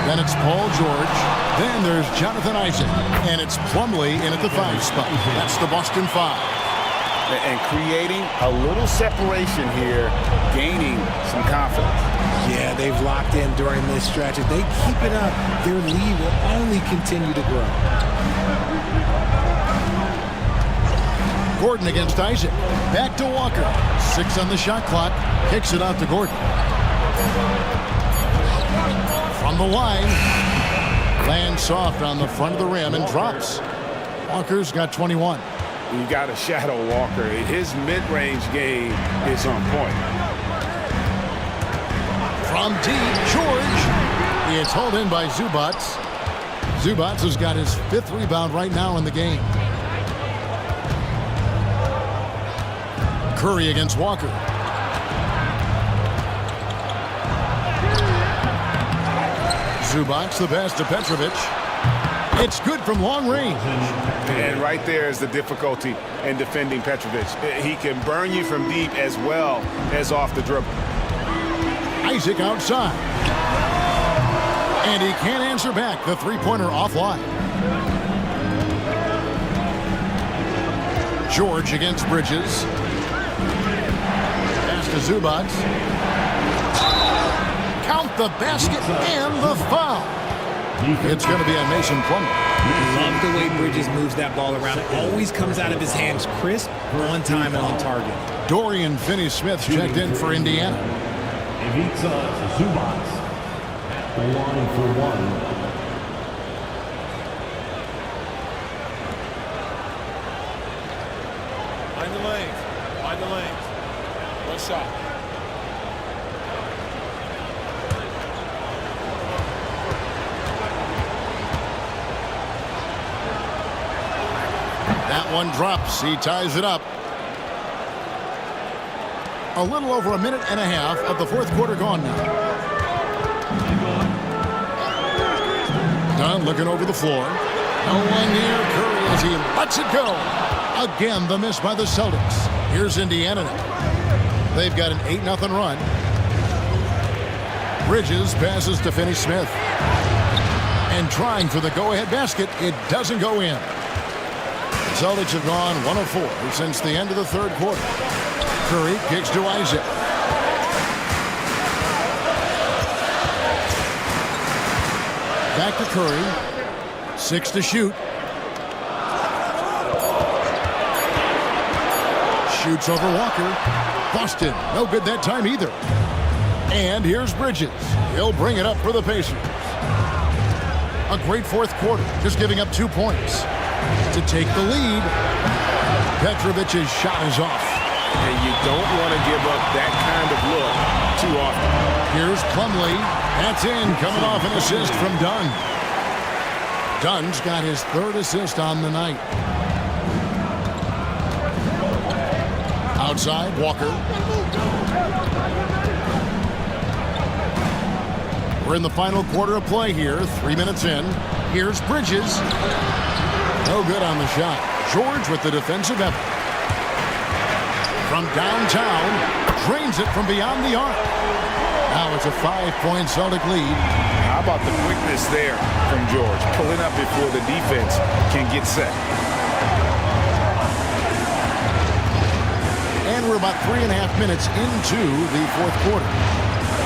Then it's Paul George. Then there's Jonathan Isaac. And it's Plumlee in at the 5 spot. That's the Boston 5. And creating a little separation here, gaining some confidence. Yeah, they've locked in during this stretch. If they keep it up, their lead will only continue to grow. Gordon against Isaac. Back to Walker. 6 on the shot clock. Kicks it out to Gordon. From the line. Lands soft on the front of the rim and drops. Walker's got 21. You got to shadow Walker. His mid-range game is on point. From deep, George. It's hauled in by Zubac. Zubac has got his 5th rebound right now in the game. Curry against Walker. Zubac the pass to Petrovic. It's good from long range. And right there is the difficulty in defending Petrovic. He can burn you from deep as well as off the dribble. Isaac outside. And he can't answer back. The three-pointer offline. George against Bridges. Pass to Zubac. Count the basket and the foul. It's going to be on Mason Plumlee. Love the way Bridges moves that ball around. It always comes out of his hands crisp, on time, and on target. Dorian Finney-Smith checked in for Indiana. Ivica Zubac at the line for 1. Find the lanes. Find the lanes. One shot. That one drops. He ties it up. A little over a minute and a half of the 4th quarter gone now. Dunn looking over the floor. No one near Curry as he lets it go. Again, the miss by the Celtics. Here's Indiana now. They've got an 8-0 run. Bridges passes to Finney-Smith. And trying for the go-ahead basket. It doesn't go in. The Celtics have gone 1 of 4 since the end of the 3rd quarter. Curry kicks to Isaac. Back to Curry. 6 to shoot. Shoots over Walker. Boston, no good that time either. And here's Bridges. He'll bring it up for the Pacers. A great 4th quarter, just giving up 2 points. To take the lead, Petrovic's shot is off. And you don't want to give up that kind of look too often. Here's Plumlee. That's in, coming off an assist from Dunn. Dunn's got his 3rd assist on the night. Outside, Walker. We're in the final quarter of play here, 3 minutes in. Here's Bridges. No good on the shot. George with the defensive effort. From downtown, drains it from beyond the arc. Now it's a 5-point Celtic lead. How about the quickness there from George, pulling up before the defense can get set. And we're about 3.5 minutes into the 4th quarter.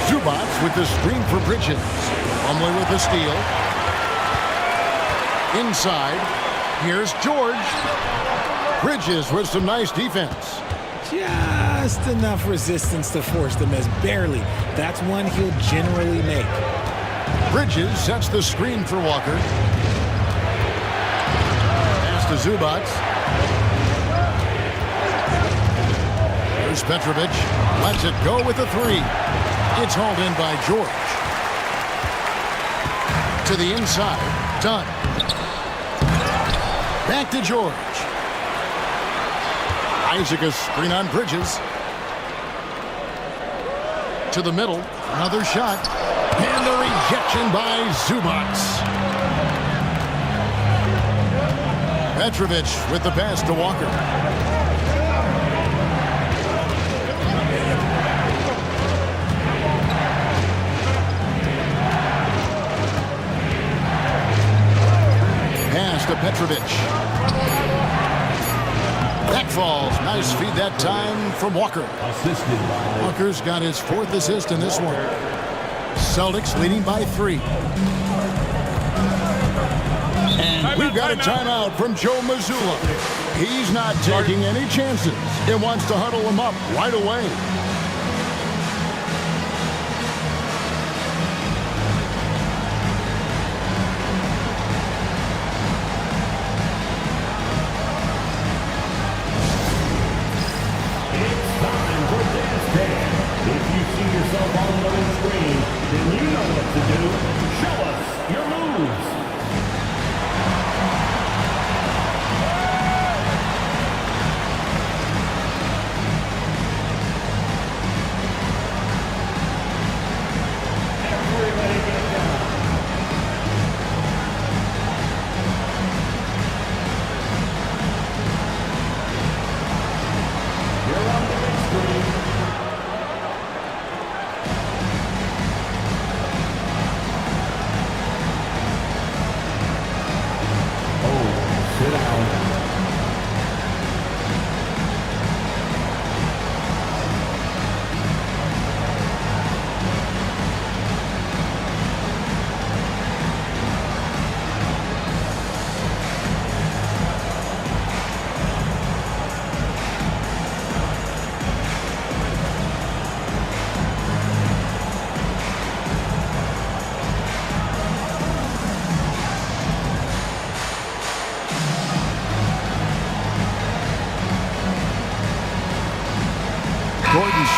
Zubac with the screen for Bridges. Plumlee with the steal. Inside, here's George. Bridges with some nice defense. Just enough resistance to force the miss. Barely. That's one he'll generally make. Bridges sets the screen for Walker. Pass to Zubac. Here's Petrovic. Lets it go with the 3. It's hauled in by George. To the inside, Dunn. Back to George. Isaac a screen on Bridges. To the middle. Another shot. And the rejection by Zubac. Petrovic with the pass to Walker. Pass to Petrovic. Back falls. Nice feed that time from Walker. Walker's got his 4th assist in this one. Celtics leading by 3. And we've got a timeout from Joe Mazzulla. He's not taking any chances. He wants to huddle him up right away.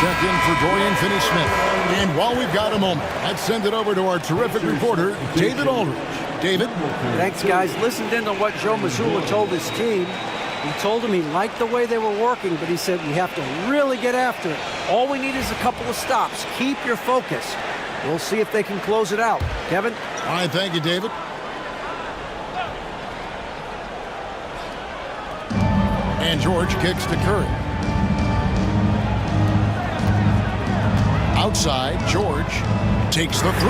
Check in for Dorian Finney-Smith. And while we've got a moment, let's send it over to our terrific reporter, David Aldridge. David? Thanks, guys. Listened in on what Joe Mazzulla told his team. He told them he liked the way they were working, but he said we have to really get after it. All we need is a couple of stops. Keep your focus. We'll see if they can close it out. Kevin? All right, thank you, David. And George kicks to Curry. Outside, George takes the 3.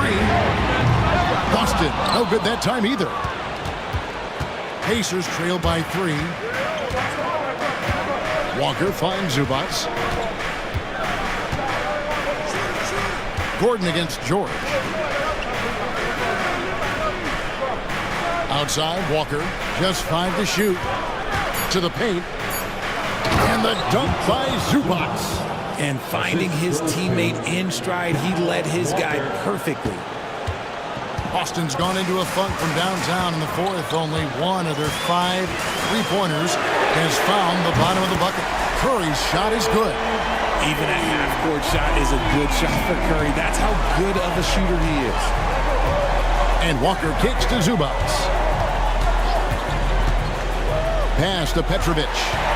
Boston, no good that time either. Pacers trail by 3. Walker finds Zubac. Gordon against George. Outside, Walker, just 5 to shoot. To the paint. And the dunk by Zubac. And finding his teammate in stride, he led his guy perfectly. Boston's gone into a funk from downtown in the 4th. Only one of their 5 3-pointers has found the bottom of the bucket. Curry's shot is good. Even a half-court shot is a good shot for Curry. That's how good of a shooter he is. And Walker kicks to Zubac. Pass to Petrovic.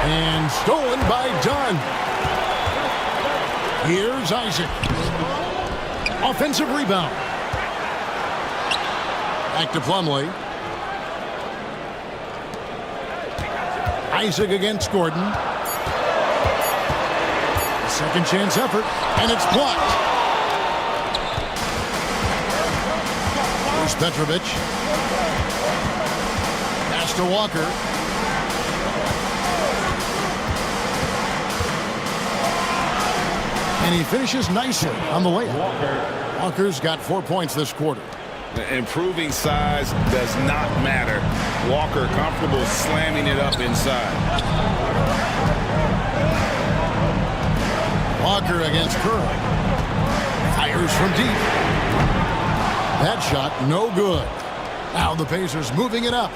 And stolen by Dunn. Here's Isaac. Offensive rebound. Back to Plumlee. Isaac against Gordon. Second chance effort, and it's blocked. Here's Petrovic. Pass to Walker. And he finishes nicely on the layup. Walker's got 4 points this quarter. Improving size does not matter. Walker comfortable slamming it up inside. Walker against Curry. Fires from deep. That shot no good. Now the Pacers moving it up.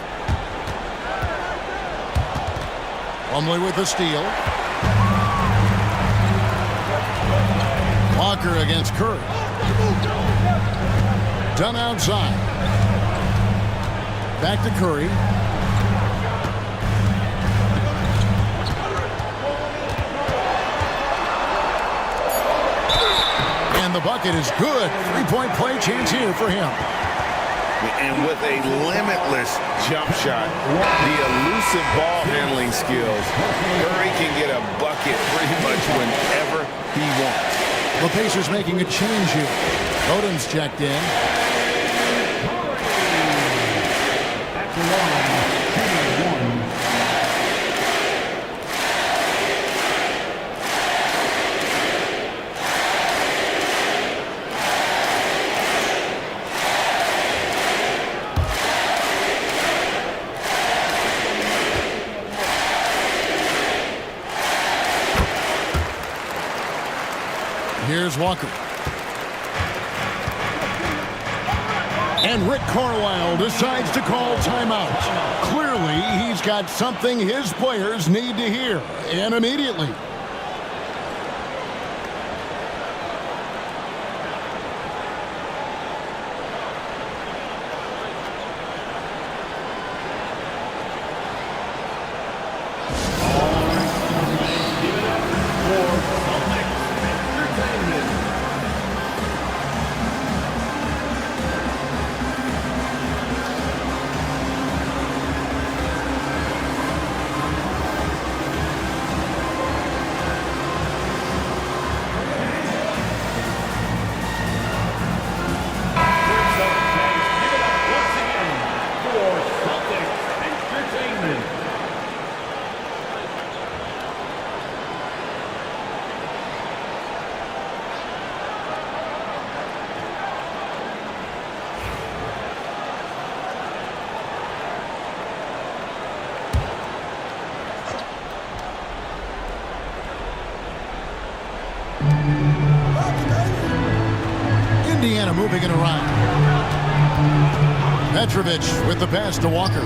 Plumlee with the steal. Walker against Curry. Done outside. Back to Curry. And the bucket is good. Three-point play chance here for him. And with a limitless jump shot, the elusive ball handling skills, Curry can get a bucket pretty much whenever he wants. The Pacers making a change here. Odom's checked in. Here's Walker. And Rick Carlisle decides to call timeout. Clearly, he's got something his players need to hear, and immediately. Indiana moving it around. Petrovic with the pass to Walker.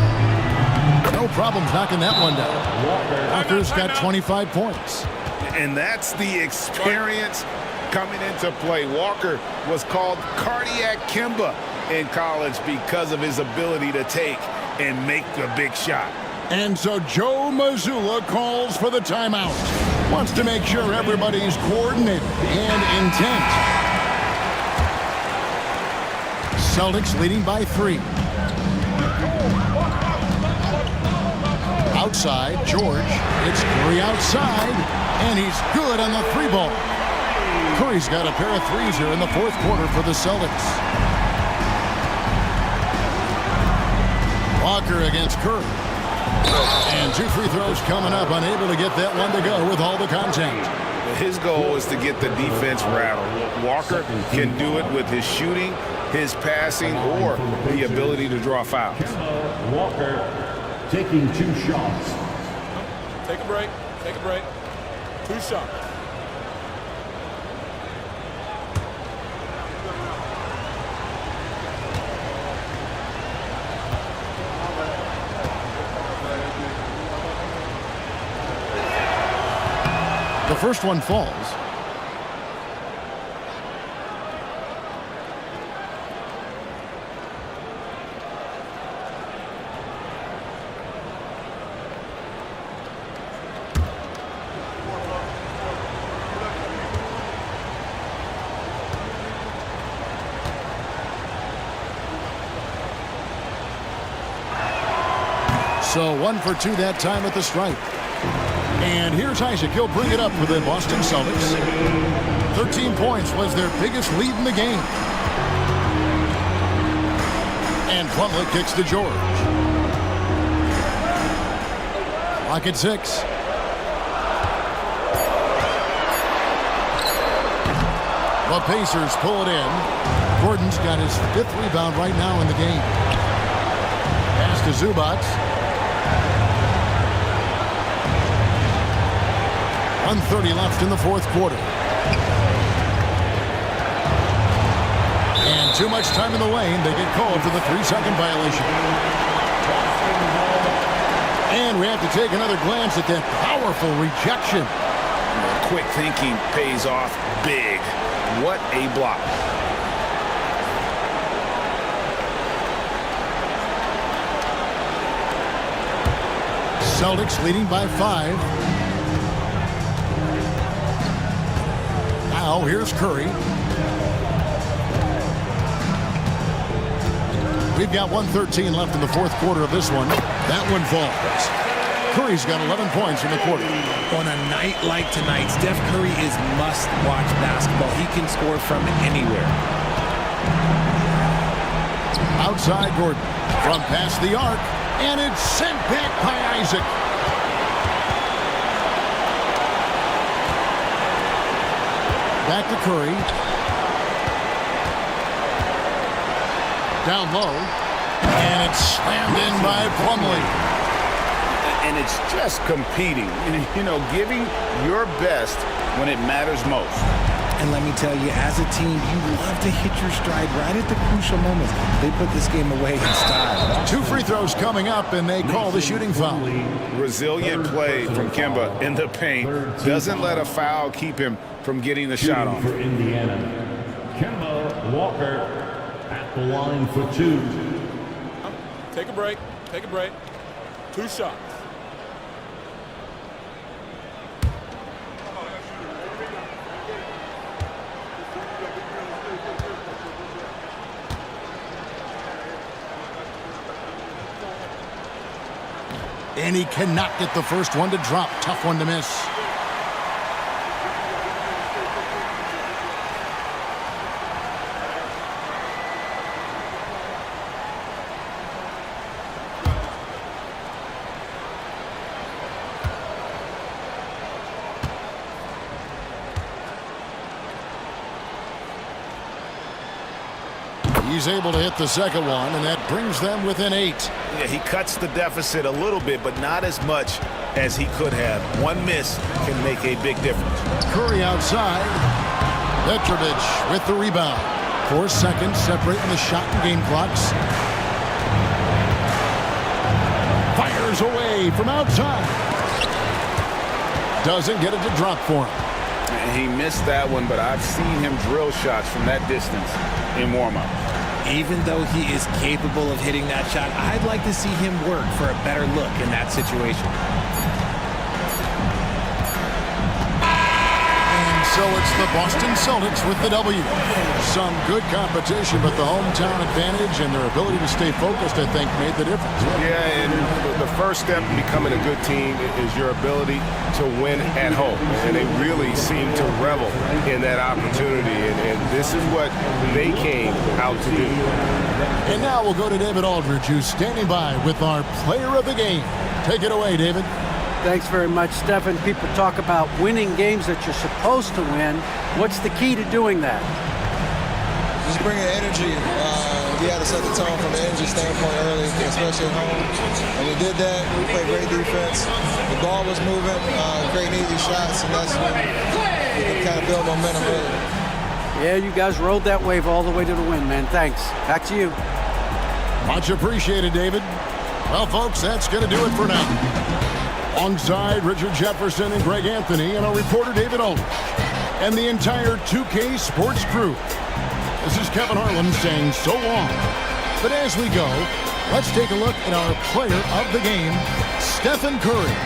No problems knocking that one down. Walker's got 25 points. And that's the experience coming into play. Walker was called Cardiac Kimba in college because of his ability to take and make the big shot. And so Joe Mazzulla calls for the timeout. Wants to make sure everybody's coordinated and intent. Celtics leading by 3. Outside, George. It's Curry outside, and he's good on the 3-ball. Curry's got a pair of threes here in the fourth quarter for the Celtics. Walker against Curry. And 2 free throws coming up, unable to get that one to go with all the contact. His goal is to get the defense rattled. Walker can do it with his shooting, his passing, or the ability to draw fouls. Walker taking 2 shots. Take a break. Take a break. 2 shots. The first one falls. So 1 for 2 that time at the stripe. And here's Isaac. He'll bring it up for the Boston Celtics. 13 points was their biggest lead in the game. And Plumlee kicks to George. Clock at 6. The Pacers pull it in. Gordon's got his 5th rebound right now in the game. Pass to Zubac. 1:30 left in the fourth quarter. And too much time in the lane. They get called for the 3-second violation. And we have to take another glance at that powerful rejection. Quick thinking pays off big. What a block. Celtics leading by 5. Now here's Curry. We've got 1:13 left in the fourth quarter of this one. That one falls. Curry's got 11 points in the quarter. On a night like tonight, Steph Curry is must-watch basketball. He can score from anywhere. Outside Gordon. From past the arc. And it's sent back by Isaac. Back to Curry. Down low. And it's slammed in by Plumlee. And it's just competing, you know, giving your best when it matters most. And let me tell you, as a team, you love to hit your stride right at the crucial moments. They put this game away in style. 2 free throws coming up, and they call the shooting foul. Resilient play from Kemba in the paint. Doesn't let a foul keep him from getting the shot off. For Indiana, Kemba Walker at the line for 2. Take a break. Take a break. 2 shots. And he cannot get the first one to drop. Tough one to miss. He's able to hit the second one, and that brings them within 8. Yeah, he cuts the deficit a little bit, but not as much as he could have. One miss can make a big difference. Curry outside. Petrovic with the rebound. 4 seconds separating the shot and game clocks. Fires away from outside. Doesn't get it to drop for him. And he missed that one, but I've seen him drill shots from that distance in warm-up. Even though he is capable of hitting that shot, I'd like to see him work for a better look in that situation. And so it's the Boston Celtics with the W. Some good competition, but the hometown advantage and their ability to stay focused, I think, made the difference. Yeah, and the first step in becoming a good team is your ability to win at home. And they really seem to revel in that opportunity. And this is what they came out to do. And now we'll go to David Aldridge, who's standing by with our player of the game. Take it away, David. Thanks very much, Stephen. People talk about winning games that you're supposed to win. What's the key to doing that? Just bringing energy. We had to set the tone from an energy standpoint early, especially at home. And we did that. We played great defense. The ball was moving, great and easy shots, and that's when we can kind of build momentum early. Yeah, you guys rode that wave all the way to the win, man. Thanks. Back to you. Much appreciated, David. Well, folks, that's going to do it for now. Alongside Richard Jefferson and Greg Anthony and our reporter David Aldridge and the entire 2K Sports crew. This is Kevin Harlan saying so long. But as we go, let's take a look at our player of the game, Stephen Curry.